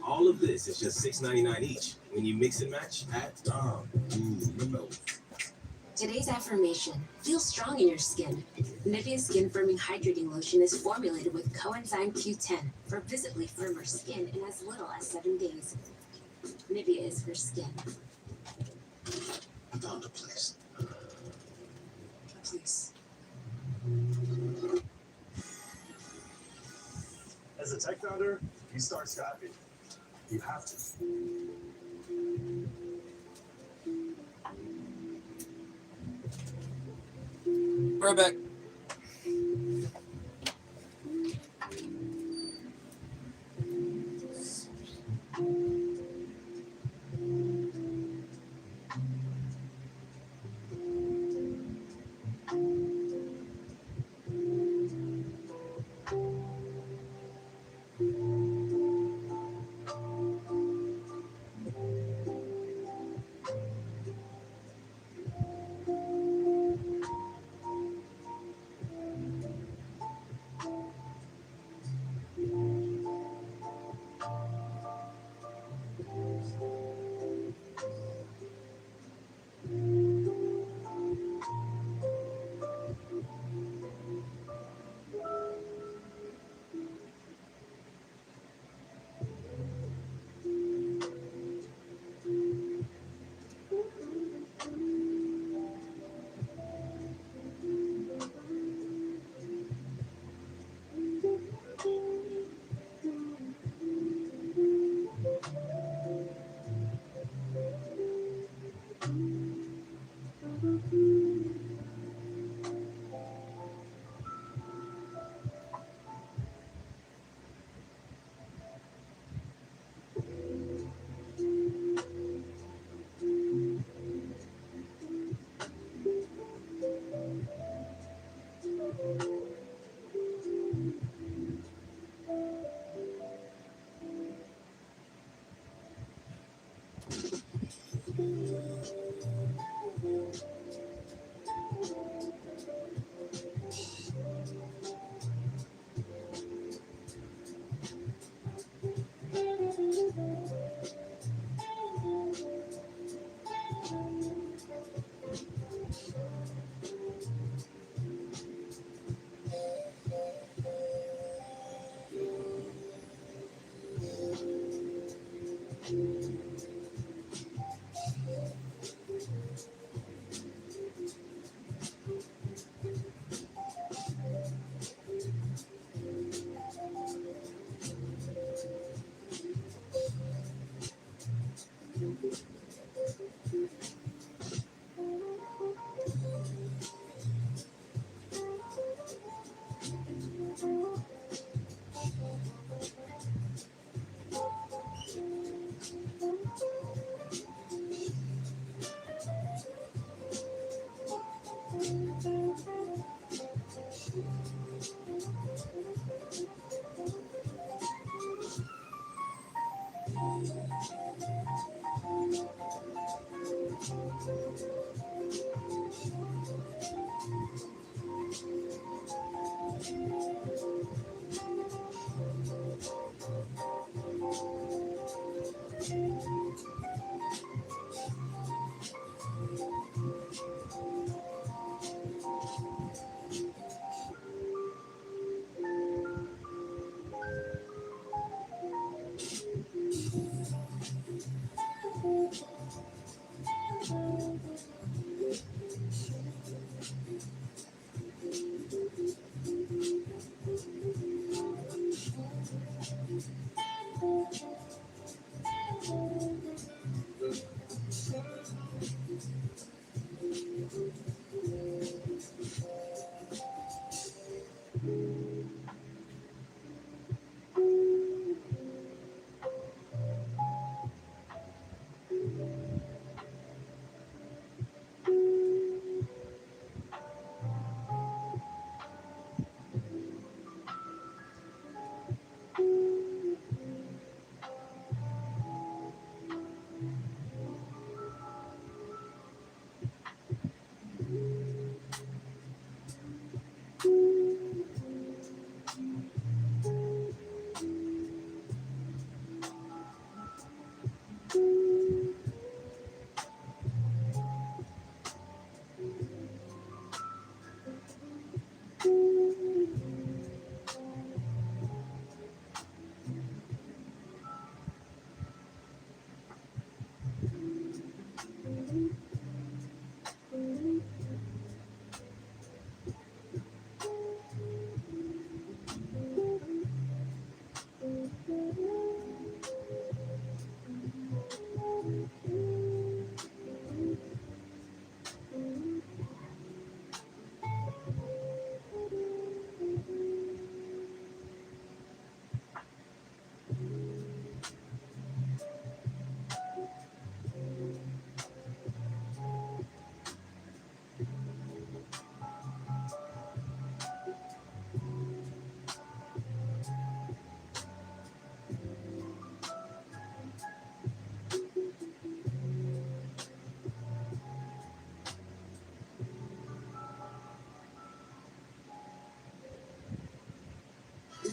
All of this is just $6.99 each. When you mix and match at Today's affirmation: feel strong in your skin. Nivea Skin Firming Hydrating Lotion is formulated with coenzyme Q10 for visibly firmer skin in as little as 7 days. Nivea is for skin. I found a place. Please. As a tech founder, you start scrappy. You have to. Right back.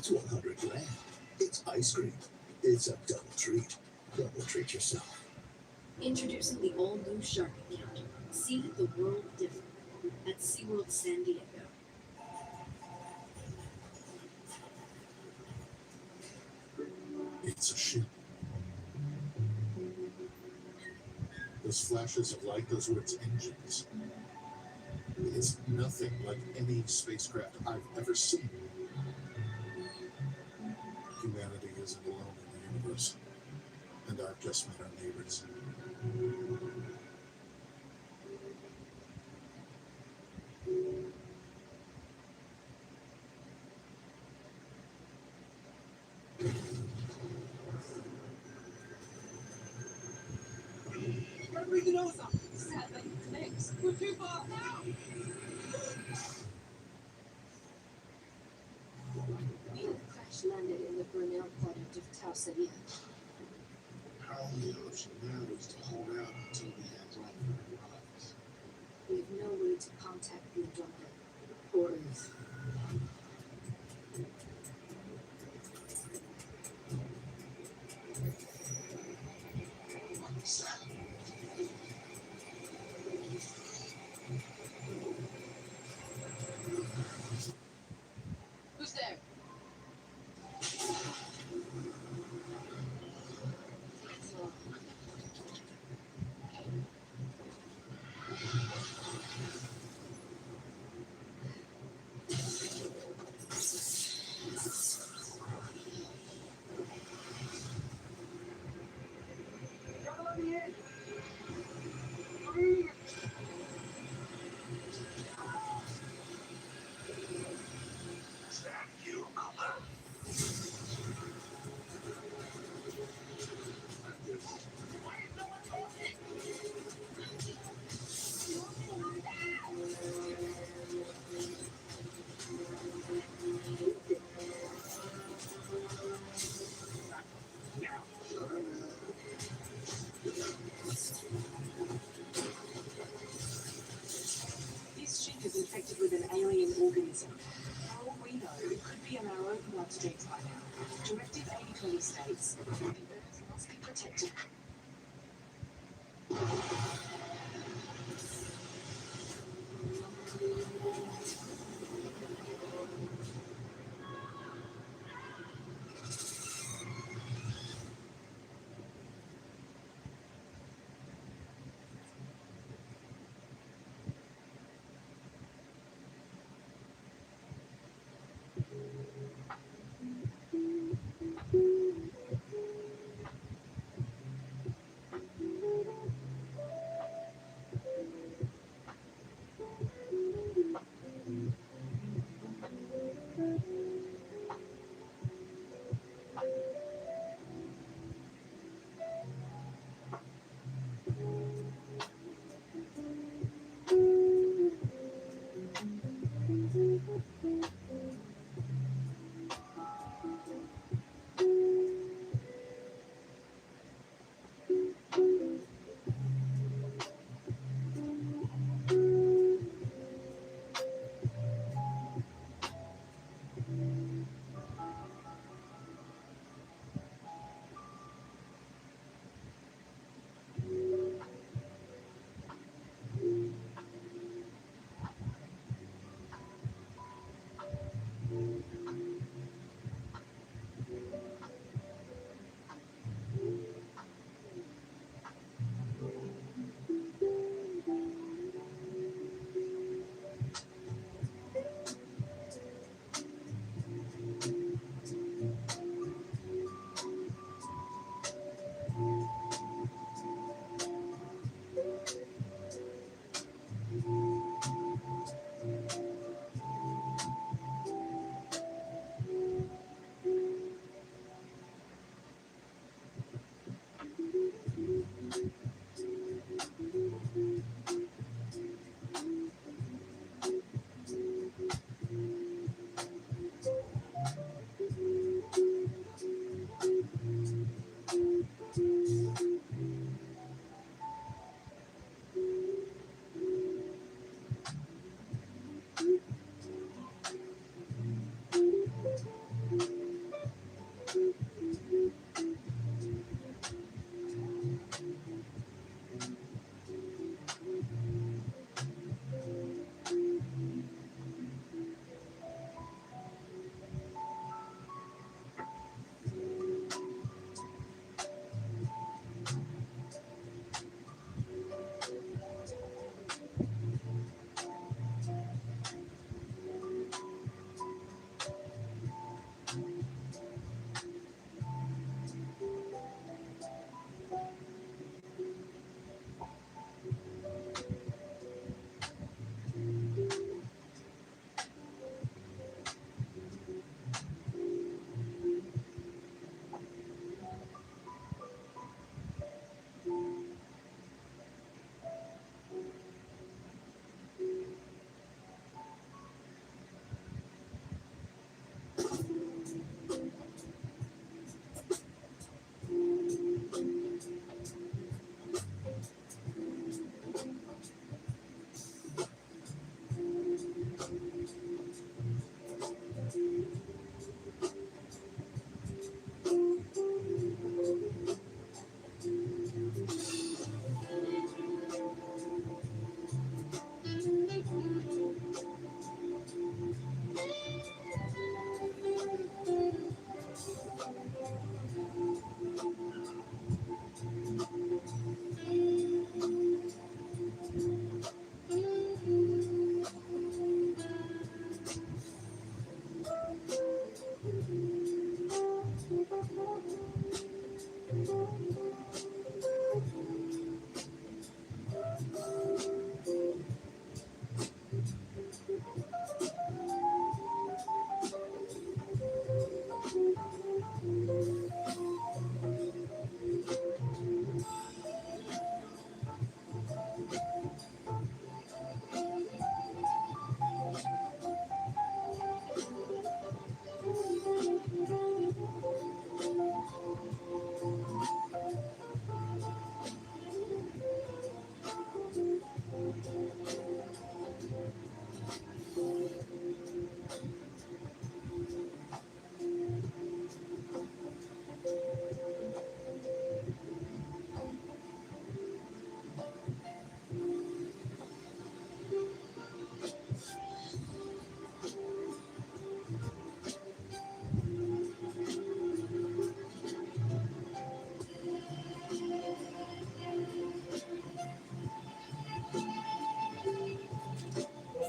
It's 100 grand. It's ice cream. It's a double treat. Double treat yourself. Introducing the all-new Shark Account. See the world different at SeaWorld San Diego. It's a ship. Those flashes of light, those are its engines. It's nothing like any spacecraft I've ever seen. Humanity isn't alone in the universe, and I've just met our neighbors. Gotta bring the nose up. Sadly, thanks. We're too far now. We have crash landed in the Brunel quadrant of Tau Ceti. Our only option now is to hold out until we have light for our lives. We have no way to contact the Andromeda or Earth. Who's there? Gotta let me in. Please. Is that you, Cooper? This ship is infected with an alien organism. For all we know, it could be in our own bloodstreams by now. Directive 8020 states, the Earth must be protected.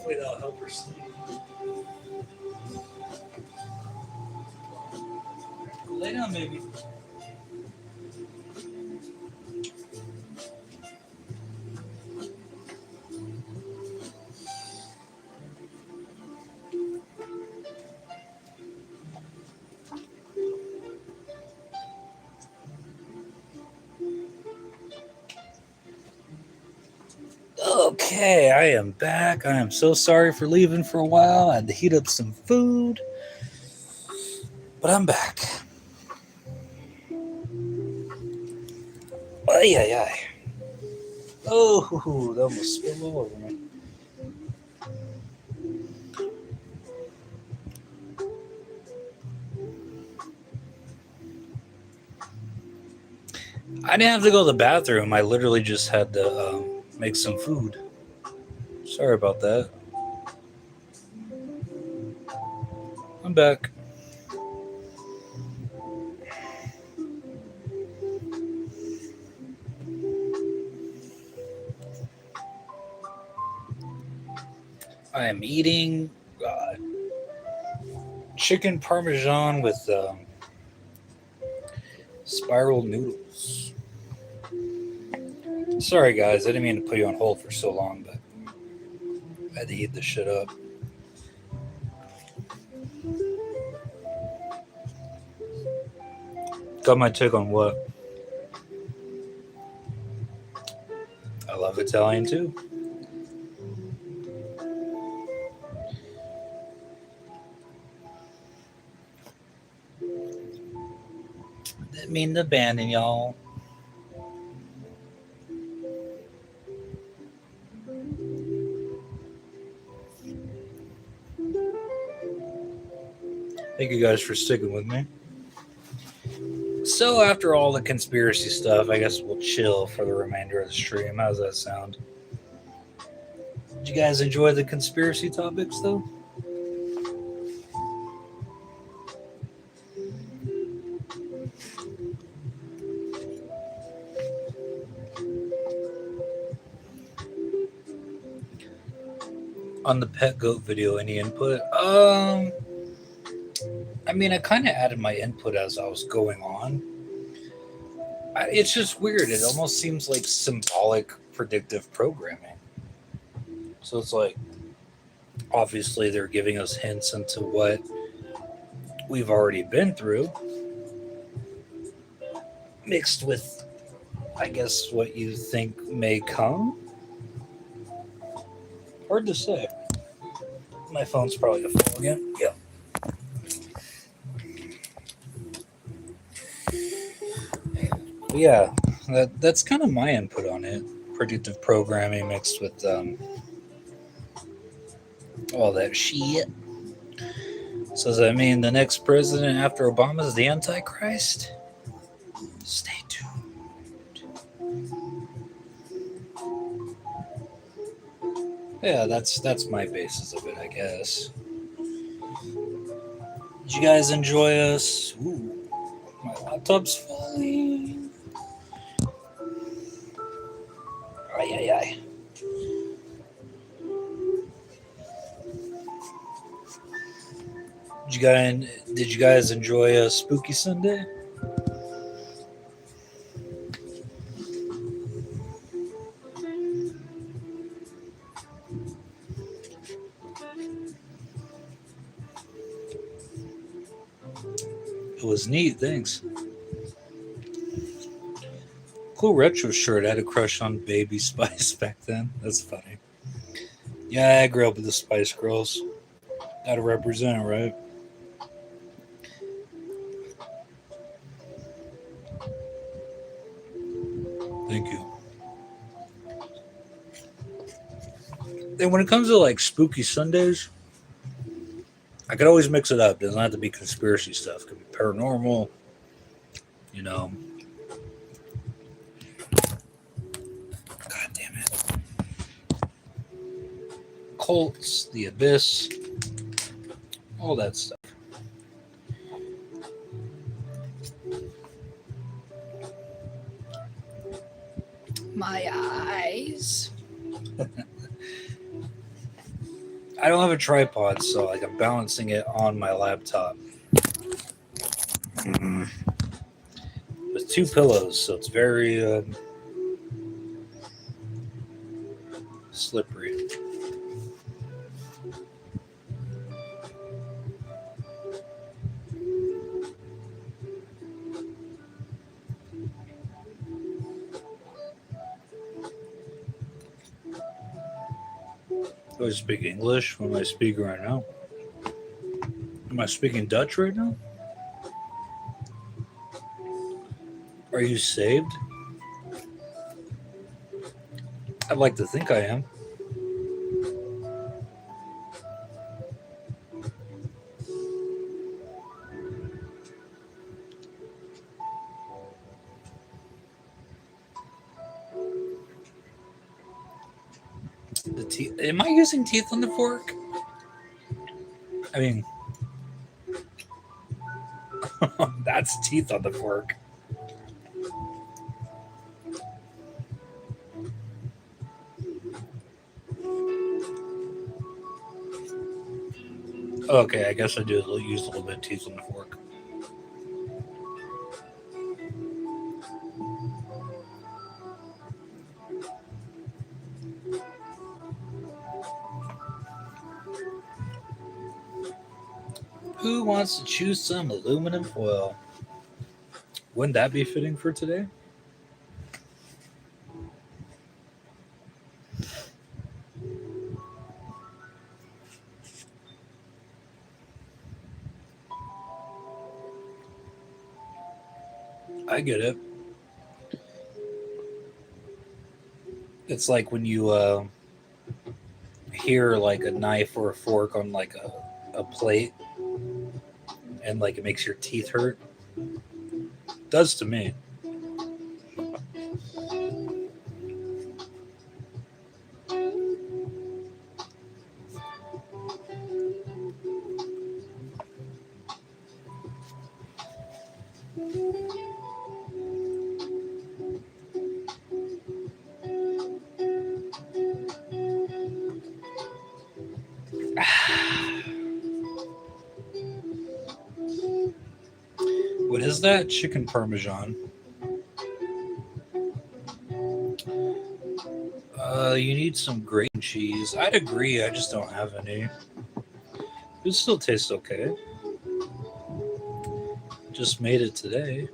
Hopefully that'll help her sleep. Lay down, baby. Okay, I am back. I am so sorry for leaving for a while. I had to heat up some food, but I'm back. Ay, ay, ay. Oh, that almost spilled all over me. I didn't have to go to the bathroom. I literally just had to make some food. Sorry about that. I'm back. I am eating chicken parmesan with spiral noodles. Sorry, guys. I didn't mean to put you on hold for so long, but I had to eat this shit up. Got my take on what? I love Italian too. Didn't mean to abandon y'all. Thank you guys for sticking with me. So after all the conspiracy stuff, I guess we'll chill for the remainder of the stream. How's that sound? Did you guys enjoy the conspiracy topics though? On the pet goat video, any input? I mean, I kind of added my input as I was going on. It's just weird. It almost seems like symbolic predictive programming. So it's like, obviously, they're giving us hints into what we've already been through, mixed with, I guess, what you think may come. Hard to say. My phone's probably gonna fall again. Yep. But yeah, that's kind of my input on it. Predictive programming mixed with all that shit. So does that mean the next president after Obama is the Antichrist? Stay tuned. Yeah, that's my basis of it, I guess. Did you guys enjoy us? Ooh, my laptop's falling. Ay, ay, ay. Did you guys enjoy a Spooky Sunday? It was neat, thanks. Cool retro shirt. I had a crush on Baby Spice back then. That's funny. Yeah, I grew up with the Spice Girls. Gotta represent, right? Thank you. And when it comes to like spooky Sundays, I could always mix it up. It doesn't have to be conspiracy stuff. It could be paranormal, you know. God damn it. Cults, the abyss, all that stuff. My eyes. I don't have a tripod, so like I'm balancing it on my laptop with two pillows, so it's very slippery. Do I speak English? What am I speaking right now? Am I speaking Dutch right now? Are you saved? I'd like to think I am. The teeth. Am I using teeth on the fork? I mean, that's teeth on the fork. Okay, I guess I do use a little bit of teeth on the fork. Who wants to choose some aluminum foil? Wouldn't that be fitting for today? I get it. It's like when you hear like a knife or a fork on like a plate and like it makes your teeth hurt. It does to me. What is that? Chicken parmesan. You need some grating cheese. I'd agree. I just don't have any. It still tastes okay. Just made it today.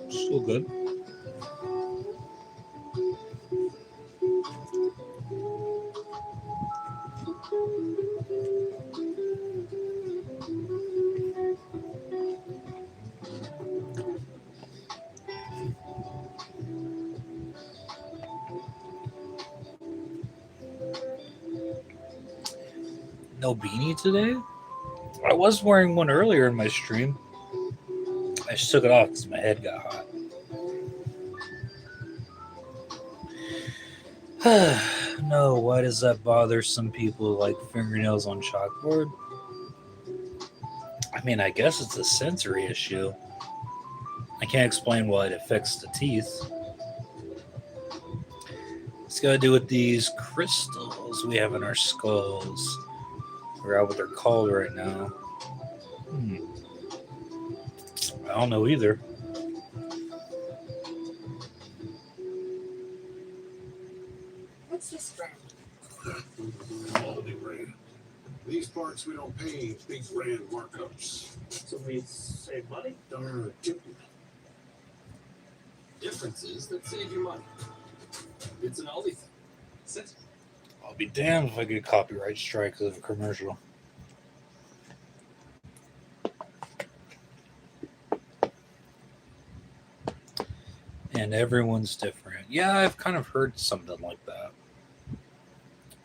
Still good. No beanie today? I was wearing one earlier in my stream. I just took it off because my head got hot. No, why does that bother some people like fingernails on chalkboard? I mean, I guess it's a sensory issue. I can't explain why it affects the teeth. It's got to do with these crystals we have in our skulls. I forgot what they're called right now. I don't know either. What's this brand? Quality brand. These parts we don't pay big brand markups. So we save money? Darn typical. Differences that save you money. It's an Aldi thing. Sit. I'll be damned if I get a copyright strike because of a commercial. And everyone's different. Yeah, I've kind of heard something like that.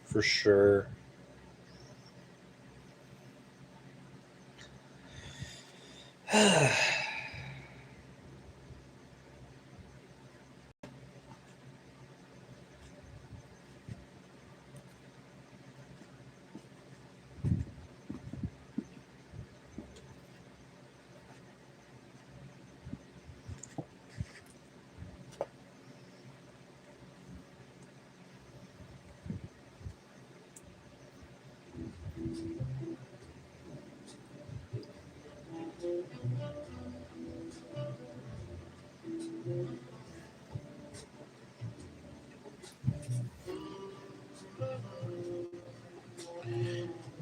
For sure.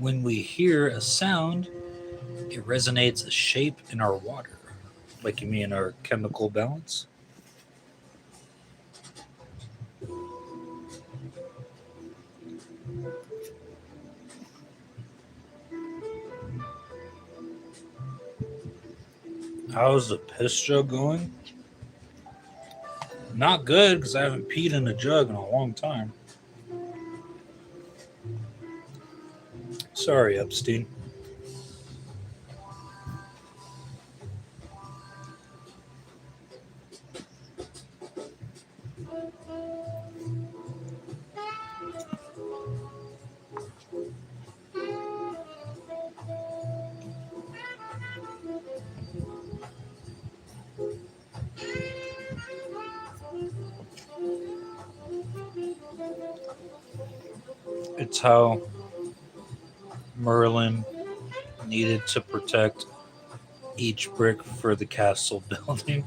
When we hear a sound, it resonates a shape in our water. Like you mean our chemical balance? How's the piss jug going? Not good because I haven't peed in a jug in a long time. Sorry, Epstein. It's how Merlin needed to protect each brick for the castle building.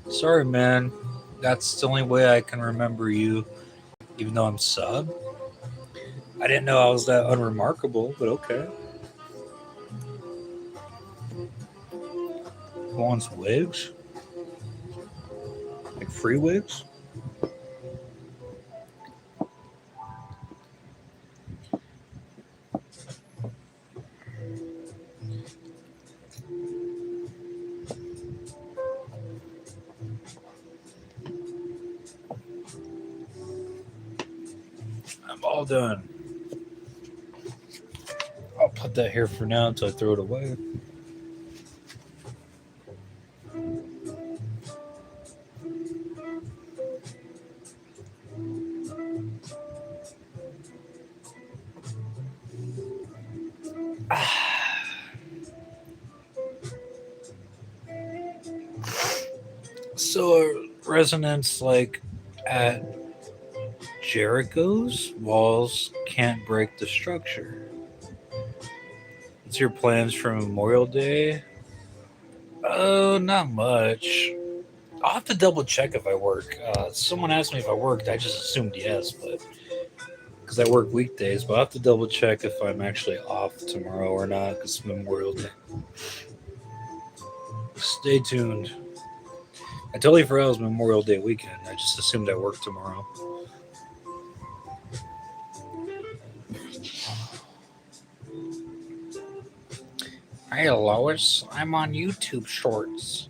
Sorry, man. That's the only way I can remember you, even though I'm sub. I didn't know I was that unremarkable, but okay. Who wants wigs? Like free wigs? I'm all done. I'll put that here for now until I throw it away. So are resonance like at Jericho's walls can't break the structure. What's your plans for Memorial Day? Oh, not much. I'll have to double check if I work. Someone asked me if I worked. I just assumed yes, but because I work weekdays, but I'll have to double check if I'm actually off tomorrow or not because it's Memorial Day. Stay tuned. I totally forgot it was Memorial Day weekend. I just assumed I worked tomorrow. Hey, Lois. I'm on YouTube Shorts.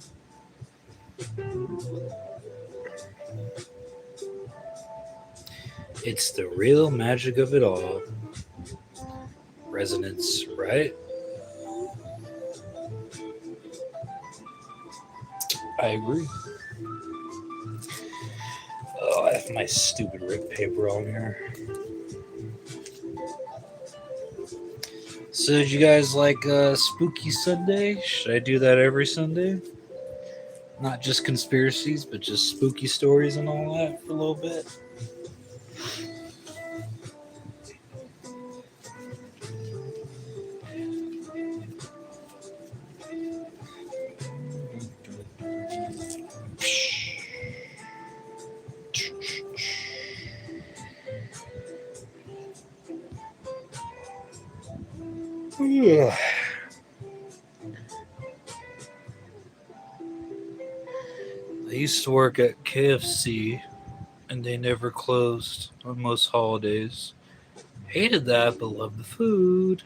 It's the real magic of it all. Resonance, right? I agree. Oh, I have my stupid rip paper on here. So, did you guys like Spooky Sunday? Should I do that every Sunday? Not just conspiracies, but just spooky stories and all that for a little bit. Yeah. I used to work at KFC and they never closed on most holidays. Hated that, but loved the food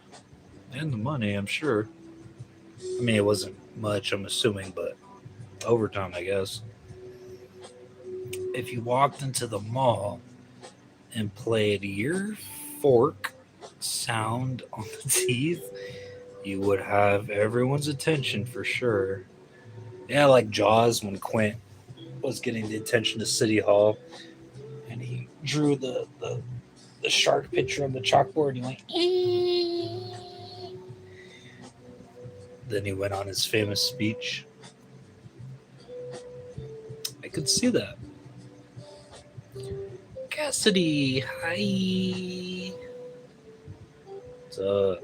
and the money, I'm sure. I mean, it wasn't much, I'm assuming, but overtime, I guess. If you walked into the mall and played your fork sound on the teeth, you would have everyone's attention for sure. Yeah, like Jaws when Quint was getting the attention to City Hall and he drew the shark picture on the chalkboard and he went, "Ee." Then he went on his famous speech. I could see that. Cassidy, hi. What's up?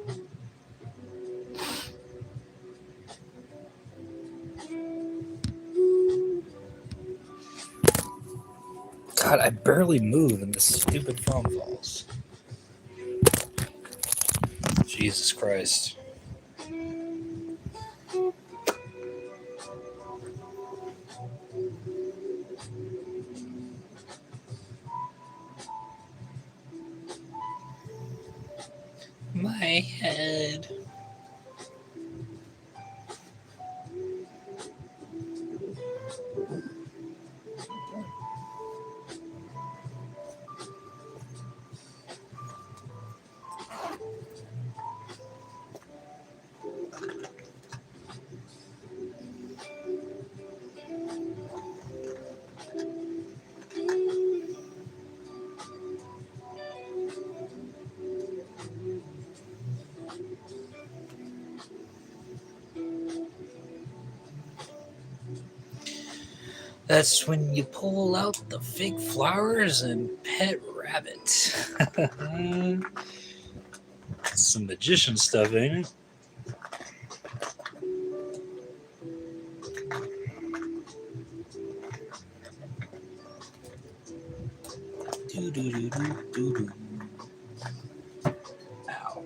God, I barely move and this stupid phone falls. Jesus Christ. My head. That's when you pull out the fake flowers and pet rabbit. Some magician stuff, ain't it? Do do do do do do. Ow.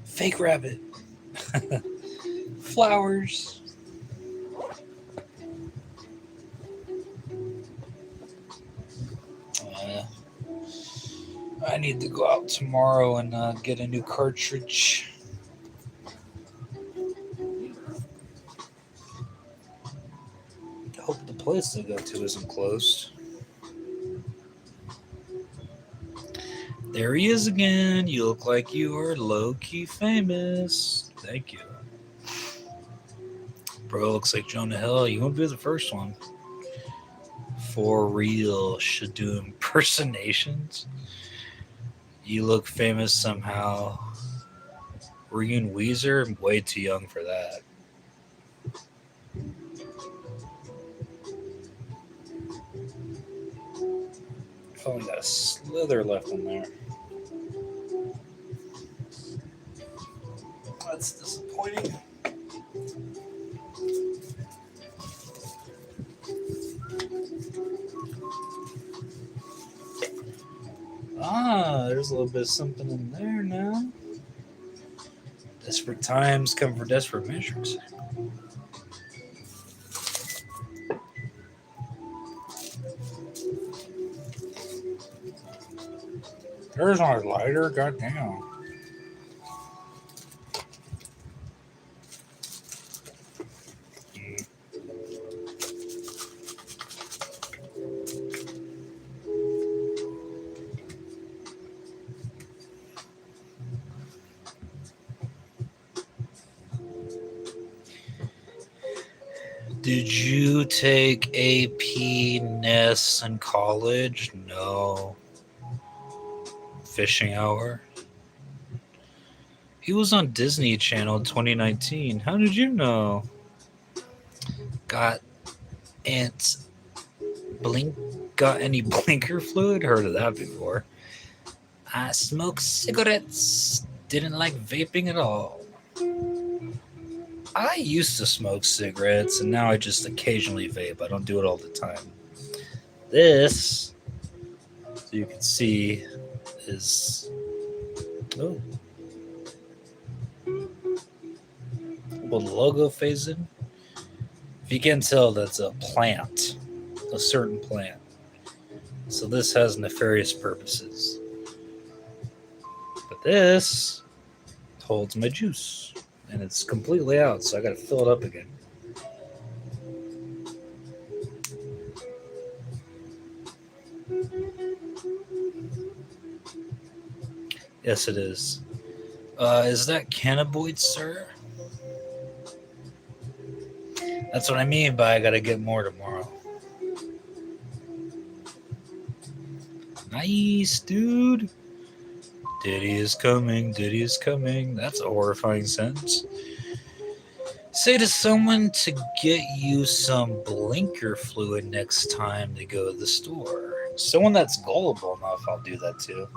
Fake rabbit. Flowers. I need to go out tomorrow and get a new cartridge. I hope the place I go to isn't closed. There he is again. You look like you are low-key famous. Thank you. Bro, looks like Jonah Hill. You won't be the first one. For real. Should do impersonations. You look famous somehow. Were you in Weezer? I'm way too young for that. I've only got a slither left in there. That's disappointing. Ah, there's a little bit of something in there now. Desperate times come for desperate measures. There's my lighter. Goddamn. Did you take AP NES in college? No. Fishing hour? He was on Disney Channel in 2019. How did you know? Got ants blink? Got any blinker fluid? Heard of that before. I smoke cigarettes. Didn't like vaping at all. I used to smoke cigarettes, and now I just occasionally vape. I don't do it all the time. This, so you can see, is oh, well, the logo phase in. If you can tell, that's a plant, a certain plant. So this has nefarious purposes. But this holds my juice. And it's completely out, so I gotta fill it up again. Yes, it is. Is that cannabinoid, sir? That's what I mean by I gotta get more tomorrow. Nice, dude. Diddy is coming, Diddy is coming. That's a horrifying sentence. Say to someone to get you some blinker fluid next time they go to the store. Someone that's gullible enough, I'll do that too.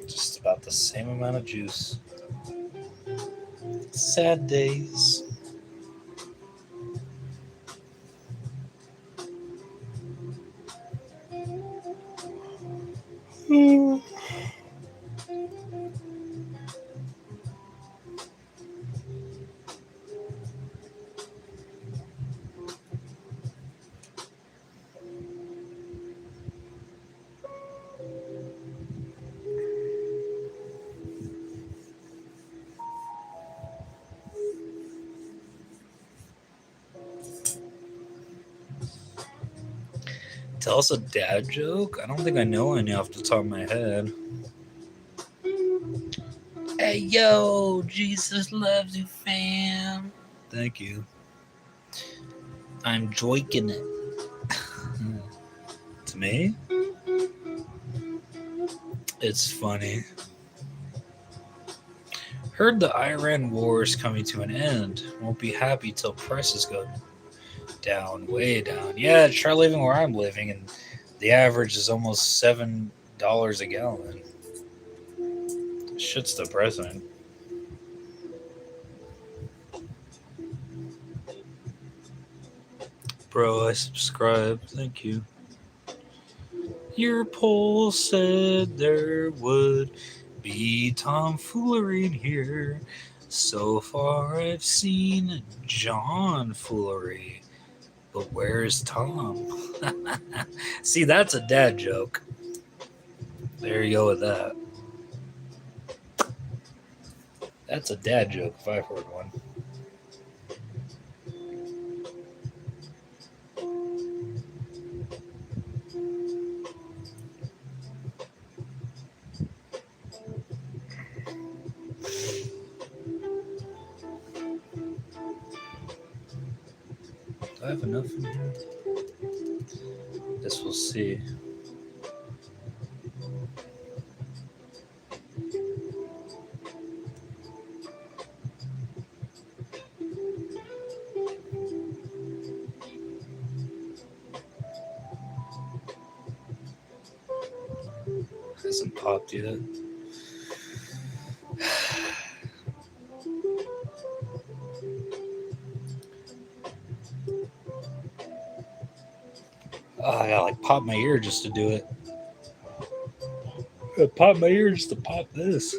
Just about the same amount of juice. sad days. Tell us a dad joke? I don't think I know any off the top of my head. Hey, yo, Jesus loves you, fam. Thank you. I'm joiking it. To me, it's funny. Heard the Iran war is coming to an end. Won't be happy till prices go down, way down. Yeah, try living where I'm living, and the average is almost $7 a gallon. Shit's depressing. Bro, I subscribe. Thank you. Your poll said there would be tomfoolery in here. So far, I've seen John foolery. But where's Tom? See, that's a dad joke. There you go with that. That's a dad joke if I've heard one. Do I have enough in here? Guess we'll see. Hasn't popped yet. Oh, I gotta like pop my ear just to do it. I pop my ear just to pop this.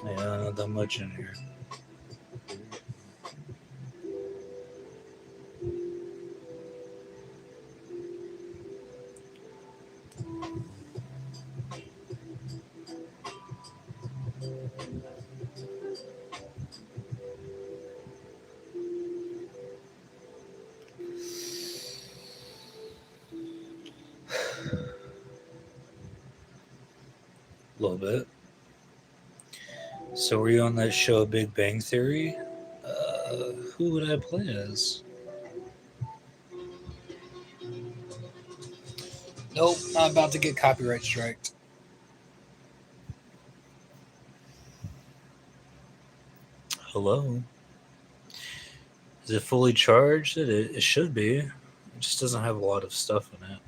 Yeah, not that much in here. A little bit. So were you on that show Big Bang Theory? Who would I play as? Nope, not about to get copyright striked. Hello? Is it fully charged? It should be. It just doesn't have a lot of stuff in it.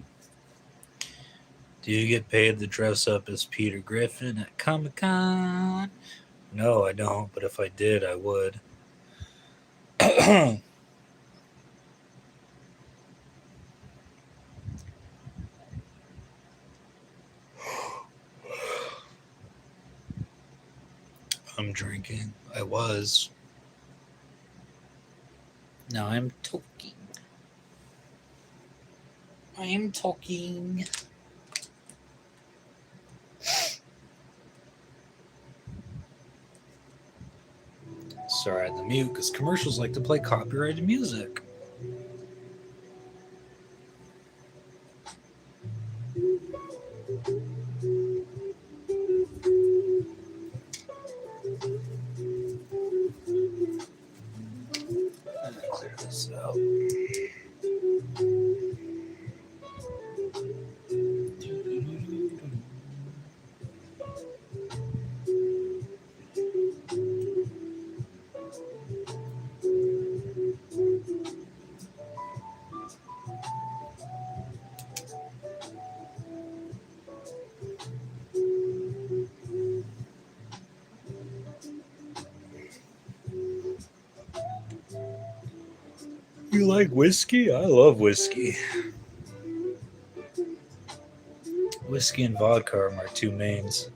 Do you get paid to dress up as Peter Griffin at Comic Con? No, I don't, but if I did, I would. I'm drinking. I was. Now I'm talking. I'm talking. Sorry, I had to mute because commercials like to play copyrighted music. Clear this out. like whiskey? I love whiskey. Whiskey and vodka are my two mains.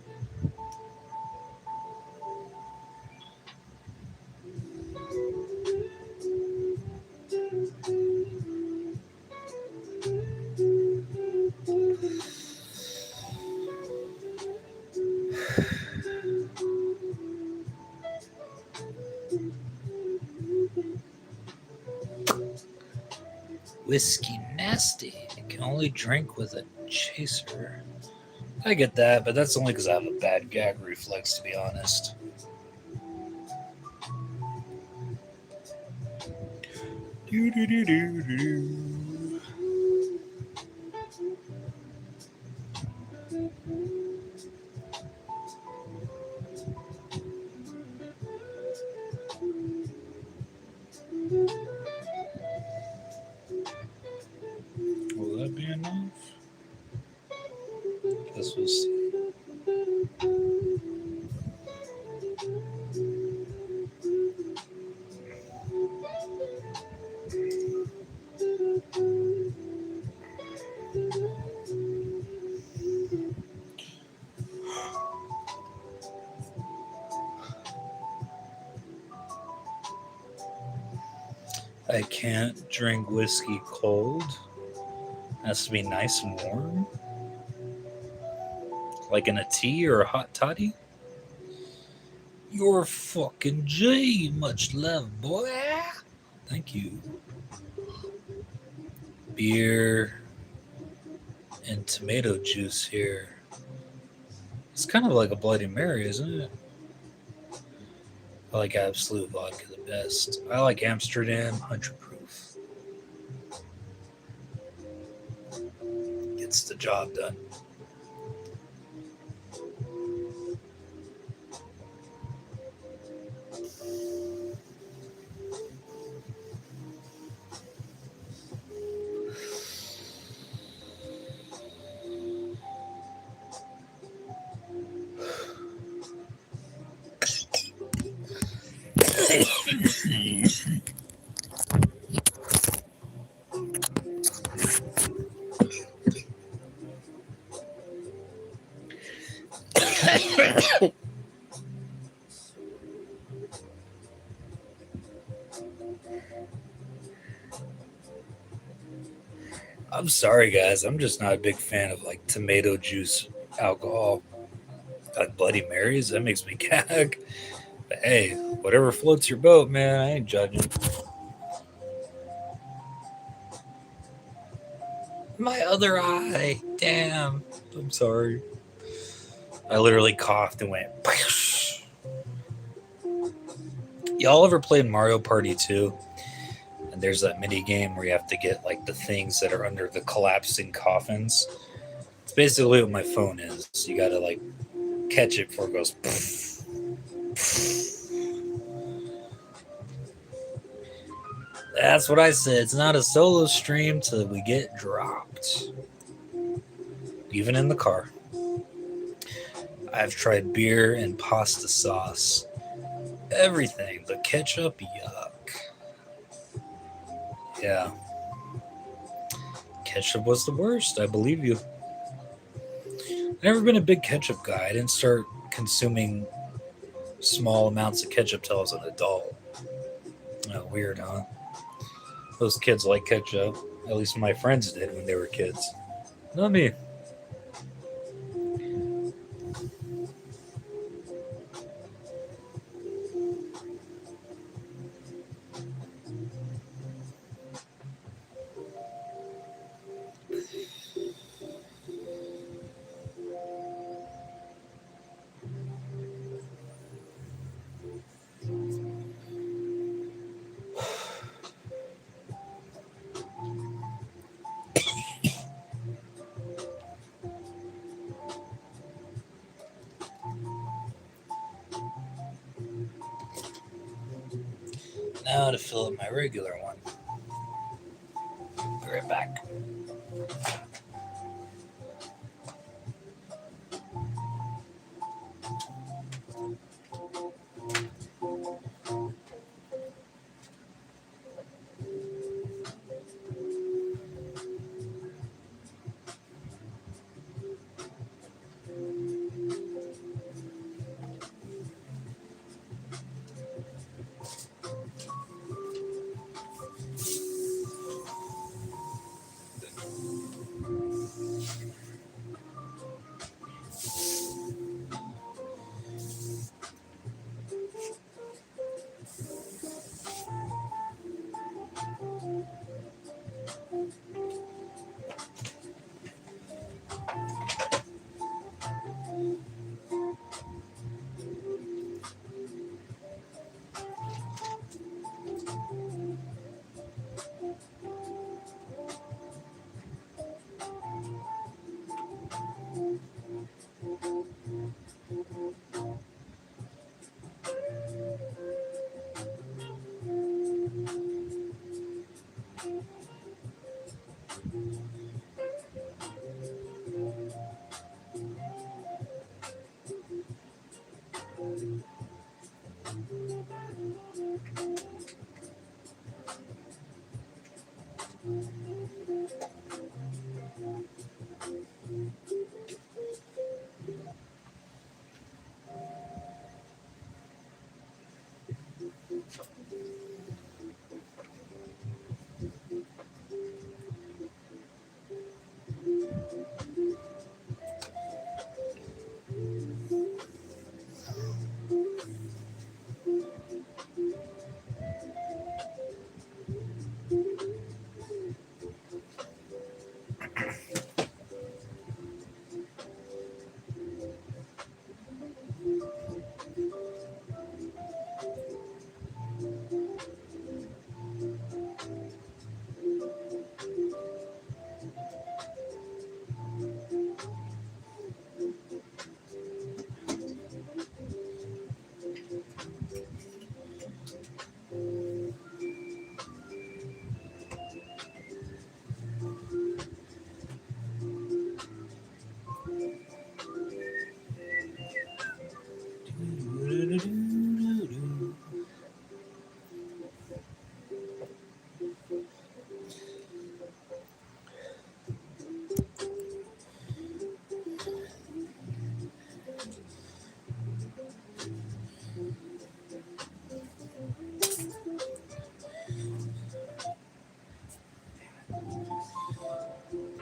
Whiskey nasty. You can only drink with a chaser. I get that, but that's only because I have a bad gag reflex, to be honest. Do. Will that be enough? This was. I can't drink whiskey cold. It has to be nice and warm. Like in a tea or a hot toddy. You're fucking G. Much love, boy. Thank you. Beer and tomato juice here. It's kind of like a Bloody Mary, isn't it? I like Absolute Vodka the best. I like Amsterdam 100 proof. Gets the job done. I'm sorry, guys. I'm just not a big fan of like tomato juice alcohol. Like Bloody Marys, that makes me gag. But hey, whatever floats your boat, man. I ain't judging. My other eye. Damn. I'm sorry. I literally coughed and went. Y'all ever played Mario Party 2? And there's that mini game where you have to get like the things that are under the collapsing coffins. It's basically what my phone is. You gotta like catch it before it goes. That's what I said. It's not a solo stream till we get dropped. Even in the car. I've tried beer and pasta sauce. Everything. The ketchup, yuck. Yeah. Ketchup was the worst. I believe you. I've never been a big ketchup guy. I didn't start consuming small amounts of ketchup till I was an adult. Oh, weird, huh? Those kids like ketchup. At least my friends did when they were kids. Not me. Now to fill up my regular one. Be right back.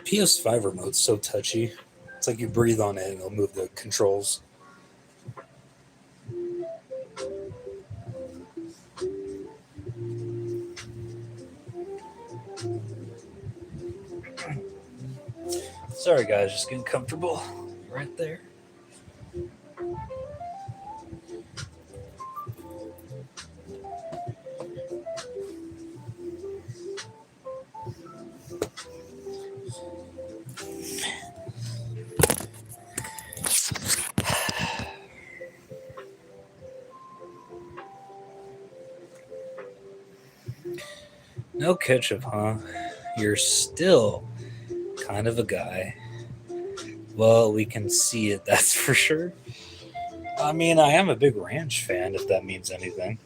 PS5 remote's so touchy. It's like you breathe on it and it'll move the controls. Sorry, guys, just getting comfortable right there. No ketchup, huh? You're still kind of a guy. Well, we can see it, that's for sure. I mean, I am a big ranch fan, if that means anything.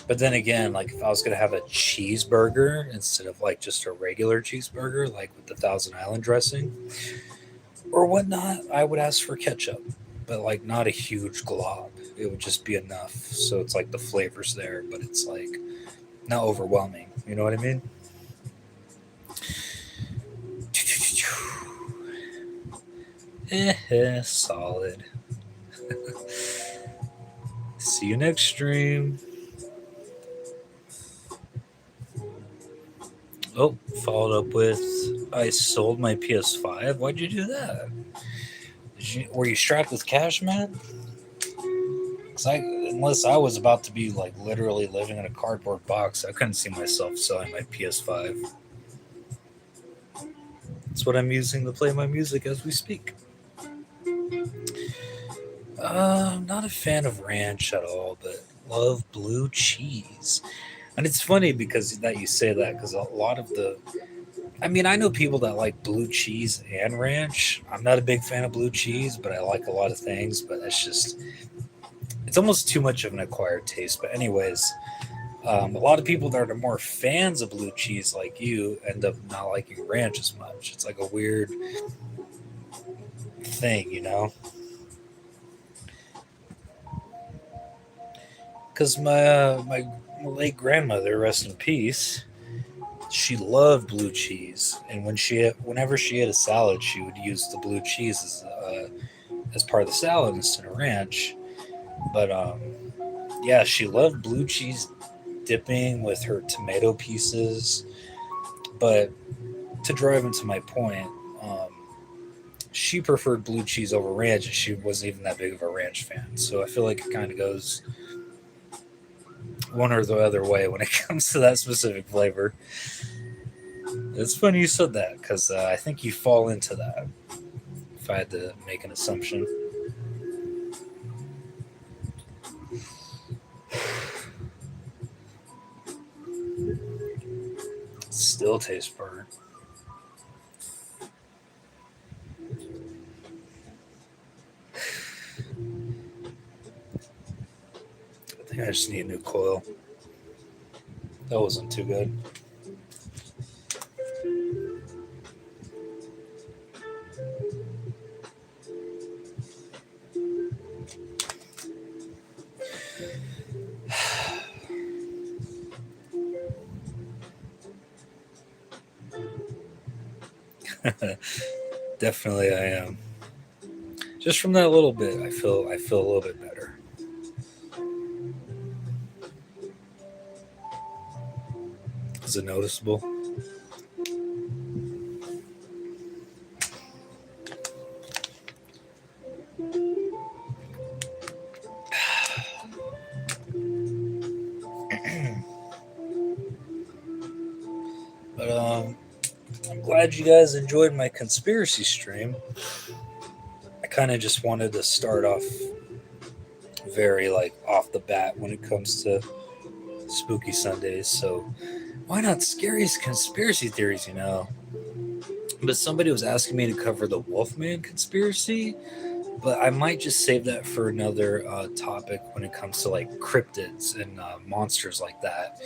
But then again, like if I was gonna have a cheeseburger instead of like just a regular cheeseburger, like with the Thousand Island dressing or whatnot, I would ask for ketchup, but like not a huge glob. It would just be enough, so it's like the flavors there, but it's like not overwhelming. You know what I mean? Solid. See you next stream. Oh, followed up with I sold my PS5. Why'd you do that? Were you strapped with cash, man? Unless I was about to be like literally living in a cardboard box, I couldn't see myself selling my PS5. That's what I'm using to play my music as we speak. I'm not a fan of ranch at all, but love blue cheese. And it's funny because that you say that because a lot of I mean, I know people that like blue cheese and ranch. I'm not a big fan of blue cheese, but I like a lot of things. But it's almost too much of an acquired taste. But anyways, a lot of people that are more fans of blue cheese, like you, end up not liking ranch as much. It's like a weird thing, you know? Because my late grandmother, rest in peace, she loved blue cheese, and whenever she ate a salad, she would use the blue cheese as part of the salad instead of ranch. But yeah, she loved blue cheese dipping with her tomato pieces. But to drive into my point, she preferred blue cheese over ranch, and she wasn't even that big of a ranch fan. So I feel like it kind of goes one or the other way when it comes to that specific flavor. It's funny you said that because I think you fall into that. If I had to make an assumption, it still tastes burnt. I think I just need a new coil. That wasn't too good. Definitely, I am. Just from that little bit, I feel a little bit better. Is it noticeable? But I'm glad you guys enjoyed my conspiracy stream. I kind of just wanted to start off very like off the bat when it comes to spooky Sundays. So why not scariest conspiracy theories, you know? But somebody was asking me to cover the Wolfman conspiracy, but I might just save that for another topic when it comes to like cryptids and monsters like that.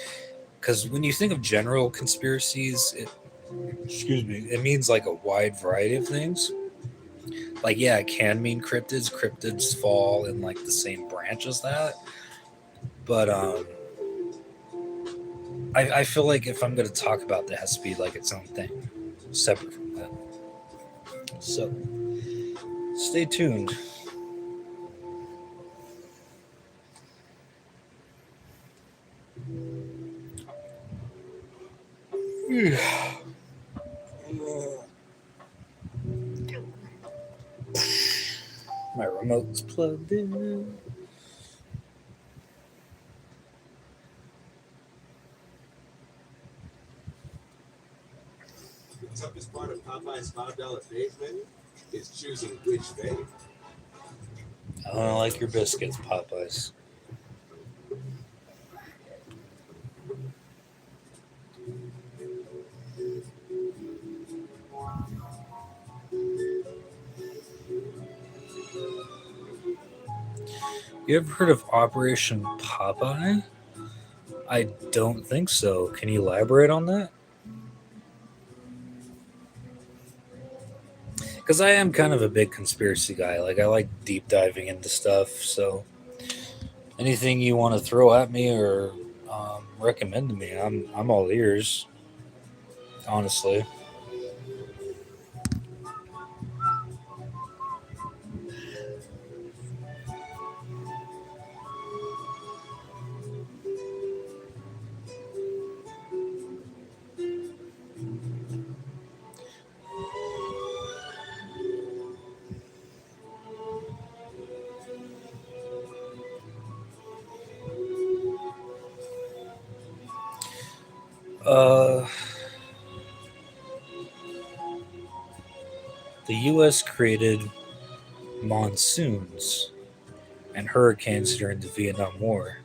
Because when you think of general conspiracies, excuse me, it means like a wide variety of things. Like, yeah, it can mean cryptids. Cryptids fall in like the same branch as that. But I feel like if I'm going to talk about that, it has to be like its own thing, separate from that. So stay tuned. My remote's plugged in. The toughest part of Popeye's $5 fave menu is choosing which fave. I don't like your biscuits, Popeyes. You ever heard of Operation Popeye? I don't think so. Can you elaborate on that? Because I am kind of a big conspiracy guy. Like, I like deep diving into stuff. So anything you want to throw at me or recommend to me, I'm all ears. Honestly. Uh, the U.S. created monsoons and hurricanes during the Vietnam War.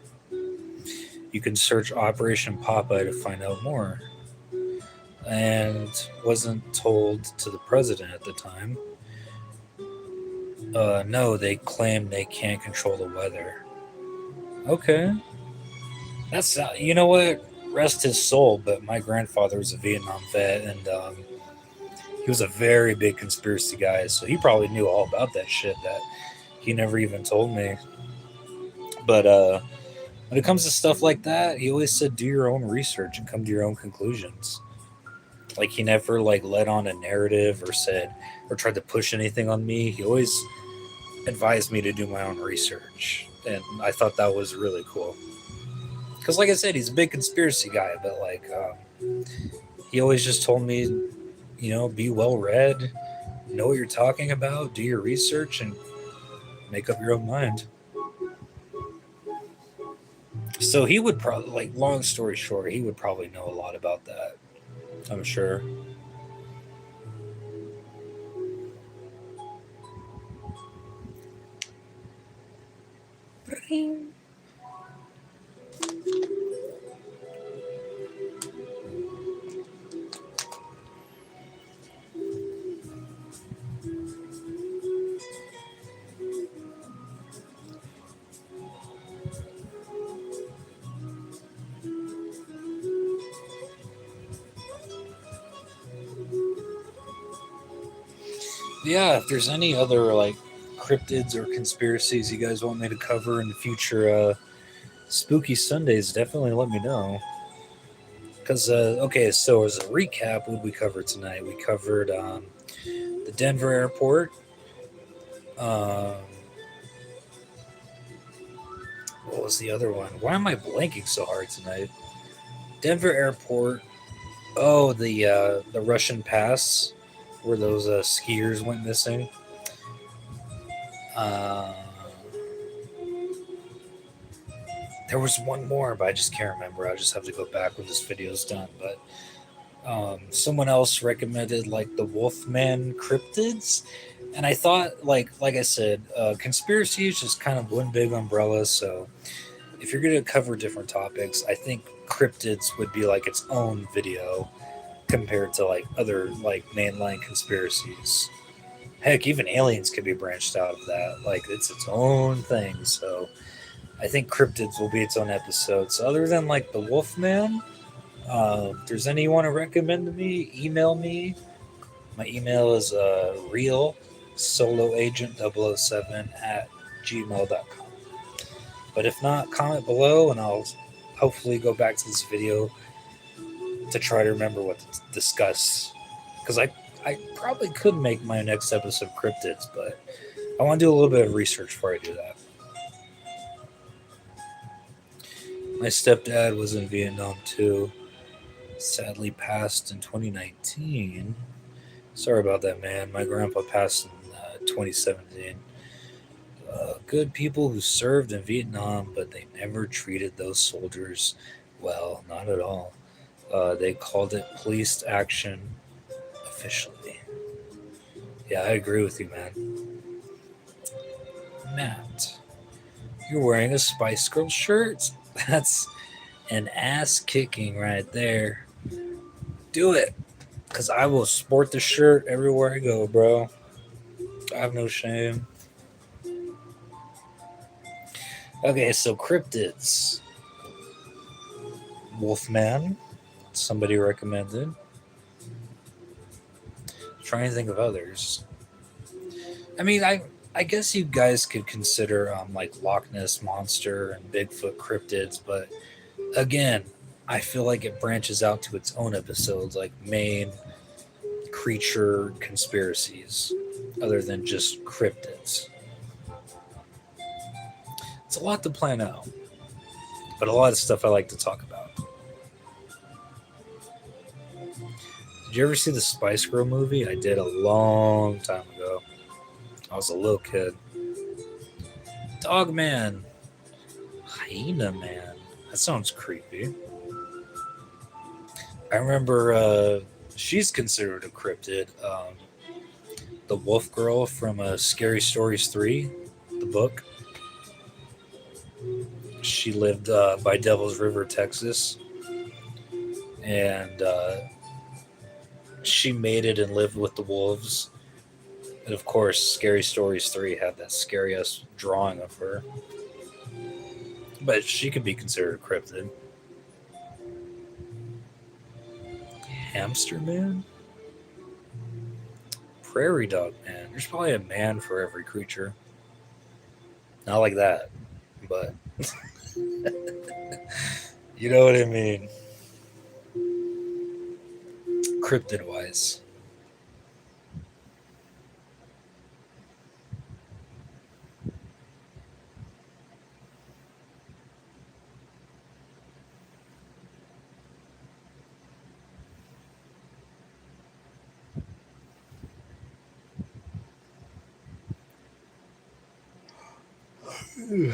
You can search Operation Popeye to find out more. And wasn't told to the president at the time. No, they claim they can't control the weather. Okay, that's you know what? Rest his soul. But my grandfather was a Vietnam vet, and he was a very big conspiracy guy. So he probably knew all about that shit that he never even told me. But when it comes to stuff like that, he always said, "Do your own research and come to your own conclusions." Like he never like led on a narrative or said or tried to push anything on me. He always advised me to do my own research, and I thought that was really cool. Because, like I said, he's a big conspiracy guy, but like he always just told me, be well read, know what you're talking about, do your research, and make up your own mind. So he would probably, like, long story short, he would probably know a lot about that. I'm sure. Yeah, if there's any other like cryptids or conspiracies you guys want me to cover in the future spooky Sundays, definitely let me know. Because okay, so as a recap, what we covered tonight, we covered the Denver airport. Um, what was the other one? Why am I blanking so hard tonight? Denver airport. Oh, the Russian pass where those skiers went missing. Uh, there was one more, but I just can't remember. I just have to go back when this video's done. But someone else recommended like the Wolfman cryptids, and I thought like I said, conspiracy is just kind of one big umbrella. So if you're going to cover different topics, I think cryptids would be like its own video compared to like other like mainline conspiracies. Heck, even aliens could be branched out of that. Like it's its own thing. So I think cryptids will be its own episode. So other than like the Wolfman, if there's any you want to recommend to me, email me. My email is real soloagent007 at gmail.com. But if not, comment below and I'll hopefully go back to this video to try to remember what to discuss because I probably could make my next episode cryptids, but I want to do a little bit of research before I do that. My stepdad was in Vietnam too. Sadly passed in 2019. Sorry about that, man. My grandpa passed in 2017. Good people who served in Vietnam, but they never treated those soldiers well. Not at all. They called it policed action officially. Yeah, I agree with you, man. Matt, you're wearing a Spice Girl shirt? That's an ass kicking right there. Do it. Because I will sport the shirt everywhere I go, bro. I have no shame. Okay, so cryptids. Wolfman, somebody recommended. Trying to think of others. I mean, I guess you guys could consider like Loch Ness monster and Bigfoot cryptids, but again, I feel like it branches out to its own episodes, like main creature conspiracies, other than just cryptids. It's a lot to plan out, but a lot of stuff I like to talk about. Did you ever see the Spice Girl movie? I did a long time ago. I was a little kid. Dog Man. Hyena Man. That sounds creepy. I remember she's considered a cryptid. The Wolf Girl from Scary Stories 3, the book. She lived by Devil's River, Texas. And she mated and lived with the wolves. And of course, Scary Stories 3 had that scariest drawing of her. But she could be considered a cryptid. Hamster Man? Prairie Dog Man. There's probably a man for every creature. Not like that, but you know what I mean. Cryptid wise. You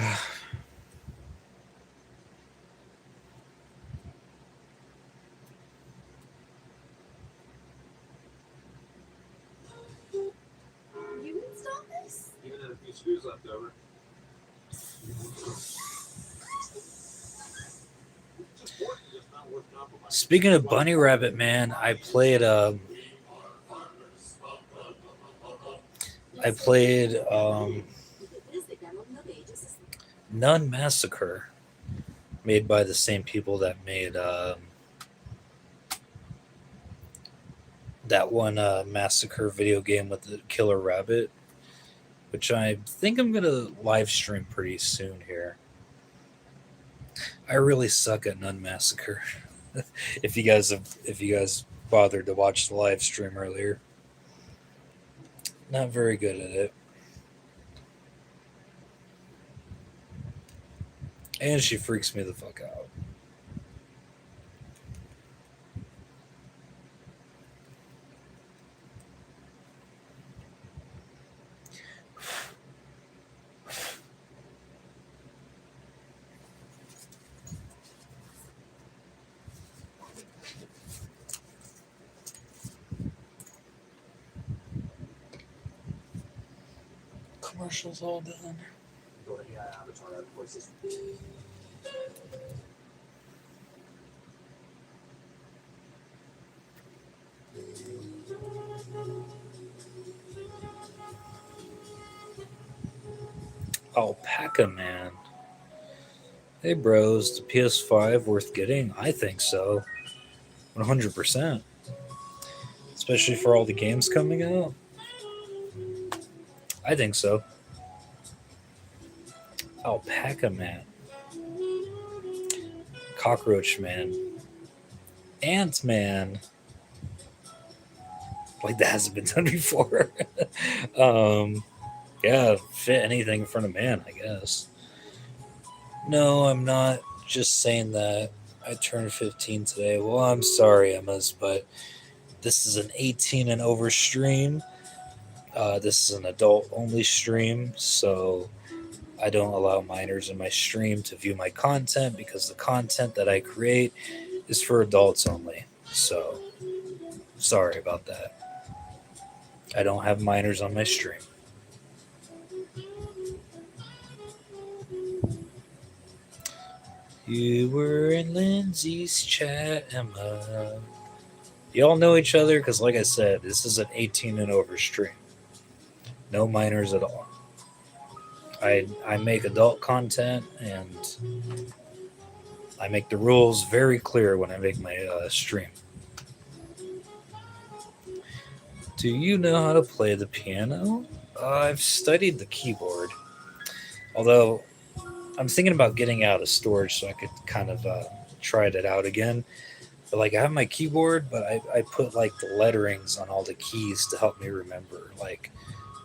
installed this? Even had a few screws left over. Just not worth compromising. Speaking of Bunny Rabbit Man, I played Nun Massacre, made by the same people that made that one Massacre video game with the killer rabbit, which I think I'm gonna live stream pretty soon here. I really suck at Nun Massacre. If you guys bothered to watch the live stream earlier, not very good at it. And she freaks me the fuck out. Commercials all done. Go to AI avatar voices. Alpaca Man. Hey bros, the PS5 worth getting? I think so. 100%. Especially for all the games coming out. I think so. Alpaca Man. Cockroach Man. Ant-Man. Like that hasn't been done before. um, yeah, fit anything in front of man, I guess. No, I'm not just saying that. I turned 15 today. Well, I'm sorry, Emma's, but this is an 18 and over stream. This is an adult only stream, so I don't allow minors in my stream to view my content because the content that I create is for adults only. So, sorry about that. I don't have minors on my stream. You were in Lindsay's chat, Emma. Y'all know each other because, like I said, this is an 18 and over stream. No minors at all. I make adult content and I make the rules very clear when I make my stream. Do you know how to play the piano? I've studied the keyboard, although I'm thinking about getting out of storage so I could kind of try it out again. But like I have my keyboard, but I put like the letterings on all the keys to help me remember like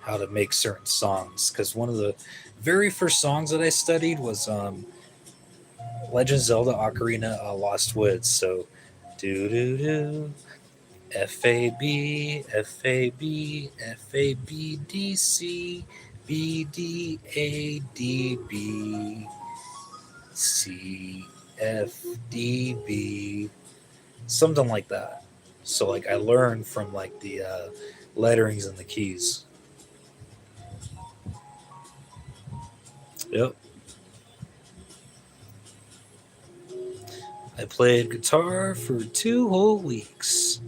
how to make certain songs. Because one of the very first songs that I studied was Legend of Zelda Ocarina Lost Woods. So do do do FAB FAB FABDC BDADB CFDB, something like that. So like I learned from like the letterings and the keys. Yep. I played guitar for 2 whole weeks.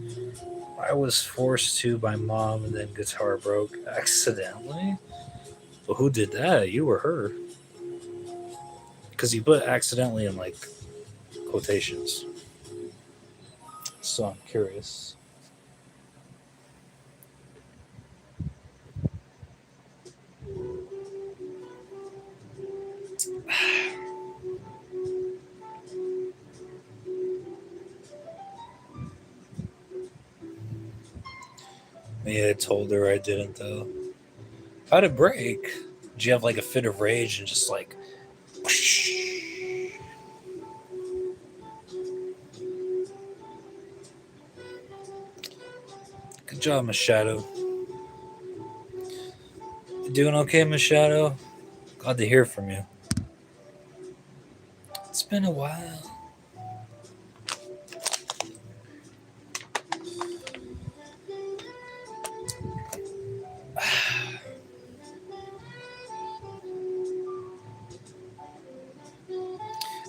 I was forced to by mom, and then guitar broke accidentally. Well, who did that? You or her? Because you put accidentally in like quotations. So I'm curious. Yeah, I told her I didn't though. How'd it break? Did you have like a fit of rage and just like whoosh? Good job, Machado. You doing okay, Machado? Glad to hear from you. It's been a while.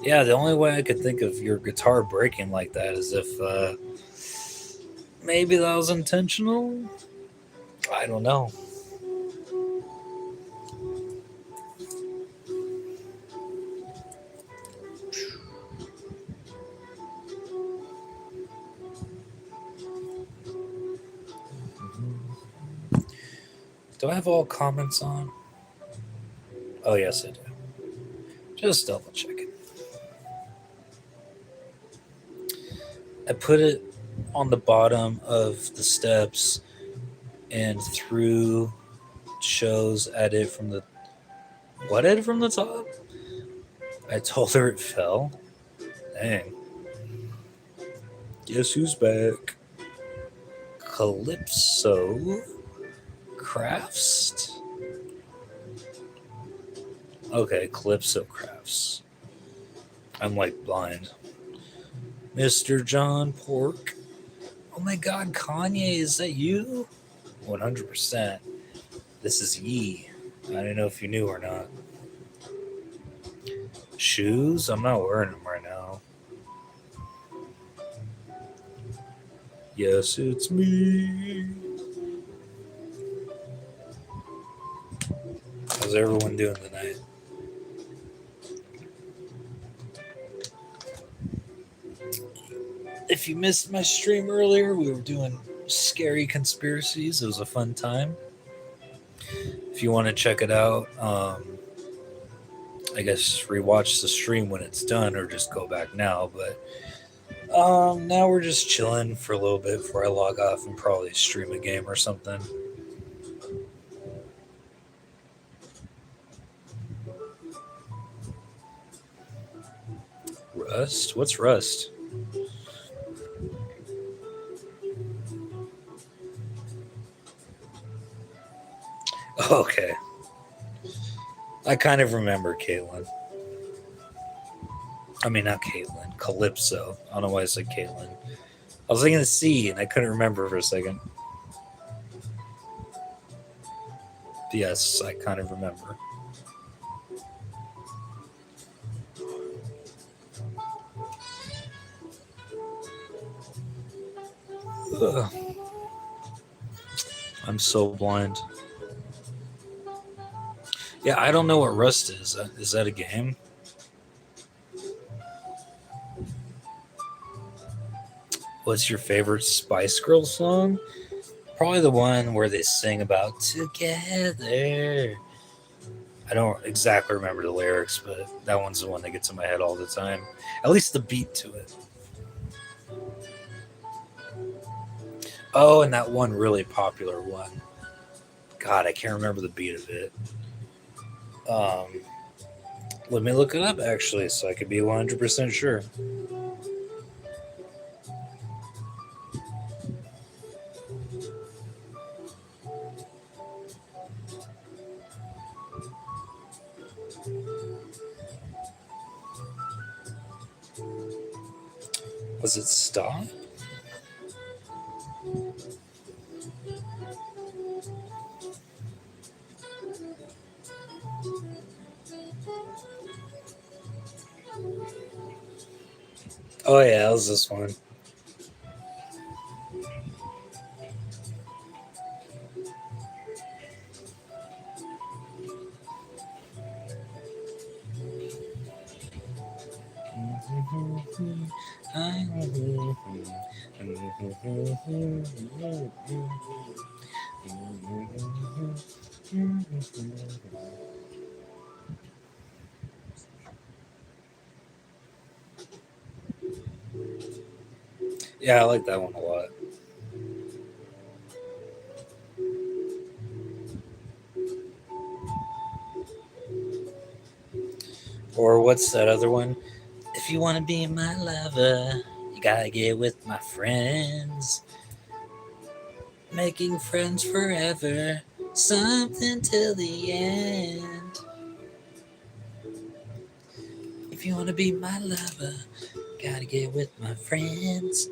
Yeah, the only way I could think of your guitar breaking like that is if maybe that was intentional. I don't know. Do I have all comments on? Oh, yes, I do. Just double checking. I put it on the bottom of the steps and through shows edit from the what edit from the top? I told her it fell. Dang. Guess who's back? Calypso Crafts. Okay, Calypso Crafts. I'm like blind. Mr. John Pork. Oh my god, Kanye, is that you? 100%. This is Yee. I don't know if you knew or not. Shoes? I'm not wearing them right now. Yes, it's me. How's everyone doing tonight? If you missed my stream earlier, we were doing scary conspiracies. It was a fun time. If you want to check it out, I guess rewatch the stream when it's done or just go back now. But Now we're just chilling for a little bit before I log off and probably stream a game or something. Rust? What's Rust? Okay. I kind of remember Caitlin. I mean, not Caitlin. Calypso. I don't know why I said Caitlin. I was thinking of C and I couldn't remember for a second. Yes, I kind of remember. Ugh. I'm so blind. Yeah, I don't know what Rust is. Is that a game? What's your favorite Spice Girls song? Probably the one where they sing about together. I don't exactly remember the lyrics, but that one's the one that gets in my head all the time. At least the beat to it. Oh, and that one really popular one. God, I can't remember the beat of it. Let me look it up actually, so I could be 100% sure. Was it Stop? Oh yeah, it was this one. Yeah, I like that one a lot. Or what's that other one? If you want to be my lover, you gotta get with my friends. Making friends forever, something till the end. If you want to be my lover, gotta get with my friends.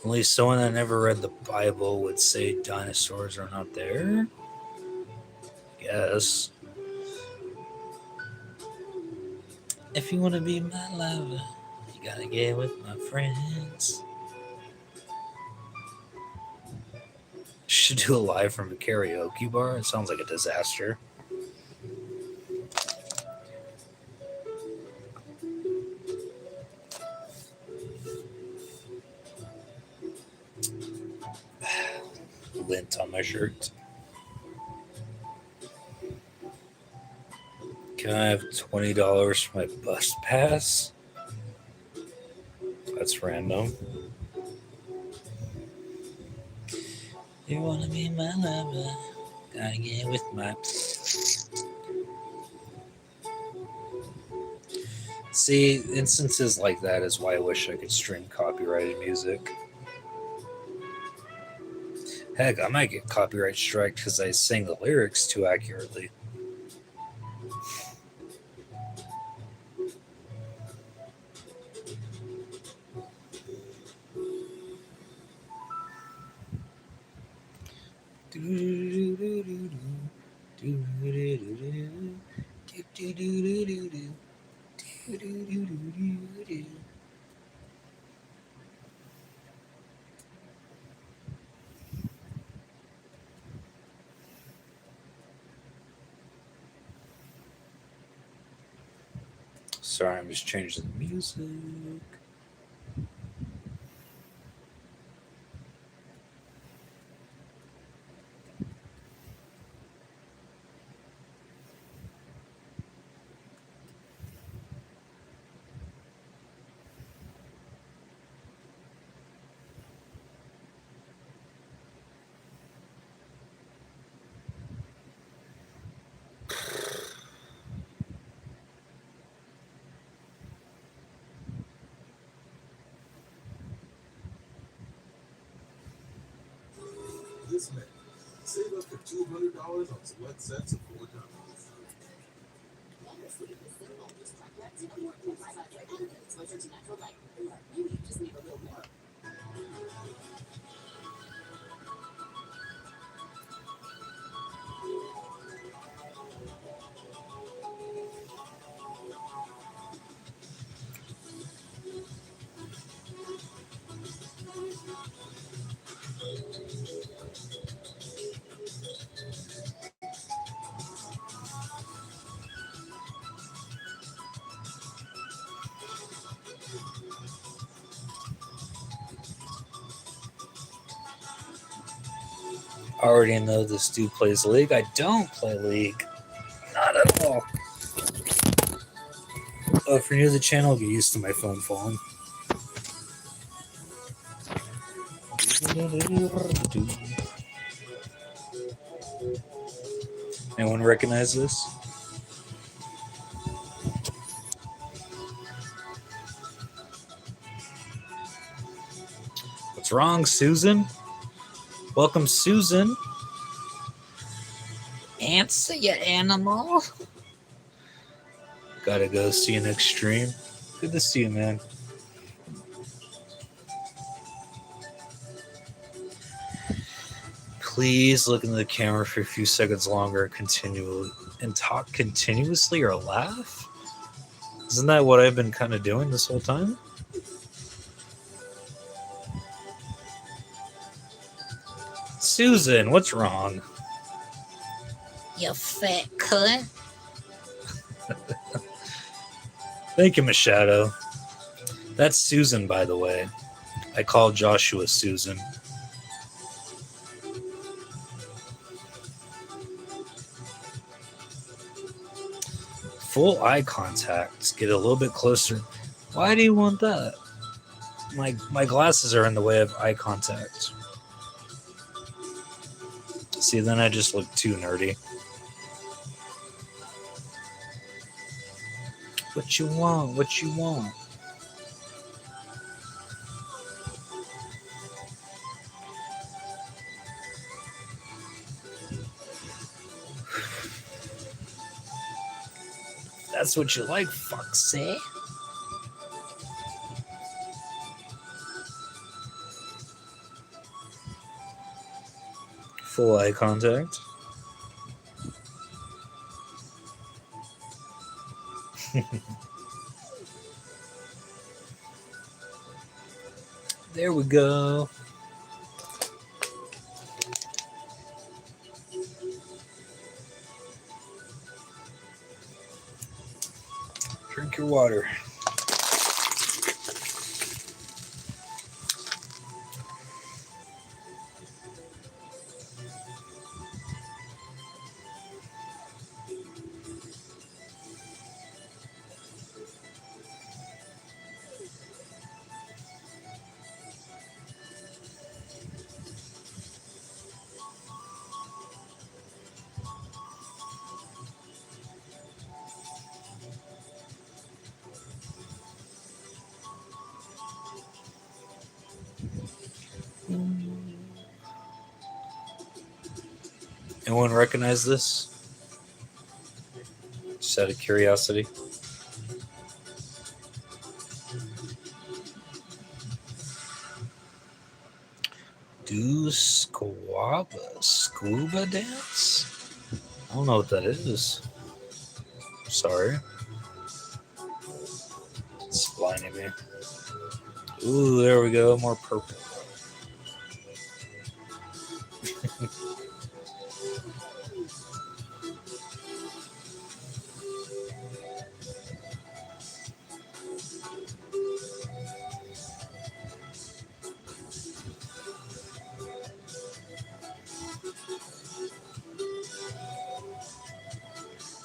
Only someone that never read the Bible would say dinosaurs are not there. Yes. If you want to be my lover, you gotta get with my friends. Should do a live from a karaoke bar. It sounds like a disaster. Lint on my shirt. Can I have $20 for my bus pass? That's random. You wanna be my lover? Gotta get with my. See, instances like that is why I wish I could stream copyrighted music. Heck, I might get copyright strike because I sang the lyrics too accurately. Sorry, I'm just changing the music. this May. Save up to $200 on select sets of 4 copies. Exposure to natural light. Or maybe you just need a little more. I already know this dude plays League. I don't play League. Not at all. Oh, if you're new to the channel, get used to my phone falling. Anyone recognize this? What's wrong, Susan? Welcome, Susan. Answer, you animal. Gotta go see an extreme. Good to see you, man. Please look into the camera for a few seconds longer continually and talk continuously or laugh? Isn't that what I've been kind of doing this whole time? Susan, what's wrong? You fat cunt. Thank you, Machado. That's Susan, by the way. I call Joshua Susan. Full eye contact. Get a little bit closer. Why do you want that? My glasses are in the way of eye contact. See, then I just look too nerdy. What you want? What you want? That's what you like, Foxy. Full eye contact. There we go. Drink your water. Anyone recognize this? Just out of curiosity. Do scuba dance? I don't know what that is. Sorry. It's blinding me. Ooh, there we go. More purple.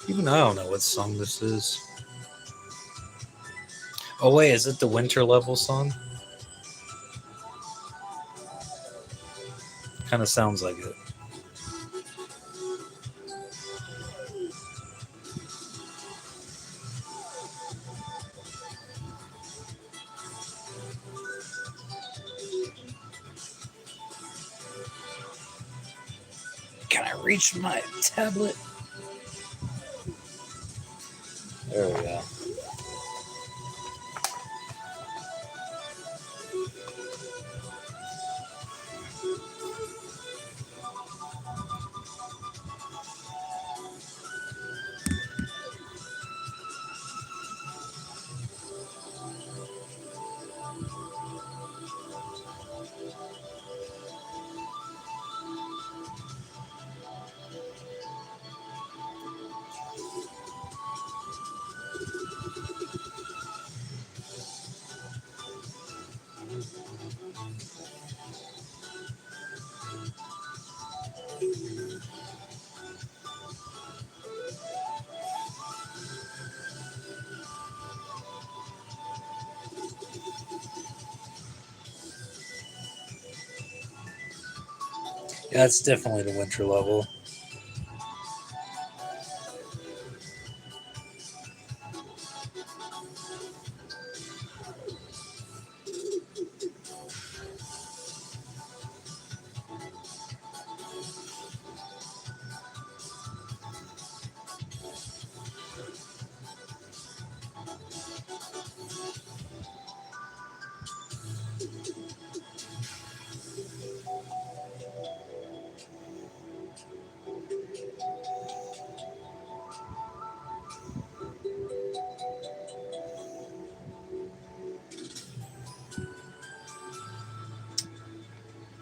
Even I don't know what song this is. Oh wait, is it the Winter Level song? Kind of sounds like it. Reach my tablet. There we go. Yeah, it's definitely the winter level.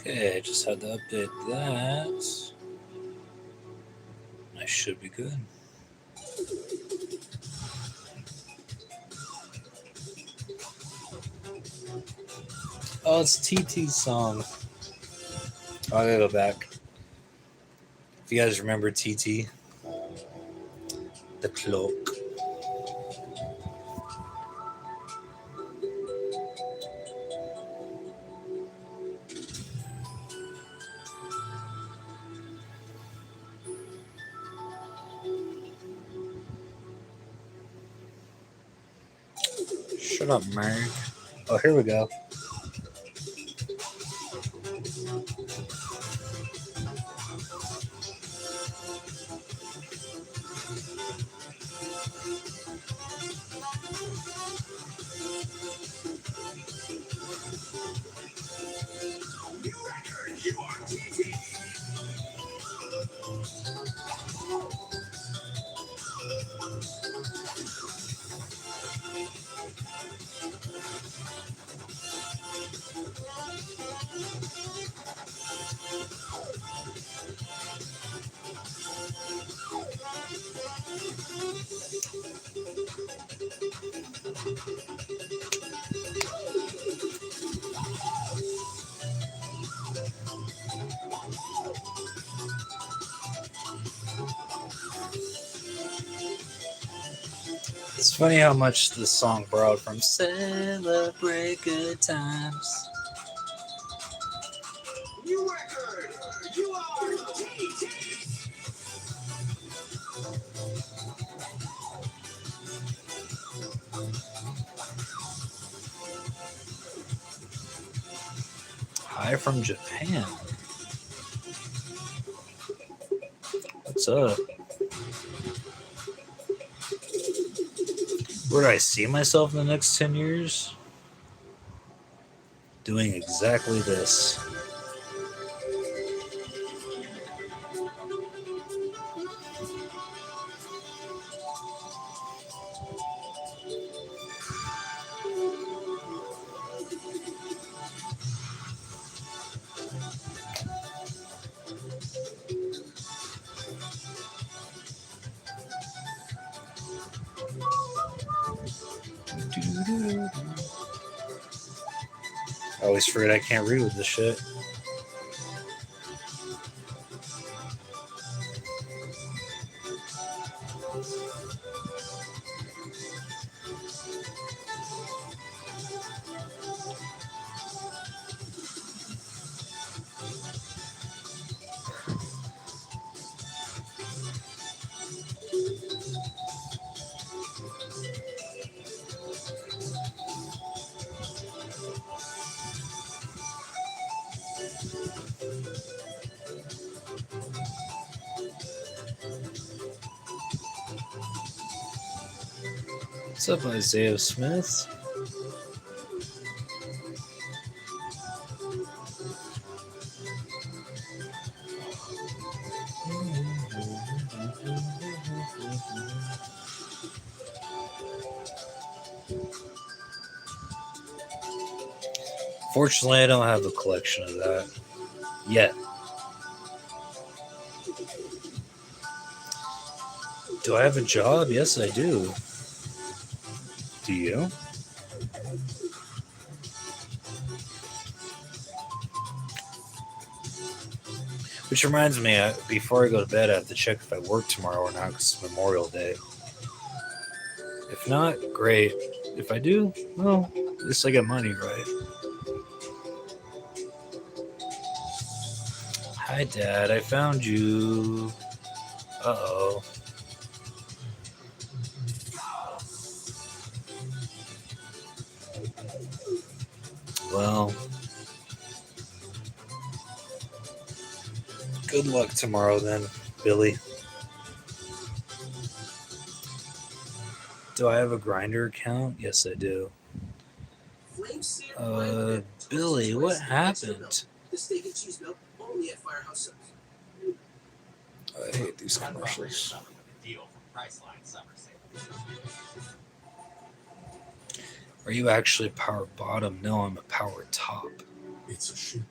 Okay, I just had to update that. I should be good. Oh, it's TT's song. Oh, I gotta go back. If you guys remember TT, the cloak. Shut up, Mark. Oh, here we go. New record, you are TT. It's funny how much this song borrowed from Celebrate Good Times. New record, you are TT. Hi from Japan. What's up? Where do I see myself in the next 10 years? Doing exactly this. I always forget I can't read with this shit. What's up, Isaiah Smith? Fortunately, I don't have a collection of that yet. Do I have a job? Yes, I do. Do you? Which reminds me, before I go to bed, I have to check if I work tomorrow or not because it's Memorial Day. If not, great. If I do, well, at least I get money, right? Hi, Dad. I found you. Uh-oh. Well, good luck tomorrow then, Billy. Do I have a Grinder account? Yes, I do. Billy, what happened? The steak and cheese milk only at Firehouse Subs. I hate these commercials. Are you actually power bottom? No, I'm a power top. It's a ship.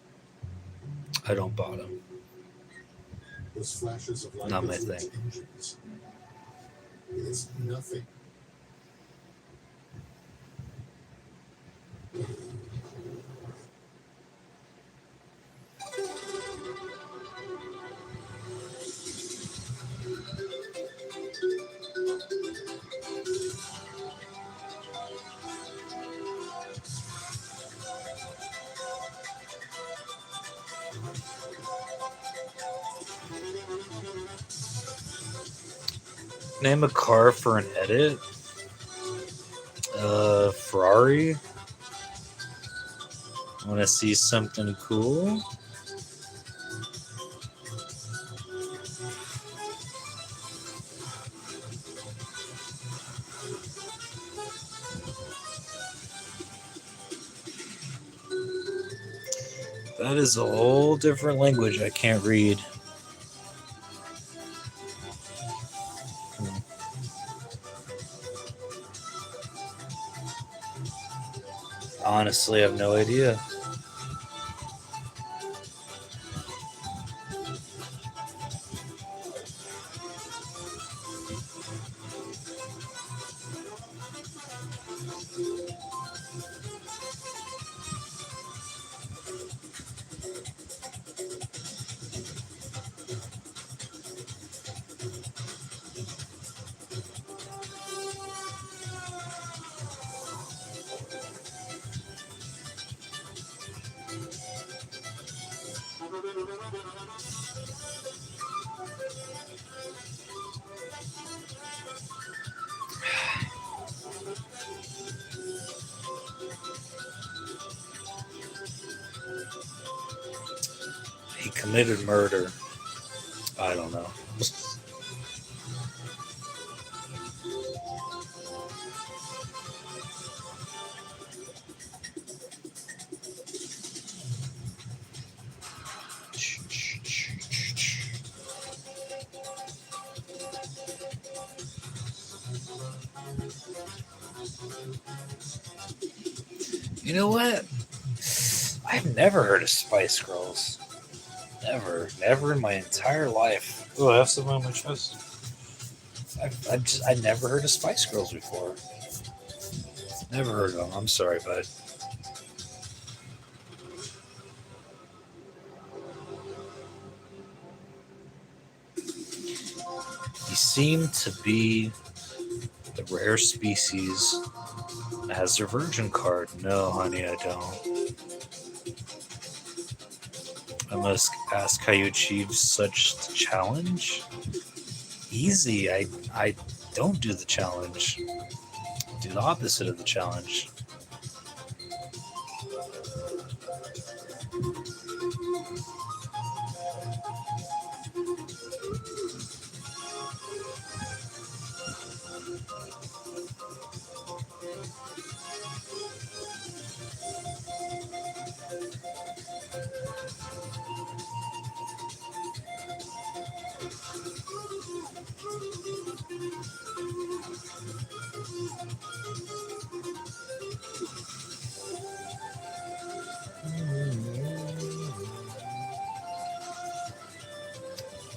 I don't bottom. Those flashes of light Not go my through its thing. engines. It's nothing. Name a car for an edit. Ferrari. Want to see something cool? That is a whole different language I can't read. Honestly, I have no idea. He committed murder. I don't know. You know what? I've never heard of Spice Girls. Never in my entire life. Oh, I have some on my chest. I never heard of Spice Girls before. Never heard of them. I'm sorry, bud. You seem to be the rare species that has their virgin card. No, honey, I don't. I must ask how you achieved such challenge. Easy. I don't do the challenge. Do the opposite of the challenge.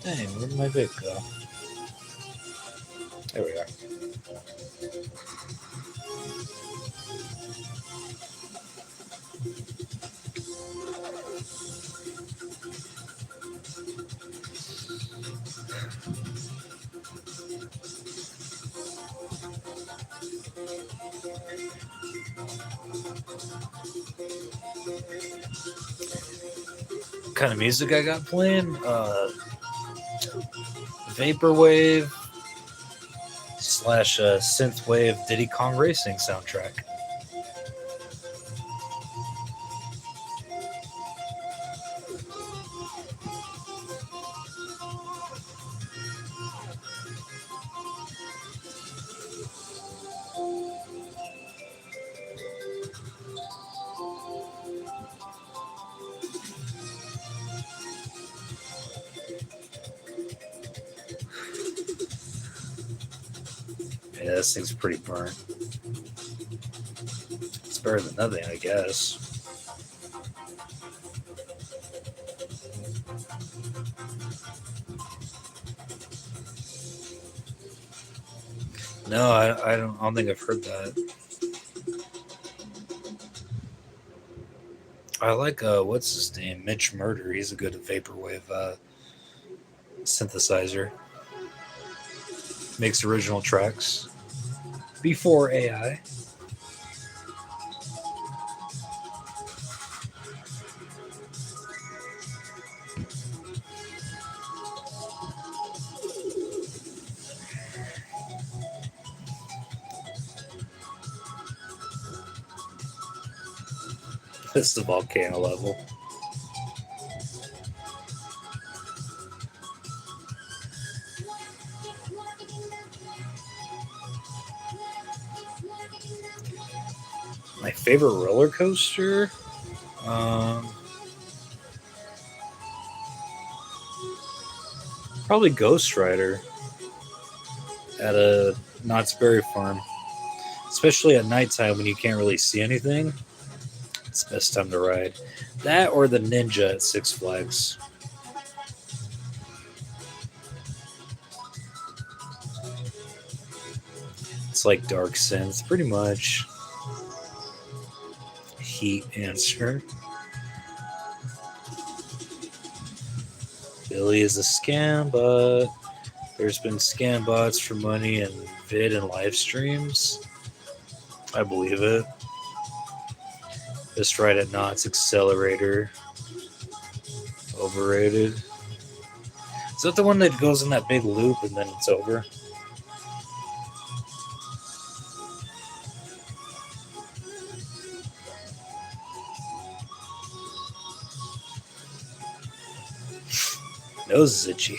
Dang, where did my vape go? There we are. What kind of music I got playing? Vaporwave slash synthwave Diddy Kong Racing soundtrack. Yeah, this thing's pretty burnt. It's better than nothing, I guess. No, I don't think I've heard that. I like what's his name? Mitch Murder. He's a good vaporwave synthesizer. Makes original tracks before AI. This is the volcano level. My favorite roller coaster? Probably Ghost Rider at a Knott's Berry Farm. Especially at nighttime when you can't really see anything. It's the best time to ride. That or the Ninja at Six Flags. It's like Dark Synth, pretty much. Heat answer. Billy is a scam bot. There's been scam bots for money and vid and live streams. I believe it. Just right at Knott's Accelerator. Overrated. Is that the one that goes in that big loop and then it's over? Nose is itchy.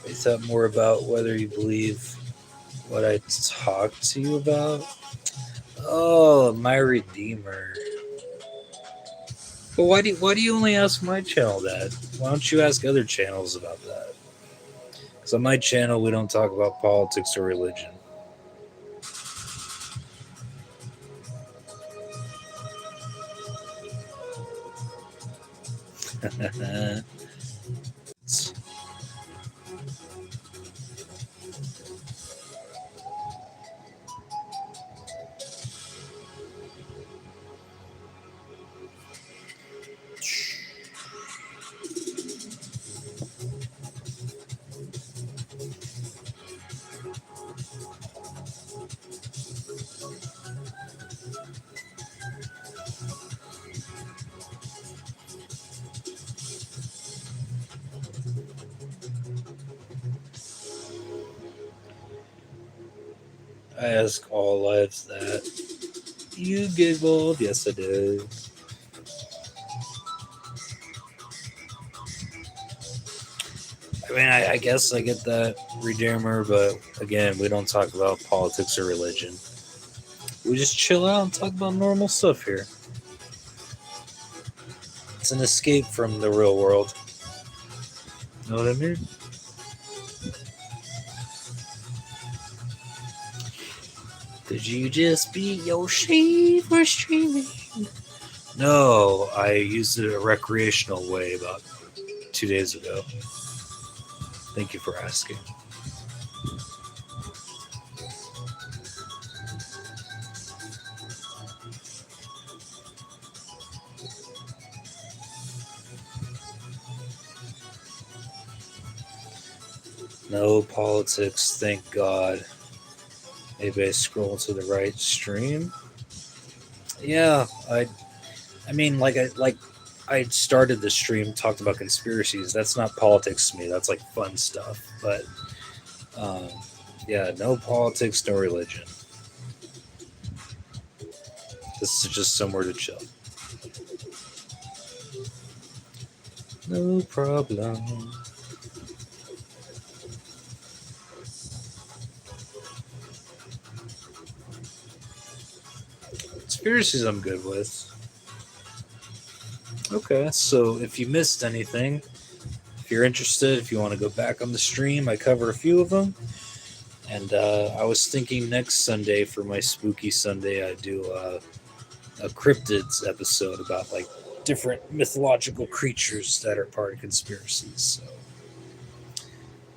Is that more about whether you believe what I talked to you about? Oh, my Redeemer. But why do you only ask my channel that? Why don't you ask other channels about that? Because on my channel, we don't talk about politics or religion. I ask all lives that. You giggled. Yes, I did. I mean, I guess I get that, Redeemer, but again, we don't talk about politics or religion. We just chill out and talk about normal stuff here. It's an escape from the real world. Know what I mean? Could you just be Yoshi for streaming? No, I used it a recreational way about 2 days ago. Thank you for asking. No politics, thank God. Maybe I scroll to the right stream. Yeah, I mean, I started the stream, talked about conspiracies. That's not politics to me. That's like fun stuff. But um, yeah, no politics, no religion. This is just somewhere to chill. No problem. Conspiracies I'm good with. Okay, so if you missed anything, if you're interested, if you want to go back on the stream, I cover a few of them. And I was thinking next Sunday for my spooky Sunday, I do a cryptids episode about like different mythological creatures that are part of conspiracies. So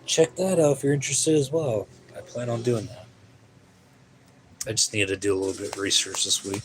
check that out if you're interested as well. I plan on doing that. I just need to do a little bit of research this week.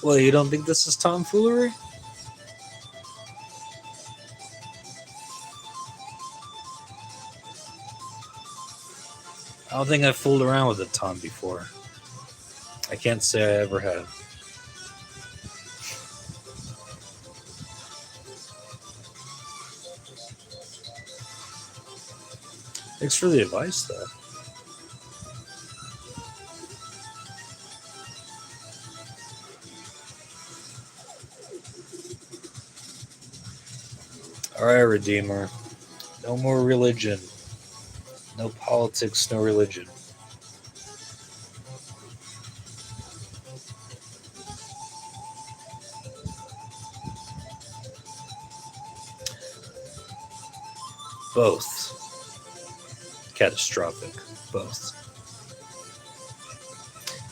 Well, you don't think this is tomfoolery? I don't think I've fooled around with a tom before. I can't say I ever have. Thanks for the advice, though. All right, Redeemer. No more religion. No politics, no religion. Both. Catastrophic. Both.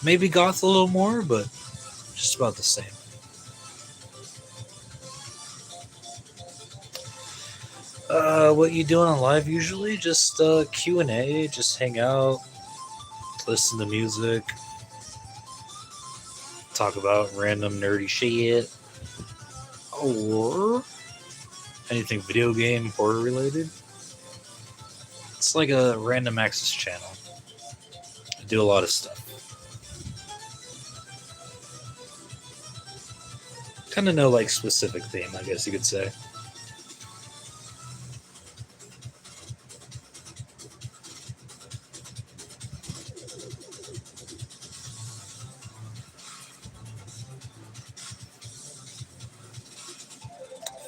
Maybe goth a little more, but just about the same. What you doing on live usually? Just Q&A, just hang out, listen to music, talk about random nerdy shit, or anything video game horror related. It's like a random access channel. I do a lot of stuff. Kind of no like specific theme, I guess you could say.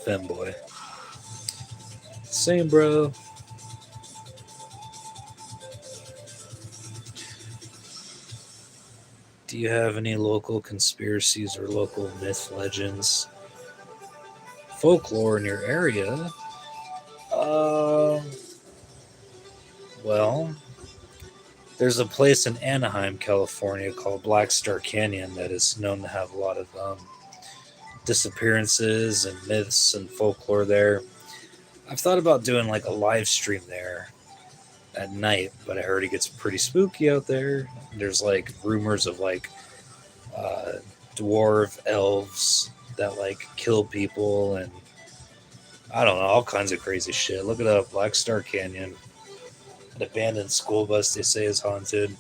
Femboy. Same, bro. Do you have any local conspiracies or local myth legends? Folklore in your area? Well, there's a place in Anaheim, California called Black Star Canyon that is known to have a lot of disappearances and myths and folklore there. I've thought about doing like a live stream there at night, but I heard it gets pretty spooky out there. There's like rumors of like dwarf elves that like kill people, and I don't know, all kinds of crazy shit. Look it up. Black Star Canyon. An abandoned school bus they say is haunted.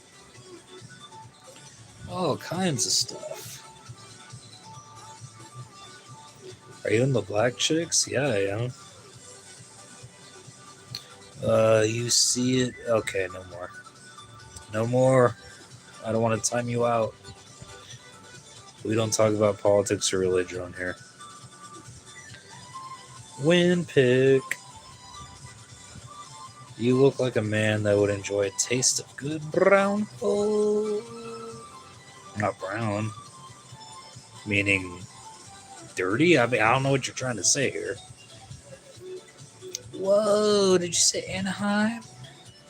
All kinds of stuff. Are you into black chicks? Yeah, I am. You see it? Okay, no more. No more. I don't want to time you out. We don't talk about politics or religion on here. Win pick. You look like a man that would enjoy a taste of good brown food. Not brown. Meaning dirty? I mean, I don't know what you're trying to say here. Whoa, did you say Anaheim?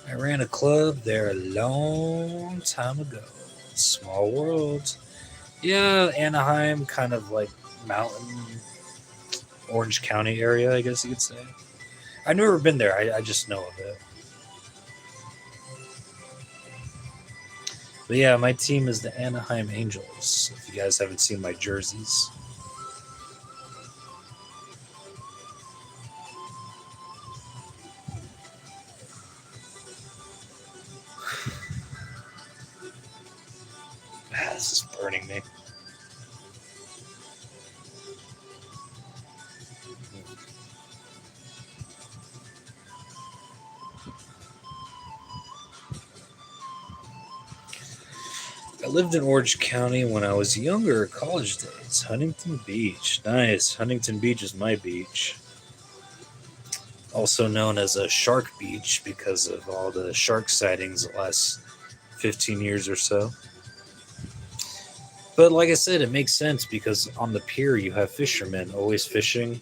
I ran a club there a long time ago. Small world. Yeah, Anaheim, kind of like mountain, Orange County area, I guess you could say. I've never been there. I just know of it. But yeah, my team is the Anaheim Angels. If you guys haven't seen my jerseys, this is burning me. I lived in Orange County when I was younger, college days. Huntington Beach. Nice. Huntington Beach is my beach. Also known as a shark beach because of all the shark sightings the last 15 years or so. But like I said, it makes sense because on the pier you have fishermen always fishing,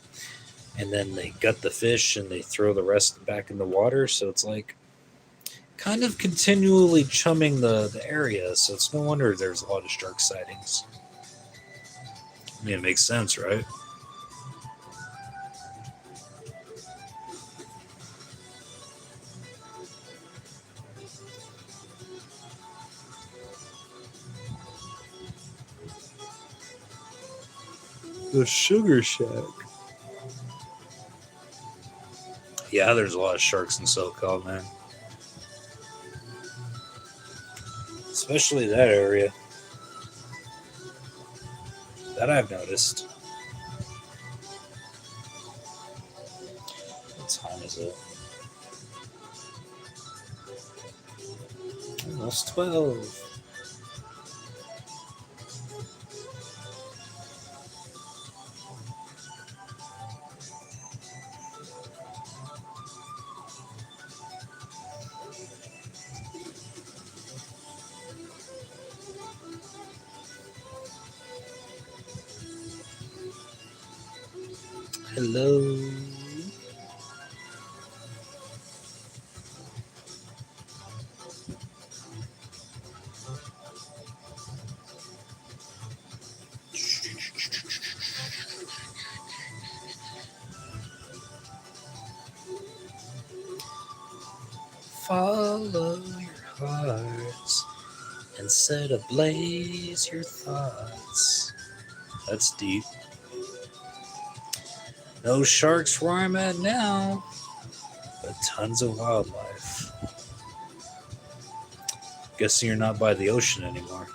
and then they gut the fish and they throw the rest back in the water. So it's like kind of continually chumming the area. So it's no wonder there's a lot of shark sightings. I mean, it makes sense, right? The Sugar Shack. Yeah, there's a lot of sharks in SoCal, man. Especially that area. That I've noticed. What time is it? Almost 12. Hello. Follow your hearts and set ablaze your thoughts. That's deep. No sharks where I'm at now, but tons of wildlife. Guessing you're not by the ocean anymore.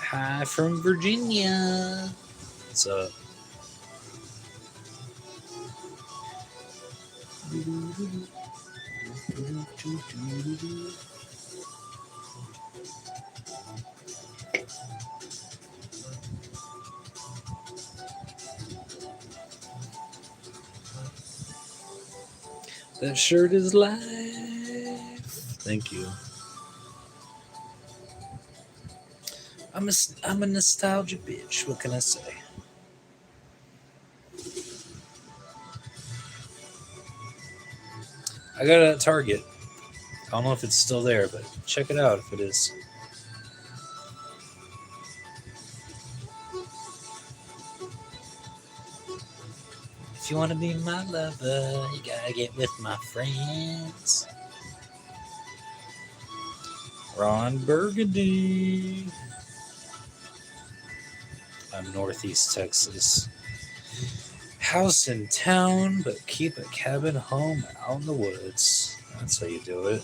Hi from Virginia. What's up? That shirt is life. Thank you. I'm a nostalgia bitch. What can I say? I got it at Target. I don't know if it's still there, but check it out if it is. If you want to be my lover, you gotta get with my friends. Ron Burgundy. I'm Northeast Texas. House in town, but keep a cabin home out in the woods. That's how you do it.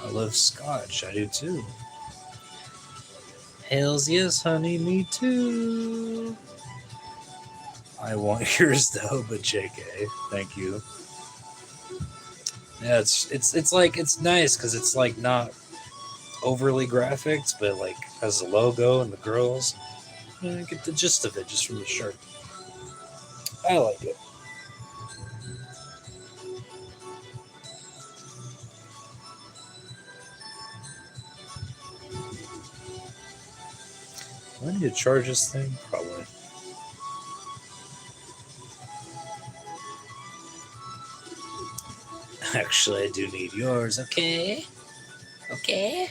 I love Scotch. I do too. Hells yes, honey, me too. I want yours though, but JK. Thank you. Yeah, it's like it's nice because it's like not overly graphics, but like has the logo and the girls. I get the gist of it just from the shirt. I like it. Do I need to charge this thing? Probably. Actually, I do need yours. Okay. Okay.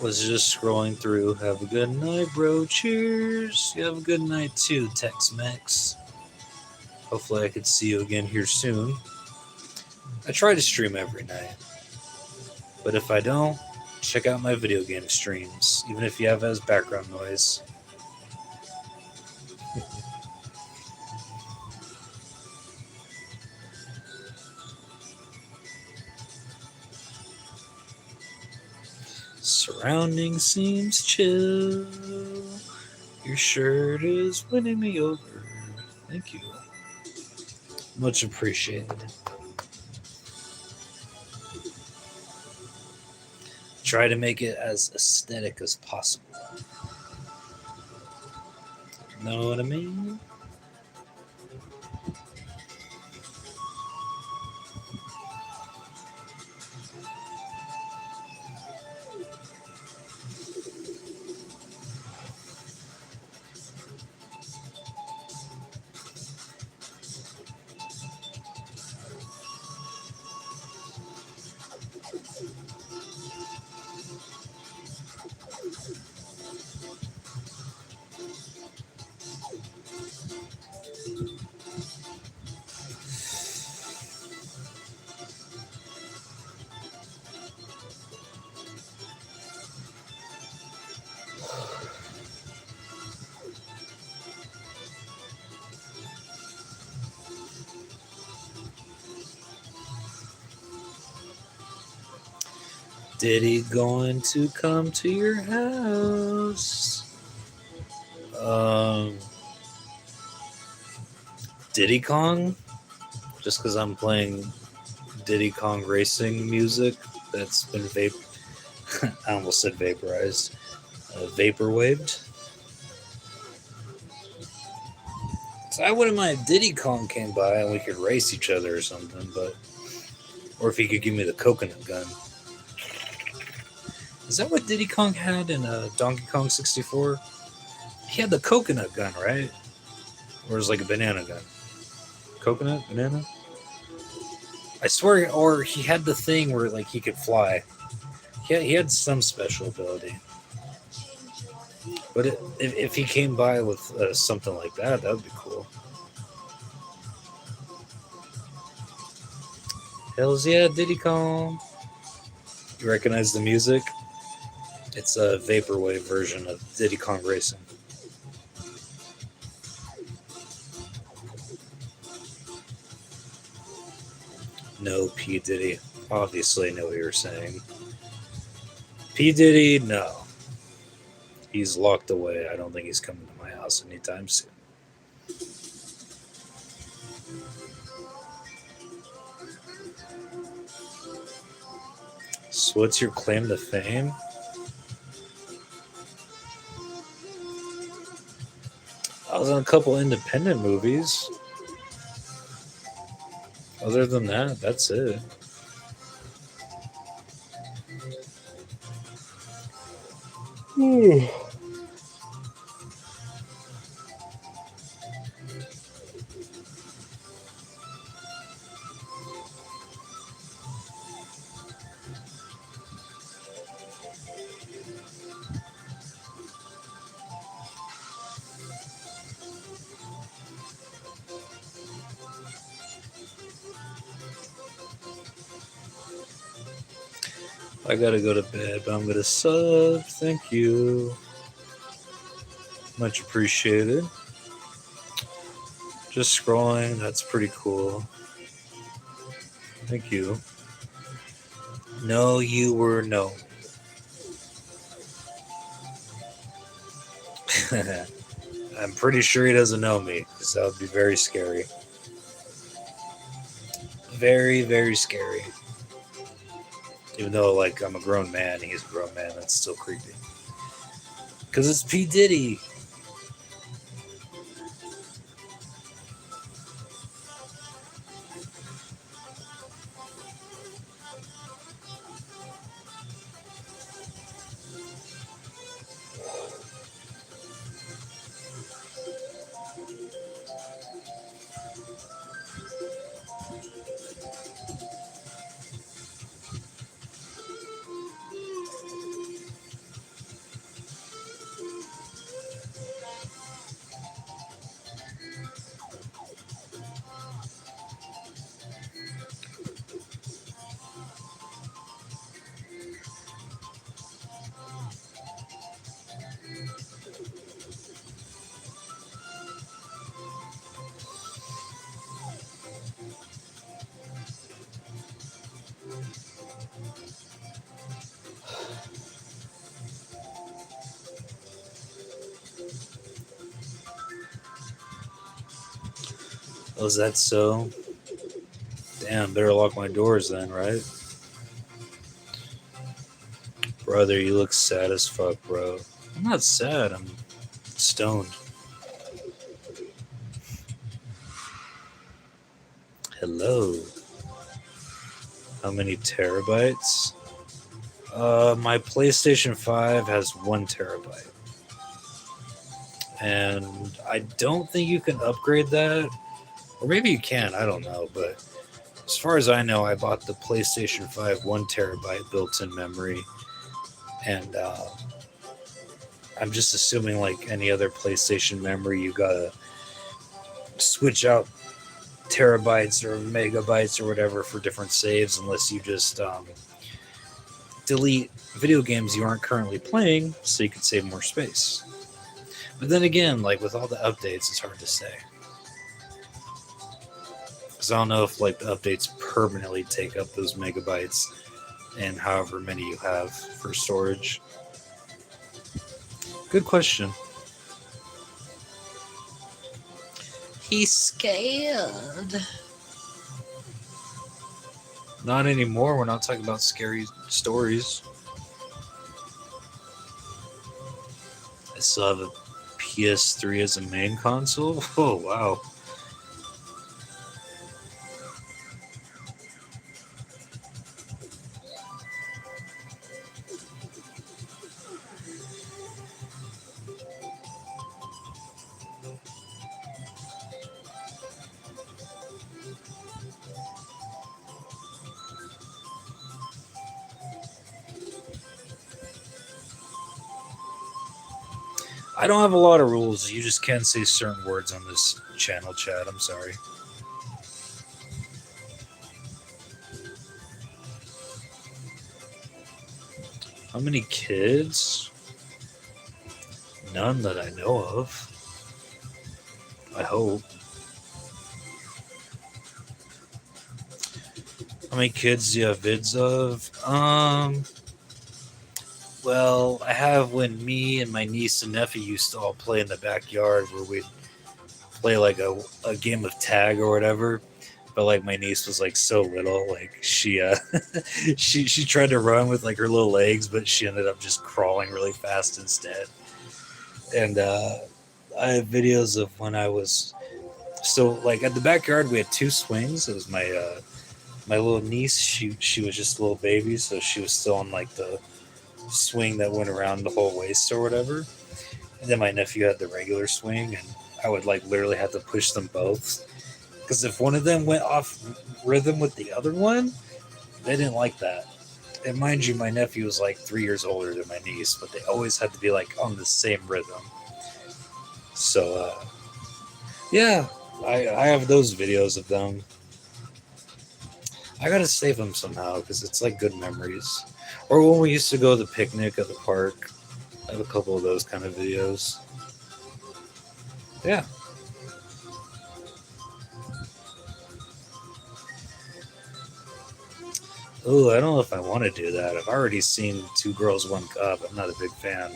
Was just scrolling through. Have a good night, bro. Cheers. You have a good night too, Tex-Mex. Hopefully, I could see you again here soon. I try to stream every night, but if I don't, check out my video game streams, even if you have as background noise. Surrounding seems chill. Your shirt is winning me over. Thank you. Much appreciated. Try to make it as aesthetic as possible. Know what I mean? Did he going to come to your house? Diddy Kong? Just because I'm playing Diddy Kong racing music that's been I almost said vaporized. Vaporwaved. So I wouldn't mind if Diddy Kong came by and we could race each other or something, but or if he could give me the coconut gun. Is that what Diddy Kong had in Donkey Kong 64? He had the coconut gun, right? Or was it like a banana gun? Coconut? Banana? I swear, or he had the thing where like he could fly. He had some special ability. But if he came by with something like that, that would be cool. Hells yeah, Diddy Kong. You recognize the music? It's a vaporwave version of Diddy Kong Racing. No, P. Diddy. Obviously, I know what you're saying. P. Diddy, no. He's locked away. I don't think he's coming to my house anytime soon. So, what's your claim to fame? I was in a couple independent movies. Other than that, that's it. I gotta go to bed, but I'm gonna sub. Thank you. Much appreciated. Just scrolling. That's pretty cool. Thank you. No, you were no. I'm pretty sure he doesn't know me, because that would be very scary. Very, very scary. Even though, like, I'm a grown man, he's a grown man, that's still creepy. Because it's P. Diddy. Oh, is that so? Damn, better lock my doors then, right? Brother, you look sad as fuck, bro. I'm not sad, I'm stoned. Hello. How many terabytes? My PlayStation 5 has 1 terabyte. And I don't think you can upgrade that. Or maybe you can, I don't know. But as far as I know, I bought the PlayStation 5 1 terabyte built in memory. And I'm just assuming, like any other PlayStation memory, you gotta switch out terabytes or megabytes or whatever for different saves, unless you just delete video games you aren't currently playing so you can save more space. But then again, like with all the updates, it's hard to say. Because I don't know if like the updates permanently take up those megabytes and however many you have for storage. Good question. He's scared. Not anymore. We're not talking about scary stories. I still have a PS3 as a main console. Oh, wow. I don't have a lot of rules. You just can't say certain words on this channel chat. I'm sorry. How many kids? None that I know of. I hope. How many kids do you have vids of? Well, I have when me and my niece and nephew used to all play in the backyard where we'd play like a game of tag or whatever. But like my niece was like so little, like she she tried to run with like her little legs, but she ended up just crawling really fast instead. And I have videos of when I was so like at the backyard we had 2 swings. It was my little niece. She was just a little baby, so she was still on like the swing that went around the whole waist or whatever. And then my nephew had the regular swing, and I would like literally have to push them both because if one of them went off rhythm with the other one, they didn't like that. And mind you, my nephew was like 3 years older than my niece, but they always had to be like on the same rhythm. So yeah, I have those videos of them. I gotta save them somehow because it's like good memories. Or when we used to go to the picnic at the park. I have a couple of those kind of videos. Yeah. Oh, I don't know if I want to do that. I've already seen Two Girls, One Cup. I'm not a big fan.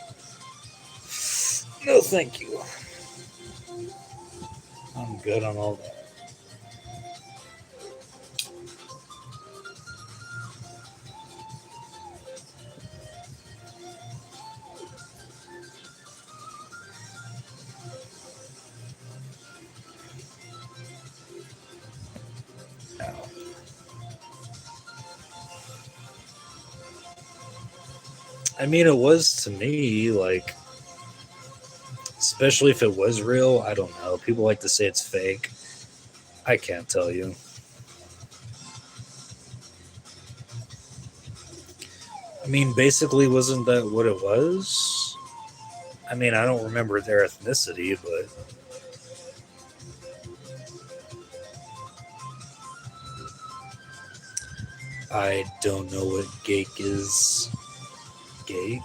No, thank you. I'm good on all that. No. I mean, it was to me like, especially if it was real. I don't know. People like to say it's fake. I can't tell you. I mean, basically, wasn't that what it was? I mean, I don't remember their ethnicity, but I don't know what geek is. Geek?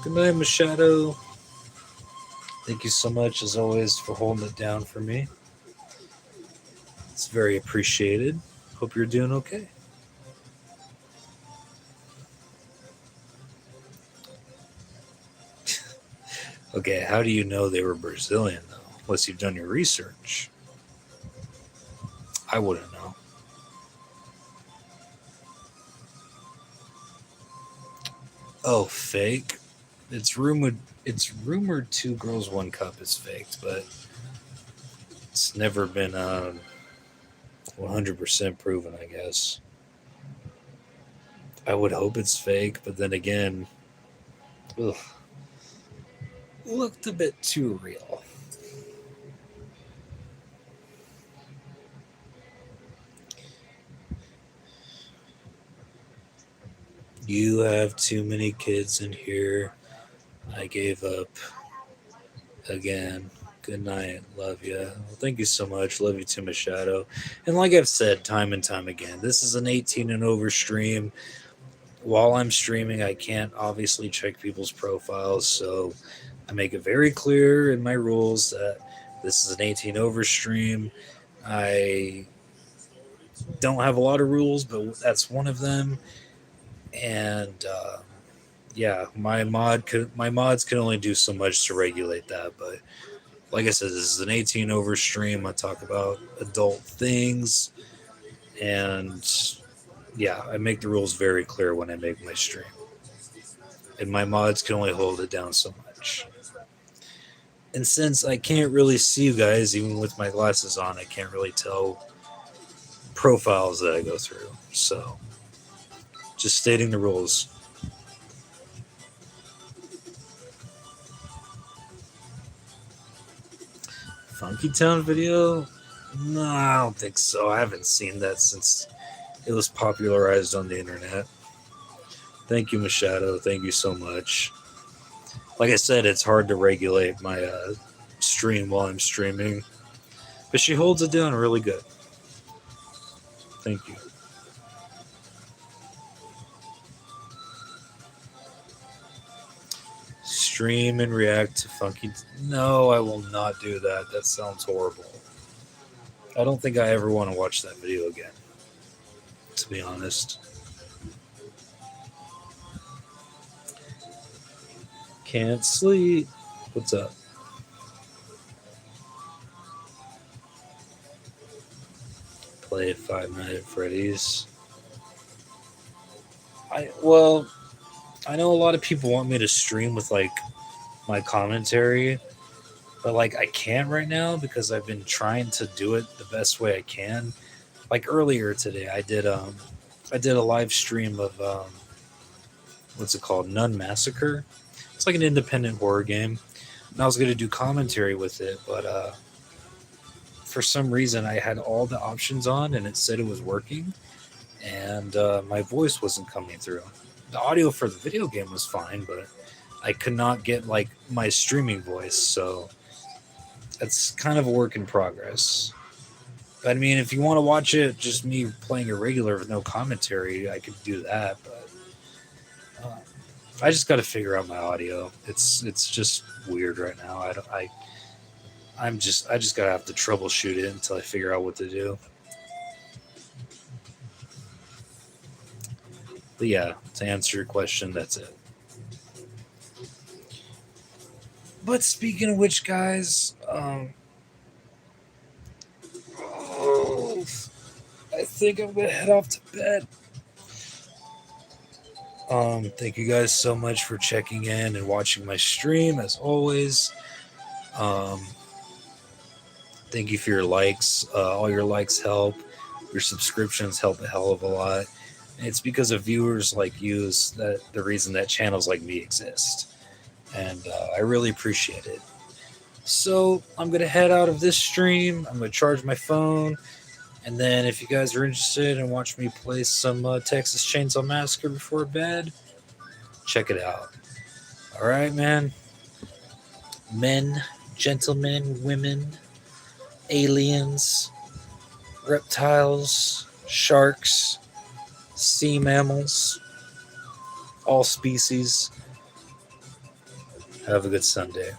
Good night, Machado. Thank you so much, as always, for holding it down for me. It's very appreciated. Hope you're doing okay. Okay, how do you know they were Brazilian, though? Unless you've done your research. I wouldn't know. Oh, fake? It's rumored. It's rumored Two Girls, One Cup is faked, but it's never been 100% proven, I guess. I would hope it's fake, but then again, ugh, looked a bit too real. You have too many kids in here. I gave up again. Good night. Love you. Well, thank you so much. Love you too, Machado. And like I've said time and time again, this is an 18 and over stream. While I'm streaming, I can't obviously check people's profiles, so I make it very clear in my rules that this is an 18 over stream. I don't have a lot of rules, but that's one of them. And yeah, my mods can only do so much to regulate that. But like I said, this is an 18 over stream. I talk about adult things, and yeah, I make the rules very clear when I make my stream. And my mods can only hold it down so much. And since I can't really see you guys, even with my glasses on, I can't really tell profiles that I go through. So, just stating the rules. Funky Town video? No, I don't think so. I haven't seen that since it was popularized on the internet. Thank you, Machado. Thank you so much. Like I said, it's hard to regulate my stream while I'm streaming, but she holds it down really good. Thank you. Stream and react to Funky. No, I will not do that. That sounds horrible. I don't think I ever want to watch that video again, to be honest. Can't sleep. What's up? Play Five Nights at Freddy's. I know a lot of people want me to stream with like my commentary, but like I can't right now because I've been trying to do it the best way I can. Like earlier today, I did a live stream of what's it called, Nun Massacre. It's like an independent horror game, and I was gonna do commentary with it, but for some reason I had all the options on, and it said it was working, and my voice wasn't coming through. The audio for the video game was fine, but I could not get like my streaming voice, so it's kind of a work in progress. But I mean, if you want to watch it, just me playing a regular with no commentary, I could do that. But I just got to figure out my audio. It's just weird right now. I just gotta have to troubleshoot it until I figure out what to do. But yeah, to answer your question, that's it. But speaking of which, guys, oh, I think I'm gonna head off to bed. Thank you guys so much for checking in and watching my stream as always. Um, thank you for your likes. All your likes help. Your subscriptions help a hell of a lot. And it's because of viewers like you is that the reason that channels like me exist. And I really appreciate it. So I'm gonna head out of this stream. I'm gonna charge my phone. And then, if you guys are interested and watch me play some Texas Chainsaw Massacre before bed, check it out. All right, man. Men, gentlemen, women, aliens, reptiles, sharks, sea mammals, all species. Have a good Sunday.